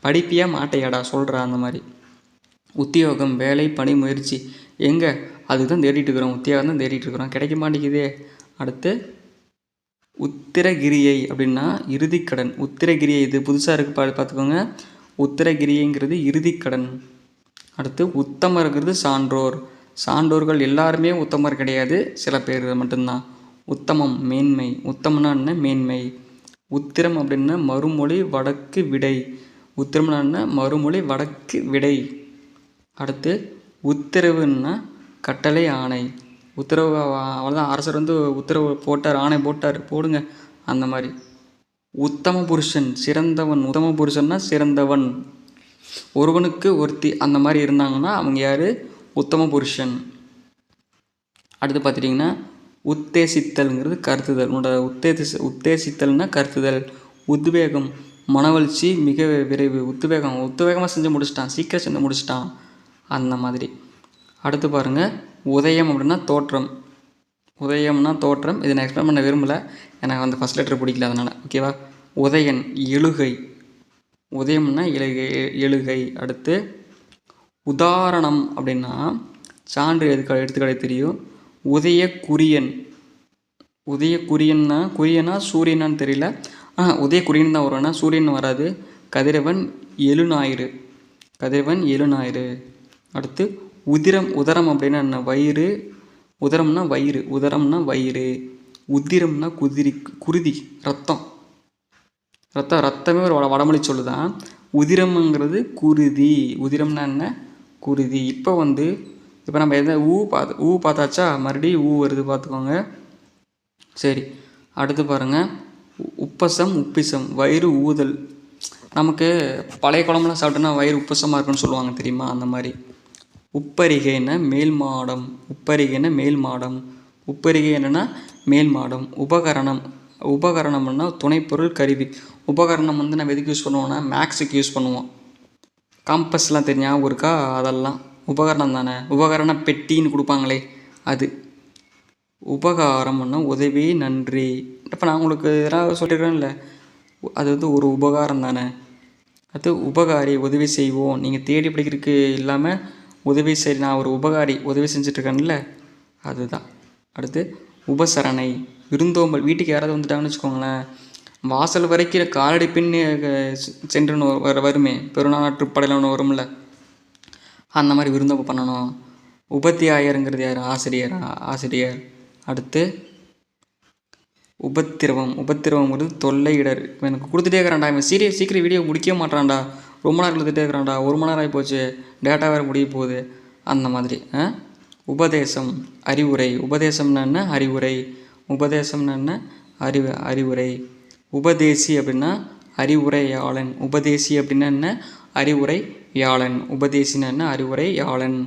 படிப்பியா மாட்டையாடா, சொல்கிறா, அந்த மாதிரி. உத்தியோகம், வேலை, பணி, முயற்சி. எங்கே? அதுதான் தேடிட்டு இருக்கிறோம். உத்தியோகம் தான் தேடிட்டு இருக்கிறோம், கிடைக்க மாட்டேங்குதே. அடுத்து உத்திரகிரியை அப்படின்னா இறுதிக்கடன். உத்திரகிரியை, இது புதுசாக இருக்குது, பார்த்துக்கோங்க. உத்திரகிரியைங்கிறது இறுதிக்கடன். அடுத்து உத்தமருங்கிறது சான்றோர்கள் எல்லாருமே உத்தமர் கிடையாது, சில பேர் மட்டும்தான். உத்தமம், மேன்மை. உத்தமனா என்ன? மேன்மை. உத்திரம் அப்படின்னா மறுமொழி வடக்கு விடை. உத்திரம்னா மறுமொழி வடக்கு விடை. அடுத்து உத்தரவுன்னா கட்டளை ஆணை. உத்தரவு அவ்வளோதான், அரசர் வந்து உத்தரவு போட்டார், ஆணை போட்டார், போடுங்க அந்த மாதிரி. உத்தம புருஷன் சிறந்தவன். உத்தம புருஷன்னா சிறந்தவன். ஒருவனுக்கு ஒருத்தி அந்த மாதிரி இருந்தாங்கன்னா அவங்க யார்? உத்தம புருஷன். அடுத்து பார்த்துட்டிங்கன்னா உத்தேசித்தல்ங்கிறது கருத்துதல். உன்னோட உத்தேசித்தல்னா கருத்துதல். உத்வேகம் மனவழ்ச்சி, மிக விரைவு. உத்வேகமாக செஞ்சு முடிச்சிட்டான், சீக்கிரம் செஞ்சு முடிச்சிட்டான் அந்த மாதிரி. அடுத்து பாருங்கள் உதயம் அப்படின்னா தோற்றம். உதயம்னா தோற்றம். இதை நான் எக்ஸ்பிளைன் பண்ண விரும்பலை, எனக்கு அந்த ஃபஸ்ட் லெட்டர் பிடிக்கல அதனால். ஓகேவா? உதயன் எழுகை. உதயம்னா எழுகை. அடுத்து உதாரணம் அப்படின்னா சான்று எடுத்துக்காட்டு தெரியும். உதயக்குரியன். குறியன்னா சூரியனான்னு தெரியல. உதயக்குரியன் தான் வருவேன்னா சூரியன் வராது. கதிரவன் எழுநாயிறு. அடுத்து உதரம் அப்படின்னா என்ன? வயிறு. உதரம்னா வயிறு. உதிரம்னா குருதி, ரத்தமே ஒரு வடமொழி சொல்லுதான். உதிரம்ங்கிறது குருதி. உதிரம்னா என்ன? குருதி. இப்போ நம்ம எதை ஊ பார்த்தாச்சா, மறுபடியும் ஊ வருது பார்த்துக்கோங்க. சரி, அடுத்து பாருங்கள் உப்பசம் உப்பிசம். வயிறு ஊதல். நமக்கு பழைய குழம்புலாம் சாப்பிட்டோன்னா வயிறு உப்பசமாக இருக்குன்னு சொல்லுவாங்க தெரியுமா, அந்த மாதிரி. உப்பரிகைன்னா மேல் மாடம். உப்பரிகை என்னன்னா மேல் மாடம். உபகரணம்னா துணைப்பொருள், கருவி. உபகரணம் வந்து நம்ம எதுக்கு யூஸ் பண்ணுவோம்னா மேக்ஸுக்கு யூஸ் பண்ணுவோம். காம்பஸ்லாம் தெரியும் இருக்கா? அதெல்லாம் உபகரணம் தானே. உபகரண பெட்டின்னு கொடுப்பாங்களே அது. உபகாரம்னா உதவி, நன்றி. இப்போ நான் உங்களுக்கு இதெல்லாம் சொல்லிடுறேன்ல, அது வந்து ஒரு உபகாரம் தானே. அது உபகாரி, உதவி செய்வோம். நீங்கள் தேடி படிக்கிறதுக்கு இல்லாமல் உதவி நான் ஒரு உபகாரி, உதவி செஞ்சிட்ருக்கேன்ல, அதுதான். அடுத்து உபசரணை, விருந்தோம்பல். வீட்டுக்கு யாராவது வந்துட்டாங்கன்னு வச்சுக்கோங்களேன், வாசல் வரைக்கும் காலடி பின் சென்றுன்னு வருமே, பெருநாள் ட்ரிப்படையில் ஒன்று வரும்ல, அந்த மாதிரி விருந்தோம்பல் பண்ணணும். உபத்தியாயருங்கிறது யார்? ஆசிரியர். அடுத்து உபத்திரவங்கிறது தொல்லையிடர். எனக்கு கொடுத்துட்டே இருக்கிறான்டா இவன், சீக்கிரம் வீடியோ முடிக்க மாட்டான்டா, ரொம்ப நேரம் கொடுத்துட்டே இருக்கிறான்டா, 1 மணி நேரம் ஆகி போச்சு, டேட்டா வேறு முடிய போகுது அந்த மாதிரி. உபதேசம் அறிவுரை. உபதேசம்னா என்ன? அறிவுரை. அறிவுரை. உபதேசி அப்படின்னா அறிவுரையாளன். உபதேசி அப்படின்னா என்ன? அறிவுரையாளன். உபதேசினா என்ன? அறிவுரையாளன்.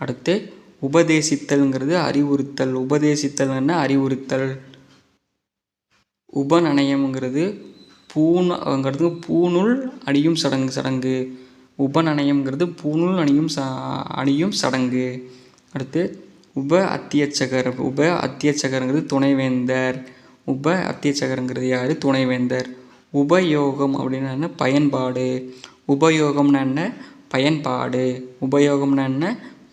அடுத்து உபதேசித்தல்ங்கிறது அறிவுறுத்தல். உபதேசித்தல்னா அறிவுறுத்தல். உபநயனம்ங்கிறது பூணுல் அணியும் சடங்கு. உபநயனம்ங்கிறது பூணுல் அணியும் சடங்கு. அடுத்து அத்தியட்சகருங்கிறது துணைவேந்தர். அத்தியட்சகருங்கிறது யார்? துணைவேந்தர். உபயோகம் அப்படின்னா என்ன? பயன்பாடு. உபயோகம்னா என்ன?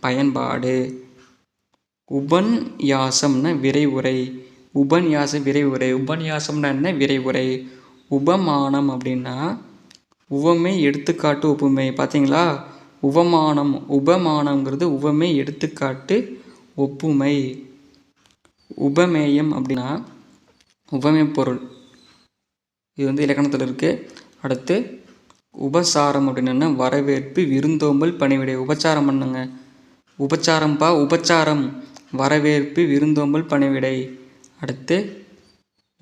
பயன்பாடு. உபன்யாசம்னா விரைவுரை. உபன்யாசம்னா என்ன? விரைவுரை. உபமானம் அப்படின்னா உவமை, எடுத்துக்காட்டு, ஒப்புமை. பார்த்தீங்களா? உபமானம்ங்கிறது உவமை, எடுத்துக்காட்டு, ஒப்புமை. உபமேயம் அப்படின்னா உவமை பொருள். இது வந்து இலக்கணத்தில் இருக்குது. அடுத்து உபசாரம் அப்படின்னா வரவேற்பு, விருந்தோம்பல், பணிவிடை. உபச்சாரம் பண்ணுங்க. உபச்சாரம், வரவேற்பு, விருந்தோம்பல், பணிவிடை. அடுத்து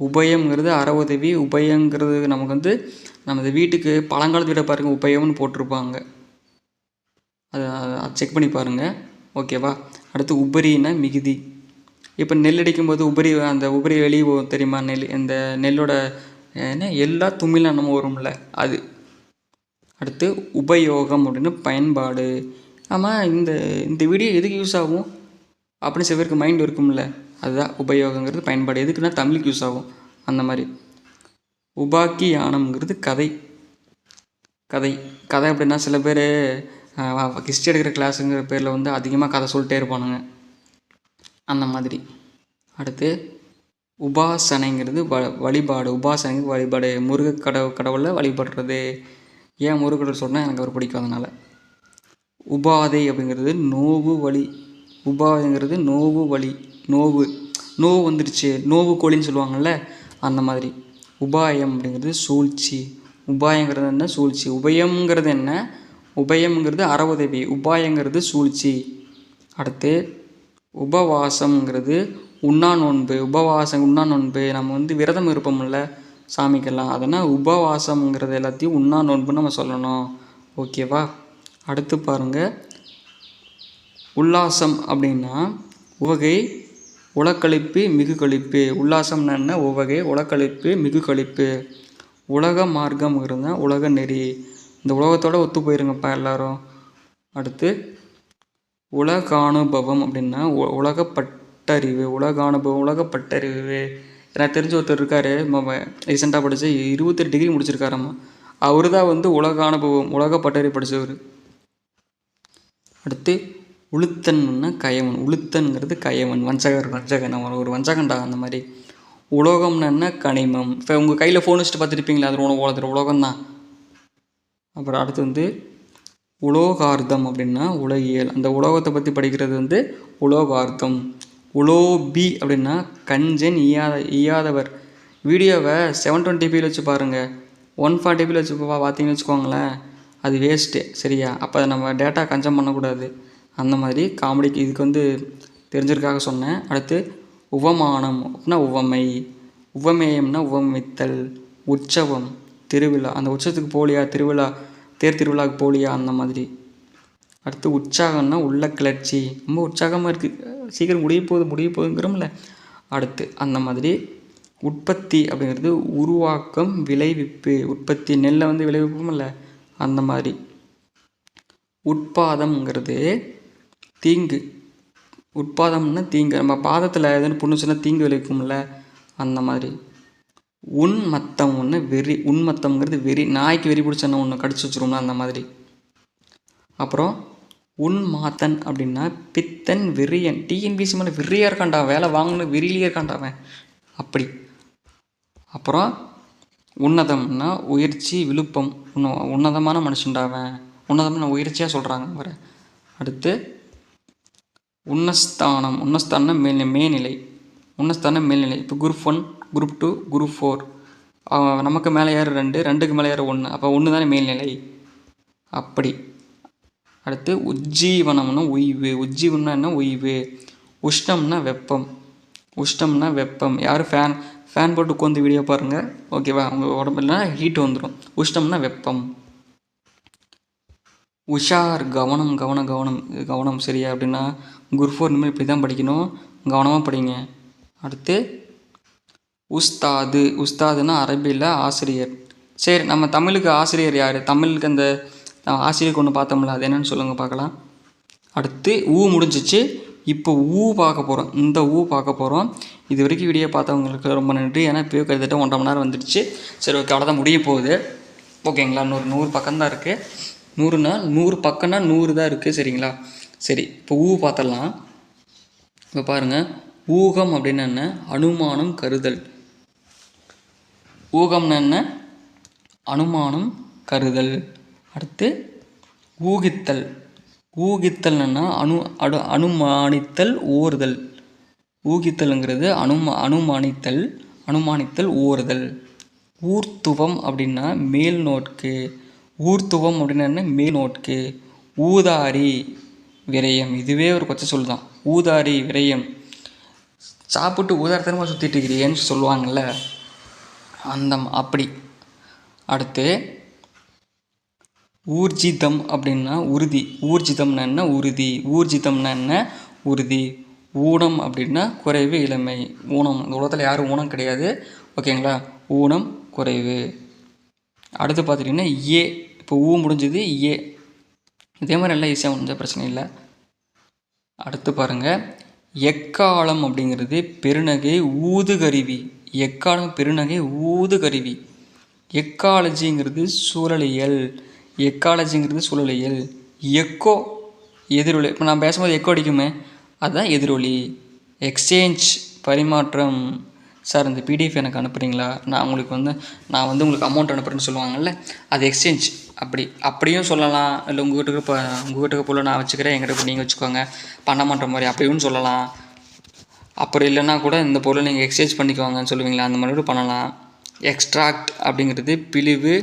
உபயம்ங்கிறது அற உதவி. உபயங்கிறது நமக்கு வந்து நமது வீட்டுக்கு பழங்காலத்து வீட்டை பாருங்கள், உபயம்னு போட்டிருப்பாங்க, அதை செக் பண்ணி பாருங்கள். ஓகேவா? அடுத்து உபரின்னா மிகுதி. இப்போ நெல் அடிக்கும்போது அந்த உபரி வெளியே போகும் தெரியுமா? இந்த நெல்லோட எல்லா தும்மிலாம் நம்ம வரும்ல, அது. அடுத்து உபயோகம் அப்படின்னு பயன்பாடு. ஆமாம், இந்த வீடியோ எதுக்கு யூஸ் ஆகும் அப்படின்னு சில பேருக்கு மைண்ட் இருக்கும்ல, அதுதான் உபயோகங்கிறது பயன்பாடு. எதுக்குன்னா தமிழுக்கு யூஸ் ஆகும் அந்த மாதிரி. உபாக்கியானம்ங்கிறது கதை அப்படின்னா சில பேர் ஹிஸ்ட்ரி எடுக்கிற கிளாஸுங்கிற பேரில் வந்து அதிகமாக கதை சொல்லிட்டே இருப்பானுங்க, அந்த மாதிரி. அடுத்து உபாசனைங்கிறது வழிபாடு. வழிபாடு. கடவுளை வழிபடுறது. ஏன் முருககடவுள் சொன்னால் எனக்கு அவர் பிடிக்கும், அதனால். உபாதை அப்படிங்கிறது நோவு வழி. உபாதைங்கிறது நோவு வழி. நோவு வந்துடுச்சு, நோவு கோழின்னு சொல்லுவாங்கள்ல, அந்த மாதிரி. உபாயம் அப்படிங்கிறது சூழ்ச்சி. உபாயங்கிறது என்ன? சூழ்ச்சி. உபயம்ங்கிறது என்ன? உபயம்ங்கிறது அறவுதவி. உபாயங்கிறது சூழ்ச்சி. அடுத்து உபவாசம்ங்கிறது உண்ணா நோன்பு. உபவாசம் உண்ணா நோன்பு. நம்ம விரதம் இருப்போம்ல சாமிக்கெல்லாம், அதனால் உபவாசம்ங்கிறது எல்லாத்தையும் உண்ணா நோன்புன்னு நம்ம சொல்லணும். ஓகேவா? அடுத்து பாருங்கள், உல்லாசம் அப்படின்னா உவகை உலக்களிப்பு மிகு கழிப்பு. உல்லாசம்னா என்ன? உவகை உலக்களிப்பு மிகு கழிப்பு. உலக மார்க்கம்ங்கிறது உலக நெறி. இந்த உலகத்தோடு ஒத்து போயிருங்கப்பா எல்லாரும். அடுத்து உலகானுபவம் அப்படின்னா உலகப்பட்டறிவு. உலகானுபவம் உலகப்பட்டறிவு. எனக்கு தெரிஞ்ச ஒருத்தர் இருக்கார், ரீசெண்டாக படித்து 28 டிகிரி முடிச்சிருக்காரம்மா. அவர் தான் உலகானுபவம் உலகப்பட்டறிவு படித்தவர். அடுத்து உளுத்தன்னா கயவன். உளுத்தன்கிறது கயவன், வஞ்சகன். அவன் ஒரு வஞ்சகண்டா. அந்த மாதிரி உலோகம்னா என்ன? கனிமம். இப்போ உங்கள் கையில் ஃபோன் வச்சுட்டு பார்த்துருப்பீங்களா, அது உலோகம்தான். அப்புறம் அடுத்து உலோகார்த்தம் அப்படின்னா உலகியல். அந்த உலோகத்தை பற்றி படிக்கிறது உலோகார்த்தம். உலோபி அப்படின்னா கஞ்சன் ஈயாதவர். வீடியோவை 720p வச்சு பாருங்கள். 140p வச்சு பார்த்தீங்கன்னு வச்சுக்கோங்களேன், அது வேஸ்ட்டு. சரியா? அப்போ அதை நம்ம டேட்டா கன்சம் பண்ணக்கூடாது. அந்த மாதிரி காமெடிக்கு இதுக்கு தெரிஞ்சிருக்காக சொன்னேன். அடுத்து உவமானம் அப்படின்னா உவமை. உவமேயம்னா உவமித்தல். உற்சவம் திருவிழா. அந்த உற்சவத்துக்கு போலியா, திருவிழா தேர் திருவிழாவுக்கு போலியா, அந்த மாதிரி. அடுத்து உற்சாகம்னா உள்ள கிளர்ச்சி. ரொம்ப உற்சாகமாக இருக்குது, சீக்கிரம் முடிய போகுதுங்கிறோம்ல. அடுத்து அந்த மாதிரி உற்பத்தி அப்படிங்கிறது உருவாக்கம் விளைவிப்பு. உற்பத்தி நெல்லை விளைவிப்போம்ல, அந்த மாதிரி. உட்பாதம்ங்கிறது தீங்கு. உட்பாதம்னா தீங்கு. நம்ம பாதத்தில் எதுன்னு புண்ணுச்சுன்னா தீங்கு விளைவிக்கும்ல, அந்த மாதிரி. உன்மத்தம் ஒன்று வெறி. உன்மத்தம்ங்கிறது வெறி. நாய்க்கு வெறி பிடிச்சோன்னா ஒன்று கடிச்சு வச்சுருவோம்ல, அந்த மாதிரி. அப்புறம் உன்மாத்தன் அப்படின்னா பித்தன் வெறியன். டிஎன்பிசி மேலே வெறியாக இருக்காண்டா, வேலை வாங்கணும் வெறியிலே இருக்காண்டாவன், அப்படி. அப்புறம் உன்னதம்னா உயர்ச்சி விழுப்பம். உன்னதமான மனுஷன்டாவன். உன்னதமான உயர்ச்சியாக சொல்கிறாங்க வர. அடுத்து உன்னஸ்தானம். உன்னஸ்தானம் மேல்நிலை. உன்னஸ்தானம் மேல்நிலை. இப்போ குரூப் 1, குரூப் 2, குரூப் 4. நமக்கு மேலே யார் 2, 2க்கு மேலே யார் 1. அப்போ 1 தானே மேல்நிலை, அப்படி. அடுத்து உஜ்ஜீவனம்னா உய்வு. உஜ்ஜீவனா என்ன? உய்வு. உஷ்ணம்னா வெப்பம். உஷ்ணம்னா வெப்பம். யார் ஃபேன் போட்டு உட்காந்து வீடியோ பாருங்கள், ஓகேவா? உங்கள் உடம்புல ஹீட் வந்துடும். உஷ்ணம்னா வெப்பம். உஷார் கவனம். கவனம் சரியா? அப்படின்னா குரூப் 4 இனிமேல் இப்படி தான் படிக்கணும், கவனமாக படிங்க. அடுத்து உஸ்தாது. உஸ்தாதுன்னா அரபியில் ஆசிரியர். சரி, நம்ம தமிழுக்கு ஆசிரியர் யார்? தமிழுக்கு அந்த ஆசிரியருக்கு ஒன்று பார்த்தோம்ல, அது என்னென்னு சொல்லுங்கள் பார்க்கலாம். அடுத்து முடிஞ்சிச்சு. இப்போ பார்க்க போகிறோம். இந்த பார்க்க போகிறோம். இது வரைக்கும் வீடியோ பார்த்தவங்களுக்கு ரொம்ப நன்றி. ஏன்னா இப்போ கிட்டத்தட்ட 1.5 மணி நேரம் வந்துடுச்சு. சரி, ஓகே, அவ்வளோதான், முடிய போகுது. ஓகேங்களா? 100 பக்கம் தான் இருக்குது. 100 பக்கம்னா 100 தான் இருக்குது. சரிங்களா? சரி, இப்போ பார்த்துடலாம். இப்போ பாருங்கள், ஊகம் அப்படின்னு என்ன? அனுமானம் கருதல். ஊகம்னா என்ன? அனுமானம் கருதல். அடுத்து ஊகித்தல். ஊகித்தல்னா அனுமானித்தல் ஓறுதல். ஊகித்தல்ங்கிறது அனுமானித்தல் ஓறுதல். ஊர்த்துவம் அப்படின்னா மேல் நோக்கு. ஊர்த்துவம் அப்படின்னா என்ன? மேல் நோக்கு. ஊதாரி விரயம். இதுவே ஒரு கொச்சை சொல் தான். ஊதாரி விரயம். சாப்பிட்டு ஊதாரத்தனமாக சுற்றிட்டு இருக்கிறீன்னு சொல்லுவாங்கள்ல, அப்படி. அடுத்து ஊர்ஜிதம் அப்படின்னா உறுதி. ஊர்ஜிதம்னா என்ன? உறுதி. ஊர்ஜிதம்னா என்ன? உறுதி. ஊனம் அப்படின்னா குறைவு, இளமை. ஊனம், இந்த உலகத்தில் யாரும் ஊனம் கிடையாது, ஓகேங்களா? ஊனம், குறைவு. அடுத்து பார்த்துட்டிங்கன்னா இப்போ முடிஞ்சது இதே மாதிரி எல்லாம் ஈஸியாக முடிஞ்ச பிரச்சனை இல்லை. அடுத்து பாருங்கள், எக்காலம் அப்படிங்கிறது பெருநகை ஊதுகருவி. எக்காலம் பெருநகை ஊதுகருவி. எக்காலஜிங்கிறது சூழலியல். எக்கோ எதிரொலி. இப்போ நான் பேசும்போது எக்கோ அடிக்குமே, அதுதான் எதிரொலி. எக்ஸ்சேஞ்ச் பரிமாற்றம். சார், இந்த பிடிஎஃப் எனக்கு அனுப்புகிறீங்களா? நான் உங்களுக்கு அமௌண்ட் அனுப்புகிறேன்னு சொல்லுவாங்கள்ல, அது எக்ஸ்சேஞ்ச். அப்படியும் சொல்லலாம். இல்லை உங்கள் வீட்டுக்கு போல் நான் வச்சுக்கிறேன், எங்கிட்ட நீங்கள் வச்சுக்கோங்க, பண்ண மாட்டேற மாதிரி அப்படியும் சொல்லலாம். அப்புறம் இல்லைன்னா கூட இந்த பொருளை நீங்கள் எக்ஸ்சேஞ்ச் பண்ணிக்குவாங்கன்னு சொல்லுவீங்களா, அந்த மாதிரி கூட பண்ணலாம். எக்ஸ்ட்ராக்ட் அப்படிங்கிறது பிழிவு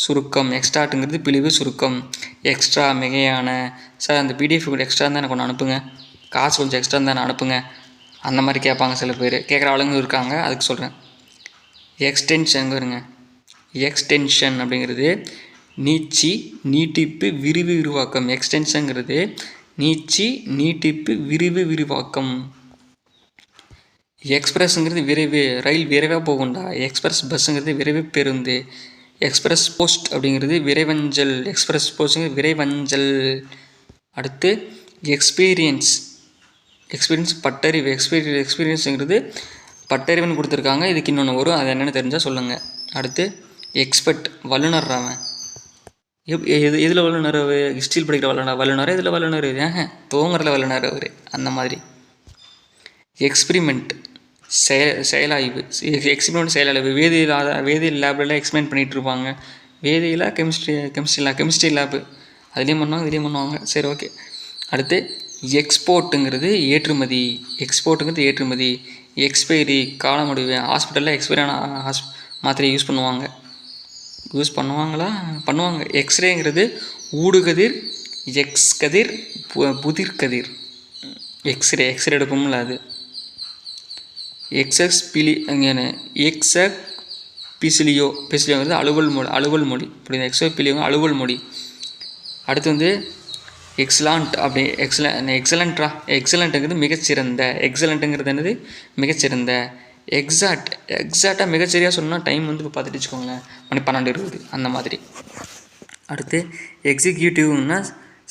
சுருக்கம். எக்ஸ்ட்ராக்ட்டுங்கிறது பிழிவு சுருக்கம். எக்ஸ்ட்ரா மிகையான. சார் அந்த பிடிஎஃப் கூட எக்ஸ்ட்ரா இருந்தால் எனக்கு ஒன்று அனுப்புங்க, காசு கொஞ்சம் எக்ஸ்ட்ரா இருந்தால் நான் அனுப்புங்க, அந்த மாதிரி கேட்பாங்க சில பேர். கேட்குற ஆளுங்க இருக்காங்க, அதுக்கு சொல்கிறேன். எக்ஸ்டென்ஷன் வருங்க. எக்ஸ்டென்ஷன் அப்படிங்கிறது நீட்சி நீட்டிப்பு விரிவு விரிவாக்கம். எக்ஸ்டென்ஷனுங்கிறது நீட்சி நீட்டிப்பு விரிவு விரிவாக்கம். எக்ஸ்பிரஸ்ங்கிறது விரைவு, ரயில் விரைவாக போகும்டா. எக்ஸ்பிரஸ் பஸ்ஸுங்கிறது விரைவு பேருந்து. எக்ஸ்பிரஸ் போஸ்ட் அப்படிங்கிறது விரைவஞ்சல். எக்ஸ்பிரஸ் போஸ்ட்டுங்கிறது விரைவஞ்சல். அடுத்து எக்ஸ்பீரியன்ஸ். எக்ஸ்பீரியன்ஸ் பட்டறிவு. எக்ஸ்பீரியன்ஸுங்கிறது பட்டறிவுன்னு கொடுத்துருக்காங்க. இதுக்கு இன்னொன்று வரும், அது என்னென்னு தெரிஞ்சால் சொல்லுங்கள். அடுத்து எக்ஸ்பர்ட், வல்லுநர். அவன் எதில் வல்லுநர்? ஹிஸ்ட்ரியில் படிக்கிற வல்லுநர் இதில் வல்லுநர் தூங்குறதுல வல்லுநர் அவர், அந்த மாதிரி. எக்ஸ்பிரிமெண்ட் செயலாய்வு. எக்ஸ்பிரிமெண்ட் செயலாய்வு. வேதியியல் லேபில் எக்ஸ்பிளைன் பண்ணிகிட்டு இருப்பாங்க. வேதியியலா கெமிஸ்ட்ரி லேபு, அதுலேயும் பண்ணுவாங்க இதுலேயும் பண்ணுவாங்க. சரி, ஓகே. அடுத்து எக்ஸ்போர்ட்டுங்கிறது ஏற்றுமதி. எக்ஸ்போர்ட்டுங்கிறது ஏற்றுமதி. எக்ஸ்பைரி கால முடிவு. ஹாஸ்பிட்டலில் எக்ஸ்பைரியான மாத்திரை யூஸ் பண்ணுவாங்க. எக்ஸ்ரேங்கிறது ஊடுகதிர், எக்ஸ் கதிர், புதிர் கதிர். எக்ஸ்ரே எடுப்போம்ல அது. பிசிலியோங்கிறது அலுவல் மொழி. புரியுது? எக்ஸோபிலியோங்க அலுவல் மொழி. அடுத்து எக்ஸலண்ட். அப்படி எக்ஸலண்ட்டுங்கிறது மிகச்சிறந்த. எக்ஸலண்ட்டுங்கிறது என்னது? மிகச்சிறந்த. எக்ஸாக்டாக மிகச்சரியாக சொன்னால் டைம் இப்போ பார்த்துட்டு வச்சுக்கோங்களேன், மணி 12:20 அந்த மாதிரி. அடுத்து எக்ஸிக்யூட்டிவ்னா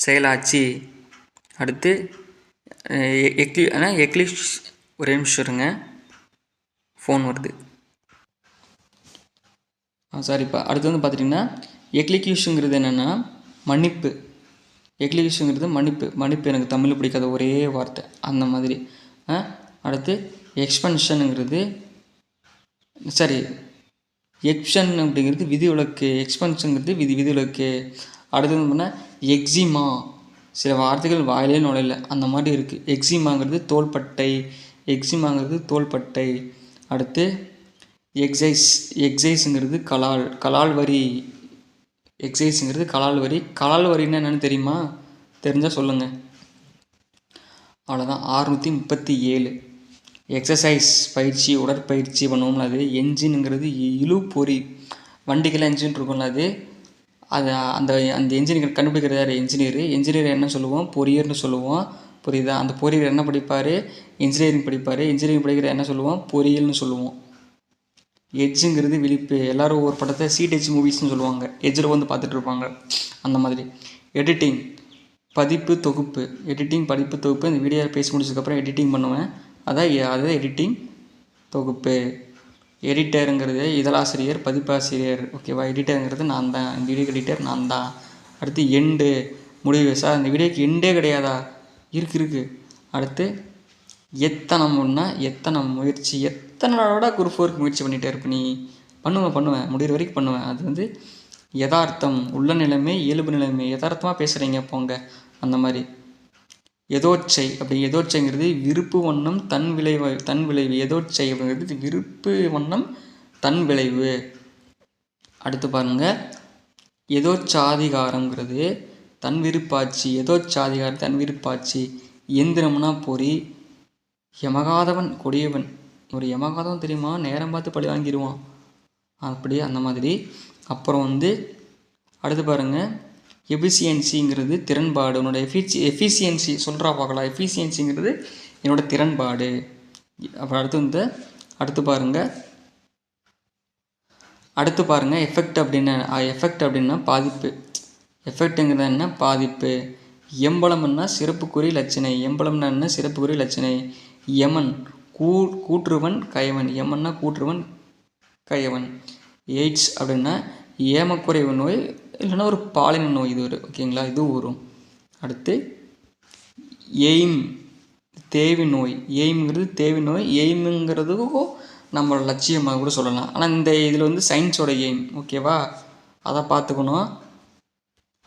செயலாட்சி. அடுத்து எக்லிஷ். ஒரே நிமிஷம் இருங்க, ஃபோன் வருது. சாரிப்பா. அடுத்து பார்த்துட்டிங்கன்னா எக்லிக்யூஷனுங்கிறது என்னென்னா மன்னிப்பு. எக்லிக்யூஷனுங்கிறது மன்னிப்பு எனக்கு தமிழ் பிடிக்காத ஒரே வார்த்தை, அந்த மாதிரி. அடுத்து எக்ஸ்பென்ஷனுங்கிறது எக்ஷன் அப்படிங்கிறது விதிவிலக்கு. எக்ஸ்பென்ஷனுங்கிறது விதிவிலக்கு. அடுத்தது பண்ணால் எக்ஸிமா. சில வார்த்தைகள் வாயிலே நுழையில, அந்த மாதிரி இருக்குது. எக்ஸிமாங்கிறது தோள்பட்டை. அடுத்து எக்ஸைஸுங்கிறது கலால் வரி. எக்ஸைஸுங்கிறது கலால் வரின்னா என்னென்னு தெரியுமா? தெரிஞ்சால் சொல்லுங்கள். அவ்வளோதான். 637. எக்ஸசைஸ் பயிற்சி, உடற்பயிற்சி பண்ணுவோம்ல அது. என்ஜினுங்கிறது இழுபொறி. வண்டிக்கெல்லாம் என்ஜின் இருக்கும்ல அது. அந்த என்ஜினியர் கண்டுபிடிக்கிறது யார்? என்ஜினியர் என்ன சொல்லுவோம்? பொறியர்னு சொல்லுவோம். புரியுதா? அந்த பொறியர் என்ன படிப்பார்? இன்ஜினியரிங் படிப்பார். இன்ஜினியரிங் படிக்கிற என்ன சொல்லுவோம்? பொறியியல்னு சொல்லுவோம். எட்ஜுங்கிறது விழிப்பு. எல்லோரும் ஒரு படத்தை எட்ஜ் மூவிஸ்னு சொல்லுவாங்க. எட்ஜில் பார்த்துட்டு இருப்பாங்க, அந்த மாதிரி. எடிட்டிங் பதிப்பு தொகுப்பு. இந்த வீடியோ பேசி முடிச்சதுக்கப்புறம் எடிட்டிங் பண்ணுவேன். அதான் எடிட்டிங் தொகுப்பு. எடிட்டருங்கிறது இதழாசிரியர், பதிப்பாசிரியர். ஓகேவா? எடிட்டருங்கிறது நான் தான். இந்த வீடியோ எடிட்டர் நான் தான். அடுத்து எண்டு முடிவு. சார் இந்த வீடியோக்கு எண்டே கிடையாதா? இருக்குது. அடுத்து எத்தனை முயற்சி. எத்தனை நாளோட குரூப் 4க்கு முயற்சி பண்ணிகிட்டே இருப்ப நீ? பண்ணுவேன், முடிகிற வரைக்கும் பண்ணுவேன். அது யதார்த்தம், உள்ள நிலைமை, இயல்பு நிலைமை. யதார்த்தமாக பேசுகிறீங்க போங்க, அந்த மாதிரி. எதோச்சை. எதோச்சைங்கிறது விருப்பு வண்ணம் தன் விளைவு. எதோச்சை அப்படிங்கிறது விருப்பு வண்ணம் தன் விளைவு. அடுத்து பாருங்கள், எதோச்சாதிகாரங்கிறது தன் விருப்பாட்சி. எதோச்சாதிகாரம் தன் விருப்பாட்சி. இயந்திரம்னா பொறி. யமகாதவன் கொடியவன். ஒரு யமகாதவன் தெரியுமா? நேரம் பார்த்து பழி வாங்கிடுவான், அப்படி, அந்த மாதிரி. அப்புறம் அடுத்து பாருங்கள், எஃபிஷியன்சிங்கிறது திறன்பாடு. உன்னோட எஃபிஷியன்சி சொல்கிறா பார்க்கலாம். எஃபிஷியன்சிங்கிறது என்னோடய திறன்பாடு. அப்புறம் அடுத்து பாருங்கள் எஃபெக்ட் அப்படின்னா பாதிப்பு. எஃபெக்ட்டுங்கிறது என்ன? பாதிப்பு. எம்பளம்னா சிறப்புக்குறி லட்சணை. எம்பளம்னா என்ன? சிறப்புக்குறி லட்சணை. யமன் கூற்றுவன் கயவன். யமன்னா கூற்றுவன் கயவன். எய்ட்ஸ் அப்படின்னா ஏமக்குறைவு நோய், இல்லைன்னா ஒரு பாலின நோய். இது ஓகேங்களா? இதுவும் வரும். அடுத்து எய்ம் தேவி நோய். எய்ம்ங்கிறது தேவி நோய். எய்முங்கிறதுக்கும் நம்மளோட லட்சியமாக கூட சொல்லலாம். ஆனால் இந்த இதில் சயின்ஸோட எய்ம். ஓகேவா? அதை பார்த்துக்கணும்.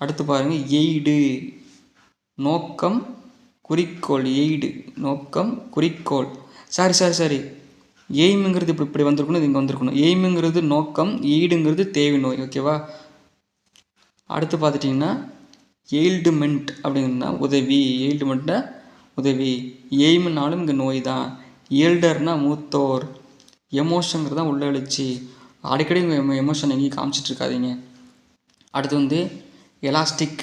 அடுத்து பாருங்கள், எய்டு நோக்கம் குறிக்கோள். எய்டு நோக்கம் குறிக்கோள். சாரி எய்முங்கிறது இப்படி வந்திருக்கணும், இது இங்கே வந்திருக்கணும். எய்முங்கிறது நோக்கம், ஈடுங்கிறது தேவை நோய். ஓகேவா? அடுத்து பார்த்துட்டிங்கன்னா எயில்டுமெண்ட் அப்படின்னா உதவி. எயில்டுமெண்ட்னா உதவி. எய்ம்னாலும் இங்கே நோய் தான். ஏல்டர்னா மூத்தோர். எமோஷனுங்கிறது தான் உள்ள எழுச்சி. அடிக்கடி எமோஷன் எங்கேயும் காமிச்சிட்ருக்காதீங்க. அடுத்து எலாஸ்டிக்,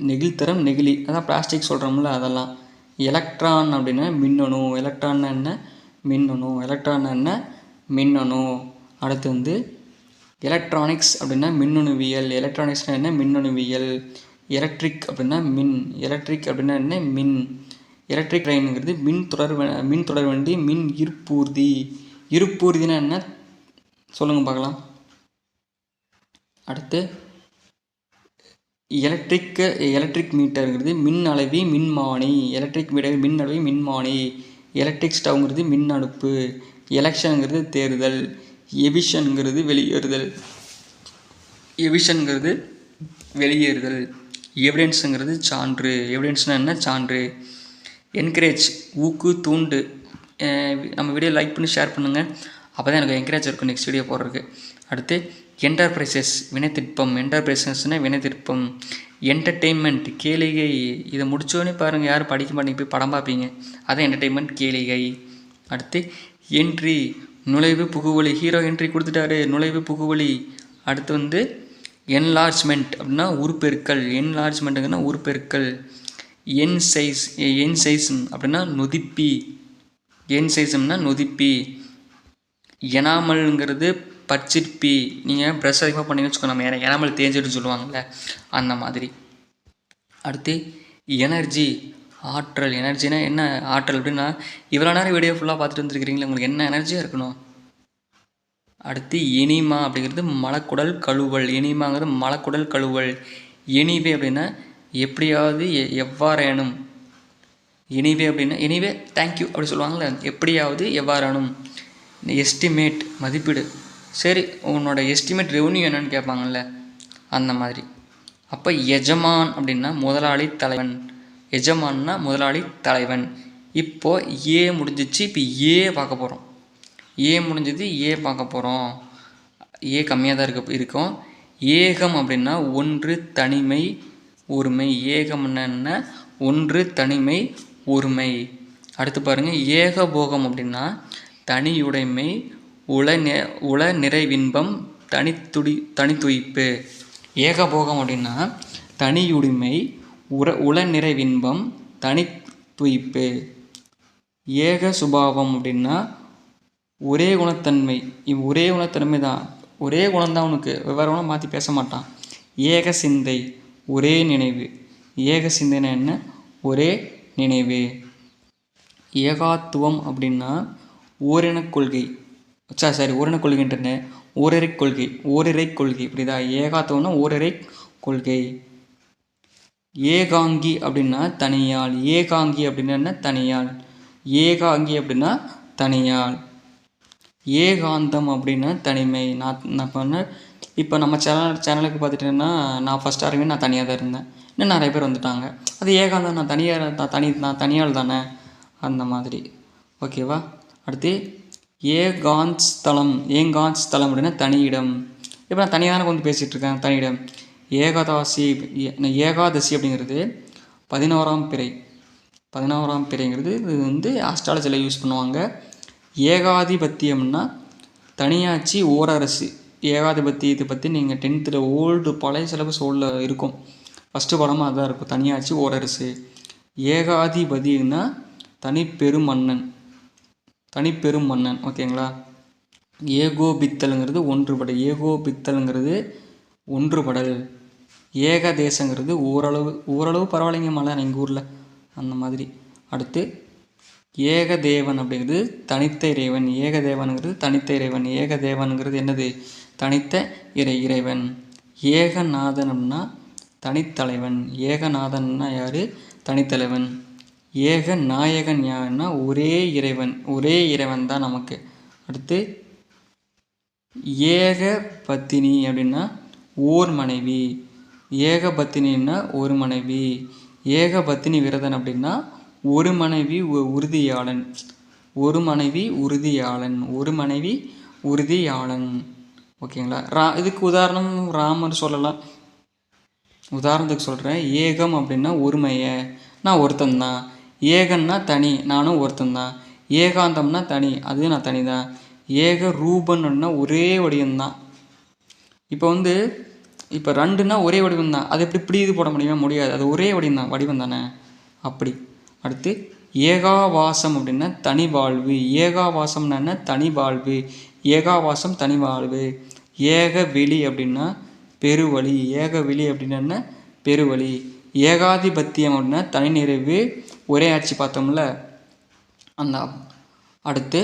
நெகிழ்தரம், நெகிழி, அதான் பிளாஸ்டிக் சொல்கிறோம்ல அதெல்லாம். எலக்ட்ரான் அப்படின்னா மின்னணு. எலக்ட்ரான்னா என்ன? மின்னணு. எலக்ட்ரான்னா என்ன? மின்னணு. அடுத்து எலக்ட்ரானிக்ஸ் அப்படின்னா மின்னணுவியல். எலக்ட்ரானிக்ஸ்னால் என்ன? மின்னணுவியல். எலக்ட்ரிக் அப்படின்னா மின். எலக்ட்ரிக் அப்படின்னா என்ன? மின். எலக்ட்ரிக் ட்ரெயினுங்கிறது மின் தொடர்வண்டி, மின் இருப்பூர்தி. இருப்பூர்தினா என்ன சொல்லுங்கள் பார்க்கலாம். அடுத்து எலக்ட்ரிக் மீட்டருங்கிறது மின் அளவி, மின்மானி. எலக்ட்ரிக் மீட்டர் மின் அளவி, மின்மானி. எலக்ட்ரிக் ஸ்டவ்ங்கிறது மின் அடுப்பு. எலெக்ஷனுங்கிறது தேர்தல். எவிஷனுங்கிறது வெளியேறுதல். எவிடன்ஸுங்கிறது சான்று. எவிடன்ஸ்னால் என்ன? சான்று. என்கரேஜ் ஊக்கு, தூண்டு. நம்ம வீடியோ லைக் பண்ணி ஷேர் பண்ணுங்கள், அப்போ தான் எனக்கு என்கரேஜ் இருக்கும் நெக்ஸ்ட் வீடியோ போடுறதுக்கு. அடுத்து என்டர்பிரைசஸ் வினைத்திற்பம். என்டர்பிரைசஸ்னால் வினைத்திற்பம். என்டர்டெயின்மெண்ட் கேளிகை. இதை முடித்தோடனே பாருங்கள், யாரும் படிக்க மாட்டேங்க, போய் படம் பார்ப்பீங்க. அதான் என்டர்டெயின்மெண்ட், கேளிகை. அடுத்து என்ட்ரி நுழைவு, புகுவழி. ஹீரோ என்ட்ரி கொடுத்துட்டாரு, நுழைவு, புகுவழி. அடுத்து என்லார்ஜ்மெண்ட் அப்படின்னா உருப்பெருக்கல். என்லார்ஜ்மெண்ட்டுங்கன்னா உருப்பெருக்கல். என்சைசம் அப்படின்னா நொதிப்பி. என்சைசம்னா நொதிப்பி. எனாமல்ங்கிறது பச்சிற்பி. நீங்கள் ப்ரெஷ் அதிகமாக பண்ணி வச்சுக்கோ, நம்ம எனாமல் தேஞ்சிட்டு சொல்லுவாங்கள்ல அந்த மாதிரி. அடுத்து எனர்ஜி ஆற்றல். எனர்ஜினா என்ன? ஆற்றல் அப்படின்னா இவ்வளோ நேரம் வீடியோ ஃபுல்லாக பார்த்துட்டு வந்துருக்கிறீங்களா, உங்களுக்கு என்ன எனர்ஜியாக இருக்கணும். அடுத்து எனிமா அப்படிங்கிறது மலக்குடல் கழுவல். எனிமாங்கிறது மலக்குடல் கழுவல். எனிவே அப்படின்னா எப்படியாவது, எவ்வாறேனும். எனிவே அப்படின்னா எனிவே தேங்க்யூ அப்படி சொல்லுவாங்கள்ல, எப்படியாவது, எவ்வாறானும். எஸ்டிமேட் மதிப்பீடு. சரி, உன்னோட எஸ்டிமேட் ரெவன்யூ என்னன்னு கேட்பாங்கள்ல அந்த மாதிரி. அப்போ எஜமான் அப்படின்னா முதலாளி, தலைவன். எஜமான்னா முதலாளி, தலைவன். இப்போது ஏ முடிஞ்சிச்சு, இப்போ ஏ பார்க்க போகிறோம். ஏ முடிஞ்சது, ஏ பார்க்க போகிறோம். ஏ கம்மியாக தான் இருக்கும். ஏகம் அப்படின்னா ஒன்று, தனிமை, ஒருமை. ஏகம்னா என்ன? ஒன்று, தனிமை, ஒருமை. அடுத்து பாருங்கள், ஏகபோகம் அப்படின்னா தனியுடைமை, உள நிறைவின்பம், தனித்துயிப்பு. ஏகபோகம் அப்படின்னா தனியுடைமை, உள நிறைவின்பம், தனித்துயிப்பு. ஏக சுபாவம் அப்படின்னா ஒரே குணத்தன்மை. ஒரே குணத்தன்மை தான், ஒரே குணம்தான் உனக்கு, வெவ்வேறு குணம் மாற்றி பேச மாட்டான். ஏக சிந்தை ஒரே நினைவு. ஏக சிந்தைனா என்ன? ஒரே நினைவு. ஏகாத்துவம் அப்படின்னா ஓரினக் கொள்கை. ஓரினக் கொள்கைன்றன ஓரிரை கொள்கை. ஓரிரை கொள்கை இப்படிதான். ஏகாத்துவம்னா ஓரிரை கொள்கை. ஏகாங்கி அப்படின்னா தனியாள். ஏகாங்கி அப்படின்னா என்ன? தனியாள். ஏகாங்கி அப்படின்னா தனியாள். ஏகாந்தம் அப்படின்னா தனிமை. நான் பண்ண இப்போ நம்ம சேனலுக்கு பார்த்துட்டேன்னா, நான் ஃபஸ்ட் ஆரம்பி நான் தனியாக தான் இருந்தேன், இன்னும் நிறைய பேர் வந்துட்டாங்க. அது ஏகாந்தம், நான் தனியாள் தானே அந்த மாதிரி. ஓகேவா? அடுத்து ஏகாந்த்ஸ்தலம். ஏகாந்த்ஸ்தலம் அப்படின்னா தனியிடம். இப்போ நான் தனியாக தானே வந்து பேசிகிட்ருக்கேன், தனியிடம். ஏகாதசி அப்படிங்கிறது 11ஆம் பிறை. 11ஆம் பிறைங்கிறது இது ஆஸ்ட்ராலஜியில் யூஸ் பண்ணுவாங்க. ஏகாதிபத்தியம்னா தனியாட்சி, ஓரரசு. ஏகாதிபத்தியத்தை பற்றி நீங்கள் 10th ஓல்டு பழைய சிலபஸ் ஓல்டில் இருக்கும். ஃபஸ்ட்டு படமாக அதுதான் இருக்கும், தனியாட்சி, ஓரரசு. ஏகாதிபதினா தனிப்பெருமன்னன். ஓகேங்களா? ஏகோபித்தலுங்கிறது ஒன்றுபடல். ஏகோபித்தலுங்கிறது ஒன்றுபடல். ஏகதேசங்கிறது ஓரளவு பரவாயில்லைங்க, மழை எங்கள் ஊரில் அந்த மாதிரி. அடுத்து ஏகதேவன் அப்படிங்கிறது தனித்த இறைவன். ஏகதேவனுங்கிறது தனித்த இறைவன். ஏகதேவனுங்கிறது என்னது? தனித்த இறைவன். ஏகநாதன் அப்படின்னா தனித்தலைவன். ஏகநாதன்னா யார்? தனித்தலைவன். ஏக நாயகன் யாருன்னா ஒரே இறைவன் தான் நமக்கு. அடுத்து ஏக பத்தினி அப்படின்னா ஓர் மனைவி. ஏக பத்தினின்னா ஒரு மனைவி. ஏக பத்தினி விரதன் அப்படின்னா ஒரு மனைவி உறுதியாளன். ஒரு மனைவி உறுதியாளன், ஒரு மனைவி உறுதியாளன். ஓகேங்களா. இதுக்கு உதாரணம் ராமர் சொல்லலாம். உதாரணத்துக்கு சொல்கிறேன். ஏகம் அப்படின்னா ஒருமையை, நான் ஒருத்தன்தான். ஏகன்னா தனி, நானும் ஒருத்தன்தான். ஏகாந்தம்னா தனி, அது நான் தனி தான். ஏக ரூபன்னா ஒரே வடிவம்தான். இப்போ ரெண்டுன்னா ஒரே வடிவம் தான். அது எப்படி இது போட முடியாது. அது ஒரே வடிவம் தானே. அப்படி. அடுத்து ஏகாவாசம் அப்படின்னா தனி வாழ்வு. ஏகாவாசம்னா என்ன? தனி வாழ்வு. ஏகாவாசம் தனி வாழ்வு. ஏக வெளி அப்படின்னா பெருவழி. ஏக வெளி அப்படின்னா என்ன? பெருவழி. ஏகாதிபத்தியம் அப்படின்னா தனி நிறைவு, ஒரே ஆட்சி பார்த்தோம்ல அந்த. அடுத்து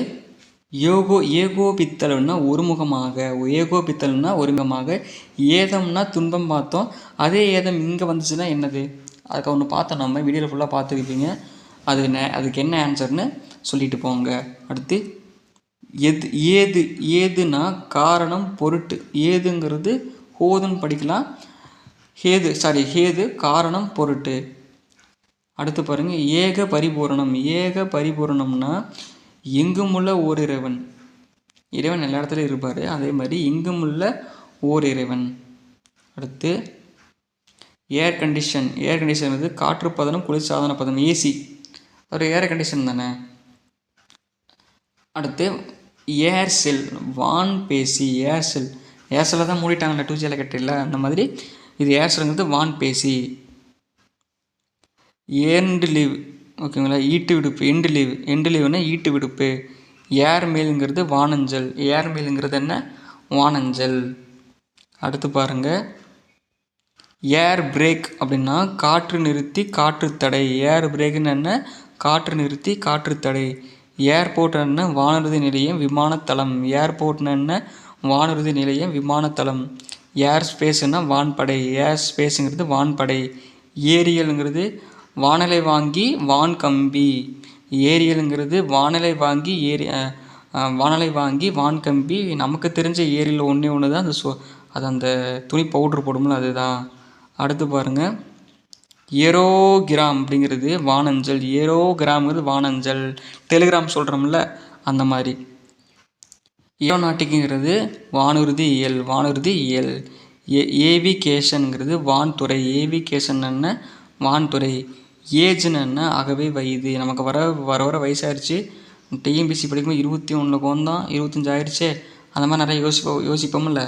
ஏகோபித்தல்னா ஒருமுகமாக. ஏகோபித்தல்னா ஒருமுகமாக. ஏதம்னா துன்பம் பார்த்தோம். அதே ஏதம் இங்கே வந்துச்சுன்னா என்னது? அதுக்கு ஒன்று பார்த்தோம், நம்ம வீடியோவில் ஃபுல்லாக பார்த்துருப்பீங்க. அதுக்கு என்ன ஆன்சர்னு சொல்லிட்டு போங்க. அடுத்து ஏதுனா காரணம் பொருட்டு. ஏதுங்கிறது ஹோதுன்னு படிக்கலாம். ஹேது காரணம் பொருட்டு. அடுத்து பாருங்க, ஏக பரிபூரணம். ஏக பரிபூரணம்னா எங்குமுள்ள ஓர் இறைவன். இறைவன் எல்லா இடத்துலையும் இருப்பார், அதே மாதிரி எங்குமுள்ள ஓர் இறைவன். அடுத்து ஏர் கண்டிஷன். ஏர் கண்டிஷன் வந்து காற்று பதனம், குளிர்சாதன பதனம். ஏசி ஒரு ஏர் கண்டிஷன் தானே. அடுத்து ஏர்செல், வான்பேசி. ஏர்செல்லை தான் மூடிட்டாங்கல்ல 2Gல கட்டில, அந்த மாதிரி இது ஏர்செல்ங்கிறது வான்பேசி. End leave. ஓகேங்களா. ஈட்டு விடுப்பு. எண்டு லீவுன்னா ஈட்டு விடுப்பு. ஏர்மெயிலுங்கிறது வானஞ்சல். ஏர்மெயிலுங்கிறது என்ன? வானஞ்சல். அடுத்து பாருங்கள், ஏர் பிரேக் அப்படின்னா காற்று நிறுத்தி காற்று தடை. ஏர் பிரேக்குன்னு என்ன? காற்று நிறுத்தி காற்று தடை. ஏர்போர்ட் என்ன? வானூர்தி நிலையம், விமானத்தளம். ஏர்போர்ட்னு என்ன? வானூர்தி நிலையம், விமானத்தளம். ஏர் ஸ்பேஸ்னா வான்படை. ஏர் ஸ்பேஸுங்கிறது வான்படை. ஏரியலுங்கிறது வானலை வாங்கி வான்கம்பி. ஏரியலுங்கிறது வானலை வாங்கி வான்கம்பி. நமக்கு தெரிஞ்ச ஏரியில் ஒன்று தான் அது அந்த துணி பவுட்ரு போடும்ல, அதுதான். அடுத்து பாருங்கள், ஏரோகிராம் அப்படிங்கிறது வானஞ்சல். ஏரோகிராம்ங்கிறது வானஞ்சல். டெலிகிராம் சொல்கிறோம்ல, அந்த மாதிரி. ஏரோநாட்டிக்குங்கிறது வானூர்தி இயல். ஏவிகேஷனுங்கிறது வான்துறை. ஏவிகேஷன் என்ன? வான்துறை. ஏஜ்னு என்ன? ஆகவே வயது. நமக்கு வர வயசாகிடுச்சு. டிஎம்பிசி படிக்கும்போது 21 வந்தோம், 25 ஆயிடுச்சே, அந்த மாதிரி நிறைய யோசிப்போம்ல,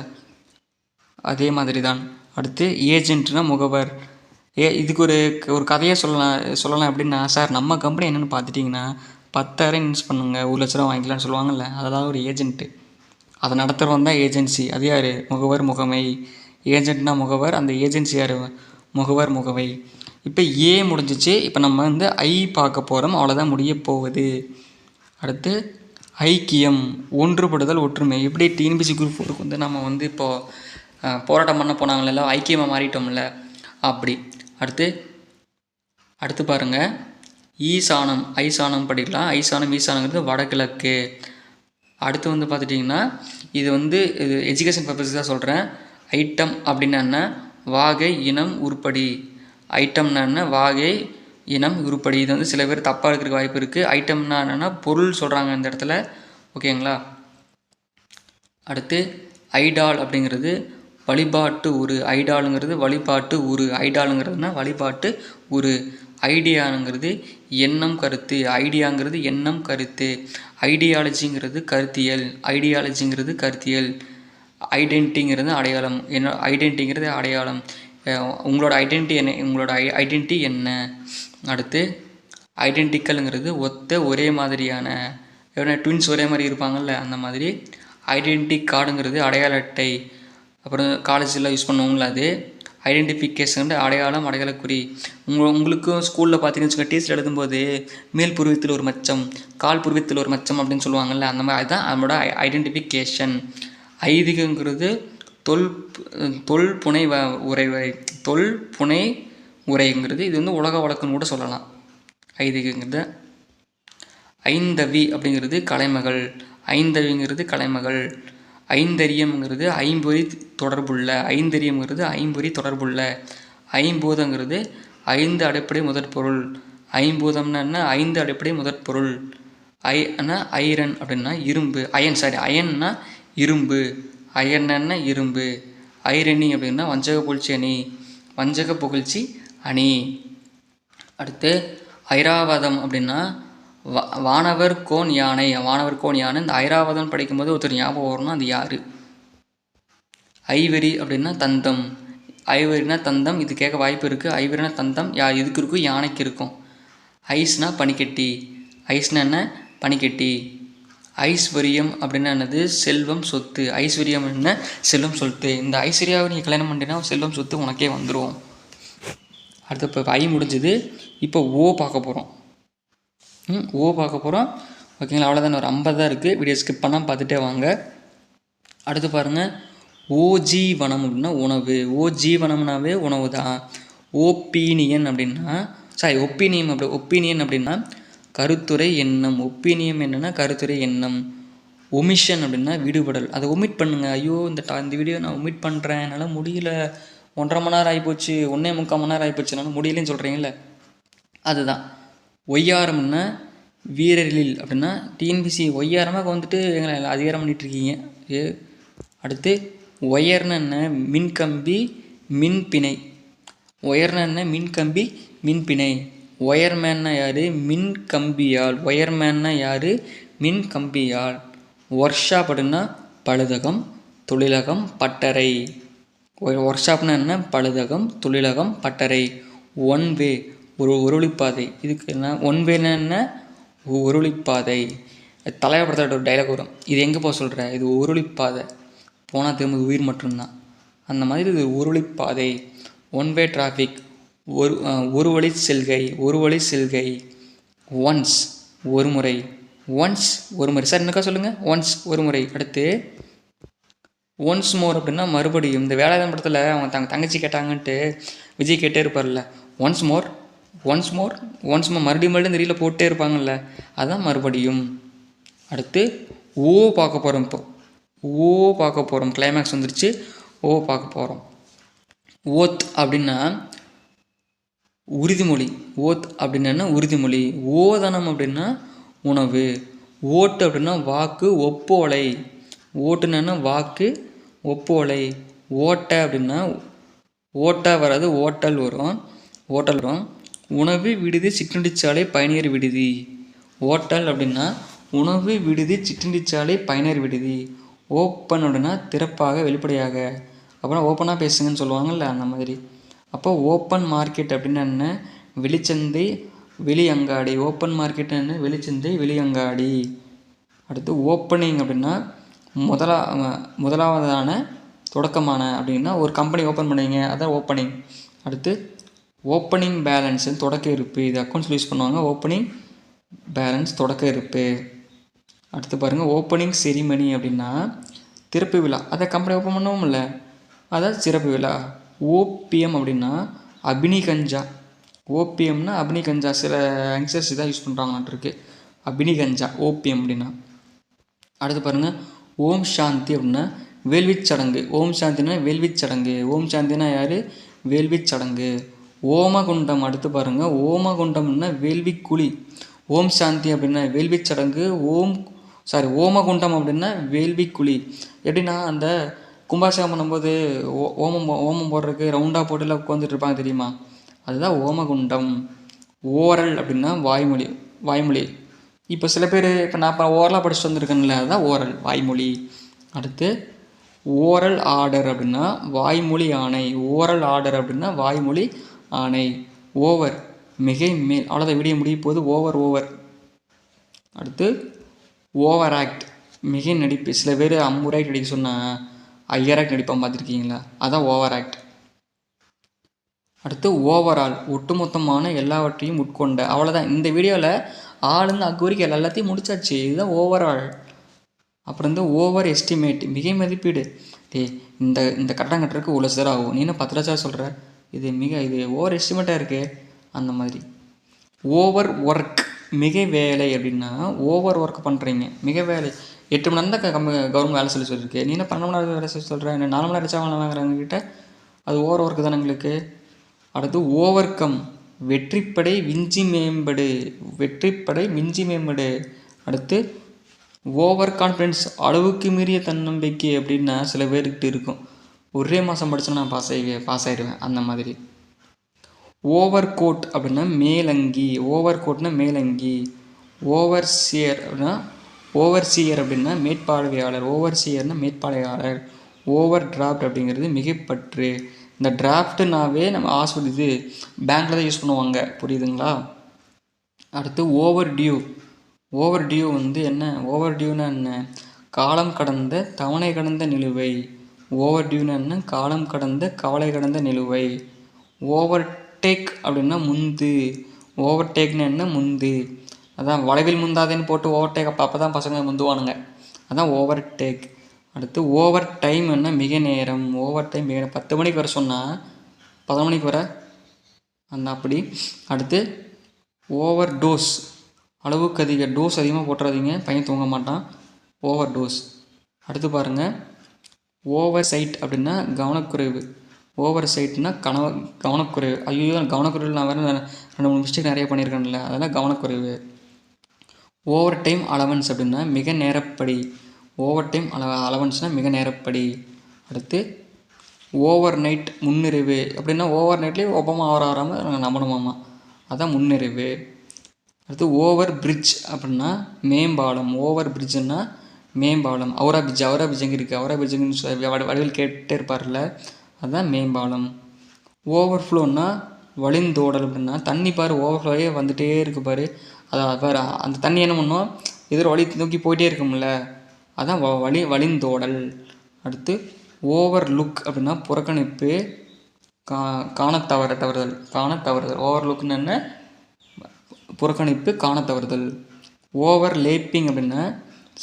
அதே மாதிரி தான். அடுத்து ஏஜென்ட்னா முகவர். இதுக்கு ஒரு கதையை சொல்லலாம் அப்படின்னா, சார் நம்ம கம்பெனி என்னென்னு பார்த்துட்டிங்கன்னா 10,000 இன்வெஸ்ட் பண்ணுங்க, 1 லட்ச ரூபா வாங்கிக்கலாம்னு சொல்லுவாங்கள்ல, அதெல்லாம் ஒரு ஏஜென்ட்டு. அதை நடத்துகிறவன் தான் ஏஜென்சி. அது யார்? முகவர், முகமை. ஏஜென்ட்னா முகவர், அந்த ஏஜென்சி யார்? முகவர், முகவை. இப்போ ஏ முடிஞ்சிச்சு. இப்போ நம்ம ஐ பார்க்க போகிறோம், அவ்வளோதான் முடிய போகுது. அடுத்து ஐக்கியம், ஒன்றுபடுதல், ஒற்றுமை. எப்படி டிஎன்பிசி குரூப் 4க்கு நம்ம இப்போது போராட்டம் பண்ண போனாங்கள, ஐக்கியமாக மாறிட்டோம்ல, அப்படி. அடுத்து பாருங்கள், ஈசானம். ஐசானம் படிக்கலாம். ஈசானங்கிறது வடகிழக்கு. அடுத்து பார்த்துட்டிங்கன்னா, இது இது எஜுகேஷன் பர்பஸ் தான் சொல்கிறேன். ஐட்டம் அப்படின்னா என்ன? வாகை, இனம், உருப்படி. ஐட்டம்னா என்ன? வாகை, இனம், உருப்படி. இது சில பேர் தப்பாக இருக்கிறதுக்கு வாய்ப்பு இருக்குது. ஐட்டம்னா என்னென்னா பொருள் சொல்கிறாங்க இந்த இடத்துல. ஓகேங்களா. அடுத்து ஐடால் அப்படிங்கிறது வழிபாட்டு உரு. ஐடாலுங்கிறது வழிபாட்டு உரு. ஐடாலுங்கிறதுனா வழிபாட்டு உரு. ஐடியானுங்கிறது எண்ணம், கருத்து. ஐடியாங்கிறது எண்ணம், கருத்து. ஐடியாலஜிங்கிறது கருத்தியல். ஐடென்டிங்கிறது அடையாளம். ஐடென்டிங்கிறது அடையாளம். உங்களோட ஐடென்டிட்டி என்ன? அடுத்து ஐடென்டிக்கலுங்கிறது ஒத்த, ஒரே மாதிரியான. ட்வின்ஸ் ஒரே மாதிரி இருப்பாங்கள்ல, அந்த மாதிரி. ஐடென்டிட்டி கார்டுங்கிறது அடையாள அட்டை. அப்புறம் காலேஜில் யூஸ் பண்ணுவோங்களா, அது. ஐடென்டிஃபிகேஷன் அடையாளம், அடையாளக்குறி. உங்களுக்கும் ஸ்கூலில் பார்த்தீங்கன்னு வச்சுக்கோங்க, டீச்சர் எழுதும்போது மேல் புருவத்தில் ஒரு மச்சம், கால் புருவத்தில் ஒரு மச்சம் அப்படின்னு சொல்லுவாங்கள்ல, அந்த மாதிரி. அதுதான் நம்மளோட ஐடென்டிஃபிகேஷன். ஐதீகங்கிறது தொல்புனை உரைங்கிறது. இது உலக வழக்குன்னு கூட சொல்லலாம், ஐதீகங்கிறது. ஐந்தவி அப்படிங்கிறது கலைமகள். ஐந்தரியம்ங்கிறது ஐம்பொறி தொடர்புள்ள. ஐம்பூதங்கிறது 5 அடிப்படை முதற்பொருள். ஐம்பூதம்னா என்ன? 5 அடிப்படை முதற்பொருள். ஐரன் அப்படின்னா இரும்பு. அயன்னா இரும்பு. அயன்னா இரும்பு. ஐரணி அப்படின்னா வஞ்சக புகழ்ச்சி அணி. வஞ்சக புகழ்ச்சி அணி. அடுத்து ஐராவதம் அப்படின்னா வானவர் கோன் யானை. வானவர் கோன் யானை. இந்த ஐராவதம் படிக்கும்போது ஒருத்தர் ஞாபகம் வரணும், அது யார்? ஐவரி அப்படின்னா தந்தம். ஐவரினா தந்தம், இது கேட்க வாய்ப்பு இருக்குது. ஐவரினா தந்தம் இதுக்கு இருக்கும், யானைக்கு இருக்கும். ஐஸ்னா பனிக்கட்டி. ஐஸ்னா என்ன? பனிக்கட்டி. ஐஸ்வர்யம் அப்படின்னா என்னது? செல்வம், சொத்து. ஐஸ்வர்யம் என்ன? செல்வம், சொத்து. இந்த ஐஸ்வர்யாவை நீங்கள் கல்யாணம் பண்ணிட்டீங்கன்னா செல்வம், சொத்து உனக்கே வந்துடும். அடுத்து இப்போ ஐ முடிஞ்சது. இப்போ ஓ பார்க்க போகிறோம். ஓ பார்க்க போகிறோம். ஓகேங்களா? அவ்வளோதான், ஒரு 50 தான் இருக்குது. வீடியோ ஸ்கிப் பண்ணாமல் பார்த்துட்டே வாங்க. அடுத்து பாருங்கள், ஓஜீவனம் அப்படின்னா உணவு. ஓஜீவனம்னாவே உணவு தான். ஒப்பீனியன் அப்படின்னா ஒப்பீனியன் அப்படின்னா கருத்துரை எண்ணம். ஒப்பீனியம் என்னென்னா கருத்துரை எண்ணம். ஒமிஷன் அப்படின்னா விடுபடல். அதை ஒமிட் பண்ணுங்கள். ஐயோ இந்த வீடியோ நான் ஒமிட் பண்ணுறேன், என்னால் முடியல, 1.5 மணி நேரம் ஆகிப்போச்சு, 1.25 மணி நேரம் ஆகிப்போச்சு, என்னால் முடியலன்னு சொல்கிறீங்களே, அதுதான். ஒய்யாரம்னா வீரரில் அப்படின்னா டிஎன்பிசி ஒய்யாரமாக வந்துட்டு எங்களை அதிகாரம் பண்ணிகிட்ருக்கீங்க. அடுத்து ஒயர்னு என்ன? மின்கம்பி, மின்பிணை. ஒயர்னு என்ன? மின்கம்பி, மின்பிணை. ஒயர்மேன்னா யார்? மின்கம்பியால். ஒயர்மேன்னா யார்? மின்கம்பியால். ஒர்க் ஷாப் அப்படின்னா பழுதகம், தொழிலகம், பட்டறை. ஒர்க் ஷாப்னா என்ன? பழுதகம், தொழிலகம், பட்டறை. ஒன் வே ஒரு ஒருளிப்பாதை. இதுக்கு என்ன? ஒன் வேனா என்ன? ஒருளிப்பாதை. தலைவரப்படுத்த ஒரு டைலாக் வரும், இது எங்கே போக சொல்கிற, இது ஒருளிப்பாதை, போனால் திரும்ப உயிர் மட்டும்தான். அந்த மாதிரி இது ஒருவழிப்பாதை. One way traffic. ஒரு வழி செல்கை. ஒரு வழி செல்கை. ஒன்ஸ் ஒரு முறை. ஒன்ஸ் ஒரு முறை. சார் என்னக்கா சொல்லுங்கள்? ஒன்ஸ் ஒரு முறை. அடுத்து ஒன்ஸ் மோர் அப்படின்னா மறுபடியும். இந்த வேலாயுதம் படத்தில் அவங்க தங்கச்சி கேட்டாங்கன்ட்டு விஜய் கேட்டே இருப்பார்ல, once more, once more, once more, மறுபடியும் இந்த ரீலில் போட்டே இருப்பாங்கல்ல, அதுதான் மறுபடியும். அடுத்து ஓ பார்க்க போகிறோம். இப்போ ஓ பார்க்க போகிறோம். கிளைமேக்ஸ் வந்துருச்சு. ஓ பார்க்க போகிறோம். ஓத் அப்படின்னா உறுதிமொழி. ஓத் அப்படின்னா உறுதிமொழி. ஓதனம் அப்படின்னா உணவு. ஓட்டு அப்படின்னா வாக்கு, ஒப்போலை. ஓட்டுனா வாக்கு, ஒப்போலை. ஓட்டை அப்படின்னா ஓட்டா வராது, ஓட்டல் வரும். ஓட்டல் வரும். உணவு விடுதி, சிற்றுண்டிச்சாலை, பயணியர் விடுதி. ஓட்டல் அப்படின்னா உணவு விடுதி, சிற்றுண்டிச்சாலை, பயணியர் விடுதி. ஓப்பன் அப்படின்னா திறப்பாக, வெளிப்படையாக. அப்புறம் ஓப்பனாக பேசுங்கன்னு சொல்லுவாங்கள்ல, அந்த மாதிரி. அப்போ ஓப்பன் மார்க்கெட் அப்படின்னா என்ன? வெளிச்சந்தை, வெளி அங்காடி. ஓப்பன் மார்க்கெட் என்ன? வெளிச்சந்தை, வெளி அங்காடி. அடுத்து ஓப்பனிங் அப்படின்னா முதலாவதான, தொடக்கமான. அப்படின்னா ஒரு கம்பெனி ஓப்பன் பண்ணுவீங்க, அதான் ஓப்பனிங். அடுத்து ஓப்பனிங் பேலன்ஸு, தொடக்க இருப்பு. இது அக்கௌண்ட்ஸில் யூஸ் பண்ணுவாங்க. ஓப்பனிங் பேலன்ஸ், தொடக்க இருப்பு. அடுத்து பாருங்கள், ஓப்பனிங் செரிமனி அப்படின்னா திறப்பு விழா. அதை கம்பெனி ஓப்பன் பண்ணுவோம்ல, அதான் சிறப்பு விழா. ஓபிஎம் அப்படின்னா அபினிகஞ்சா. ஓபிஎம்னா அபினிகஞ்சா. சில யங்ஸ்டர்ஸ் இதாக யூஸ் பண்ணுறாங்கன்ட்டு அபினிகஞ்சா ஓபிஎம் அப்படின்னா. அடுத்து பாருங்கள், ஓம் சாந்தி அப்படின்னா வேள்விச் சடங்கு. ஓம் சாந்தினா வேள்விச் சடங்கு. ஓம் சாந்தினா யார்? வேள்விச் சடங்கு. ஓமகுண்டம். அடுத்து பாருங்கள், ஓமகுண்டம்னா வேள்விக்குழி. ஓம் சாந்தி அப்படின்னா வேள்விச் சடங்கு. ஓமகுண்டம் அப்படின்னா வேள்விக்குழி. எப்படின்னா அந்த கும்பாபிஷேகம் பண்ணும்போது ஓமம் போடுறதுக்கு ரவுண்டாக போட்டுலாம் உட்காந்துட்டு இருப்பாங்க தெரியுமா, அதுதான் ஓமகுண்டம். ஓரல் அப்படின்னா வாய்மொழி. இப்போ சில பேர், இப்போ நான் ஓரலாக படிச்சுட்டு வந்திருக்கேன்ல, அதுதான் ஓரல், வாய்மொழி. அடுத்து ஓரல் ஆர்டர் அப்படின்னா வாய்மொழி ஆணை. ஓரல் ஆர்டர் அப்படின்னா வாய்மொழி ஆணை. ஓவர் மிகை மேல். அவ்வளோதான், வீடியோ முடிய போது. ஓவர். அடுத்து ஓவர் ஆக்ட், மிகை நடிப்பு. சில பேர் 50 ஆக்ட் நடிக்க சொன்னால் 5000 ஆக்ட் நடிப்பான், பார்த்துருக்கீங்களா, அதான் ஓவர் ஆக்ட். அடுத்து ஓவரால், ஒட்டுமொத்தமான எல்லாவற்றையும் உட்கொண்ட. அவ்வளோதான், இந்த வீடியோவில் ஆளுன்னு அக்கு வரைக்கும் எல்லாத்தையும் முடிச்சாச்சு. இதுதான் ஓவரால். அப்புறம் வந்து ஓவர் எஸ்டிமேட், மிகை மதிப்பீடு. இந்த கட்டடம் கட்டுறதுக்கு இவ்வளோ சார் ஆகும், நீ என்ன 10 லட்சம் சொல்கிற, இது ஓவர் எஸ்டிமேட்டாக இருக்குது, அந்த மாதிரி. ஓவர் ஒர்க், மிகை வேலை அப்படின்னா ஓவர் ஒர்க் பண்ணுறீங்க, மிக வேலை. 8 மணி நேரம் தான் கவர்மெண்ட் வேலை சொல்லியிருக்கு, நீ என்ன 12 மணி நேரம் வேலை சொல்கிற, என்ன 4 மணி நேரம் வச்சா வேலை வாங்குறாங்கக்கிட்ட, அது ஓவர் ஒர்க்கு தானே எங்களுக்கு. அடுத்து ஓவர் கம், வெற்றிப்படை விஞ்சி மேம்படு. அடுத்து ஓவர் கான்ஃபிடென்ஸ், அளவுக்கு மீறிய தன்னம்பிக்கை அப்படின்னா சில பேர்கிட்ட இருக்கும். ஒரே மாதம் படித்தா நான் பாஸ் ஆயிடுவேன் அந்த மாதிரி. ஓவர் கோட் அப்படின்னா மேலங்கி, ஓவர் கோட்னா மேலங்கி. ஓவர்சியர் அப்படின்னா மேற்பார்வையாளர், ஓவர்சியர்னா மேற்பார்வையாளர். ஓவர் டிராஃப்ட் அப்படிங்கிறது மிகைப்பற்று. இந்த டிராஃப்ட்னாவே நம்ம இது பேங்க்கில் தான் யூஸ் பண்ணுவாங்க, புரியுதுங்களா? அடுத்து ஓவர் டியூ. ஓவர் டியூ என்ன? ஓவர் டியூனா என்ன? காலம் கடந்த தவணை கடந்த நிலுவை. ஓவர் டியூனா என்ன? காலம் கடந்த கவலை கடந்த நிலுவை. ஓவர் டேக் அப்படின்னா முந்து. ஓவர் டேக்னா என்ன? முந்து. அதான் வளைவில் முந்தாதேன்னு போட்டு ஓவர் டேக் அப்போ தான் பசங்க முந்துவானுங்க, அதான் ஓவர் டேக். அடுத்து ஓவர் டைம் என்ன? மிக நேரம். ஓவர் டைம் மிக 10 மணிக்கு வர சொன்னால் 10 மணிக்கு வர அப்படி. அடுத்து ஓவர் டோஸ், அளவுக்கு அதிக. டோஸ் அதிகமாக போட்டுறாதீங்க, பையன் தூங்க மாட்டான். Over dose. அடுத்து பாருங்கள், ஓவர் சைட் அப்படின்னா கவனக்குறைவு. ஓவர் சைட்னா கவனக்குறைவு. ஐயோ கவனக்குறைவு நான் வேறு 2-3 மிஸ்டேக் நிறைய பண்ணியிருக்கேன்ல, அதெல்லாம் கவனக்குறைவு. ஓவர் டைம் அலவன்ஸ் அப்படின்னா மிக நேரப்படி. ஓவர் டைம் அலவன்ஸ்னால் மிக நேரப்படி. அடுத்து ஓவர் நைட் முன்னிறைவு அப்படின்னா ஓவர் நைட்லேயே ஒப்பமா ஆறாமல் நாங்கள் நம்பணுமாமா, அதான் முன்னிறைவு. அடுத்து ஓவர் பிரிட்ஜ் அப்படின்னா மேம்பாலம். ஓவர் பிரிட்ஜுன்னா மேம்பாலம். அவரா பிரிட்ஜ் எங்கே இருக்குது? அவரா பிரிட்ஜுன்னு வடிவில் கேட்டே இருப்பார்ல, அதுதான் மேம்பாலம். ஓவர் ஃப்ளோன்னா வழிந்தோடல் அப்படின்னா தண்ணி பாரு ஓவர்ஃப்ளோவே வந்துகிட்டே இருக்கு பாரு, அதான் பாரு அந்த தண்ணி என்ன பண்ணும், எதிர வழி நோக்கி போயிட்டே இருக்கும்ல, அதான் வழிந்தோடல். அடுத்து ஓவர் லுக் அப்படின்னா புறக்கணிப்பு, காணத்தவறுதல். ஓவர் லுக்னு என்ன? புறக்கணிப்பு, காணத்தவறுதல். ஓவர் லேப்பிங் அப்படின்னா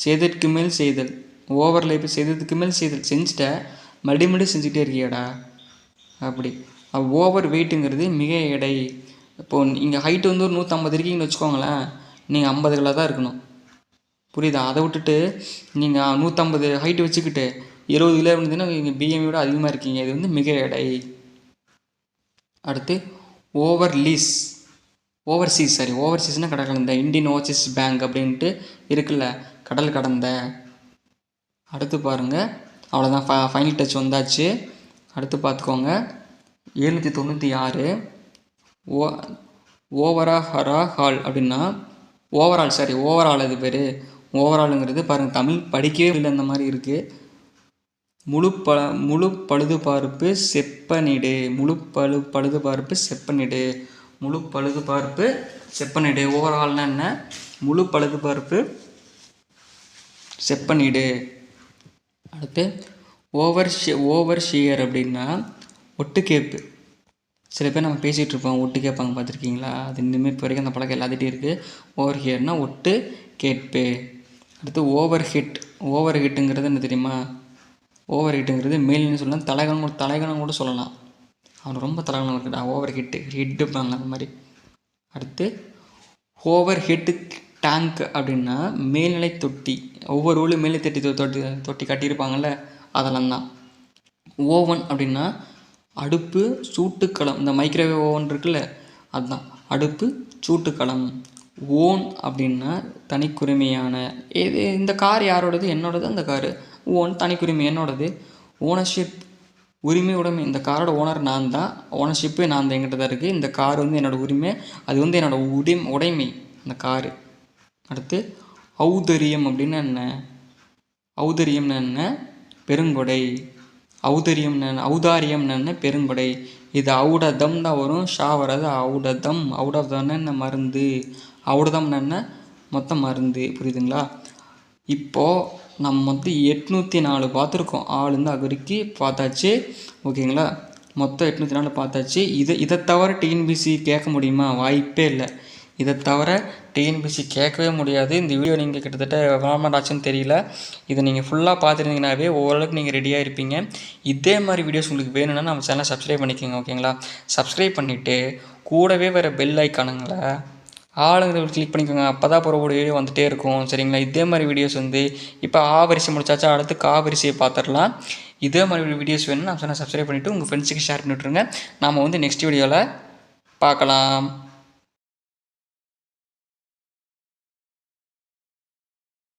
செய்ததுக்கு மேல் செய்தல். ஓவர் லேப்பு செய்ததுக்கு மேல் செய்தல், செஞ்சுட்ட மறுபடியும் செஞ்சுக்கிட்டே இருக்கியாடா அப்படி. ஓவர் வெயிட்டுங்கிறது மிக எடை. இப்போது நீங்கள் ஹைட்டு ஒரு 150 இருக்கீங்கன்னு வச்சுக்கோங்களேன், நீங்கள் 50 கிலோ தான் இருக்கணும், புரியுதா? அதை விட்டுட்டு நீங்கள் 150 ஹைட்டு வச்சுக்கிட்டு 70 கிலோ இருந்ததுன்னா நீங்கள் பிஎம்ஐயோட அதிகமாக இருக்கீங்க, இது மிக எடை. அடுத்து ஓவர் லீஸ், ஓவர்சீஸ்னால் கடல் கடந்த. இந்தியன் ஓவர்சீஸ் பேங்க் அப்படின்ட்டு இருக்குல்ல, கடல் கடந்த. அடுத்து பாருங்கள், அவ்வளோதான், ஃபைனல் டச் வந்தாச்சு. அடுத்து பார்த்துக்கோங்க, 796 ஓவரால் அப்படின்னா ஓவரால் அது பேர். ஓவராலுங்கிறது பாருங்கள், தமிழ் படிக்கவே இல்லை அந்த மாதிரி இருக்குது. முழு பழுதுபார்ப்பு செப்பனிடு. ஓவரால்னா என்ன? முழு பழுதுபார்ப்பு செப்பனிடு. அடுத்து ஓவர் ஷியர் அப்படின்னா ஒட்டு கேட்பு. சில பேர் நம்ம பேசிகிட்டு இருப்போம், ஒட்டு கேட்பாங்க, பார்த்துருக்கீங்களா? அது இனிமேல் இப்போ வரைக்கும் அந்த பழக்கம் எல்லாத்திட்டையும் இருக்குது. ஓவர் ஹியர்னால் ஒட்டு கேட்பு. அடுத்து ஓவர் ஹிட்டுங்கிறது என்ன தெரியுமா? ஓவர் ஹிட்டுங்கிறது மேல்னு சொல்லலாம், தலைகணம் கூட சொல்லலாம். அவன் ரொம்ப தலைகணம் இருக்குடா, ஓவர் ஹிட்டுப்பாங்க அந்த மாதிரி. அடுத்து ஓவர் ஹெட்டு டேங்க் அப்படின்னா மேல்நிலை தொட்டி. ஒவ்வொரு ஊரில் மேல்நிலை தொட்டி கட்டியிருப்பாங்கள்ல, அதெல்லாம் தான். ஓவன் அப்படின்னா அடுப்பு சூட்டுக்களம். இந்த மைக்ரோவேவ் ஓவன் இருக்குல்ல, அதுதான் அடுப்பு சூட்டுக்களம். ஓன் அப்படின்னா தனிக்குரிமையான. இந்த கார் யாரோடது? என்னோடது. அந்த காரு ஓன், தனிக்குரிமை என்னோடது. ஓனர்ஷிப் உடைமை. இந்த காரோட ஓனர் நான் தான், ஓனர்ஷிப்பு நான் தான், என்கிட்ட தான் இருக்குது. இந்த கார் என்னோடய உரிமை, அது என்னோடய உடைமை இந்த காரு. அடுத்து ஔதரியம் அப்படின்னா என்ன? ஔதரியம்னா என்ன? பெருங்கொடை. ஔதாரியம்னா என்ன? பெருங்கொடை. இது ஔடதம் தான் வரும், ஷா வராது. ஔடதம்னா என்ன? மருந்து. ஔடதம்னா என்ன? மொத்தம் மருந்து, புரியுதுங்களா? இப்போது நம்ம 804 பார்த்துருக்கோம், ஆளுந்து அகரிக்கு பார்த்தாச்சு, ஓகேங்களா? மொத்தம் 804 பார்த்தாச்சு. இதை தவிர டிஎன்பிசி கேட்க முடியுமா? வாய்ப்பே இல்லை. இதை தவிர டிஎன்பிசி கேட்கவே முடியாது. இந்த வீடியோ நீங்கள் கிட்டத்தட்ட எவ்வளோ ஆச்சுன்னு தெரியல. இதை நீங்கள் ஃபுல்லாக பார்த்துருந்தீங்கன்னாவே ஓரளவுக்கு நீங்கள் ரெடியாக இருப்பீங்க. இதே மாதிரி வீடியோஸ் உங்களுக்கு வேணும்னா நம்ம சேனலை சப்ஸ்கிரைப் பண்ணிக்கோங்க, ஓகேங்களா? சப்ஸ்கிரைப் பண்ணிவிட்டு கூடவே வேறு பெல் ஐக்கானுங்களா ஆளுங்கிறத கிளிக் பண்ணிக்கோங்க. அப்போ தான் போகிற வீடியோ வந்துகிட்டே இருக்கும், சரிங்களா? இதே மாதிரி வீடியோஸ் இப்போ வரிசை முடிச்சாச்சா, அடுத்து வரிசையை பார்த்துடலாம். இதே மாதிரி வீடியோஸ் வேணும்னா நம்ம சேனலை சப்ஸ்கிரைப் பண்ணிவிட்டு உங்கள் ஃப்ரெண்ட்ஸுக்கு ஷேர் பண்ணி விட்ருங்க. நாம் நெக்ஸ்ட் வீடியோவில் பார்க்கலாம்.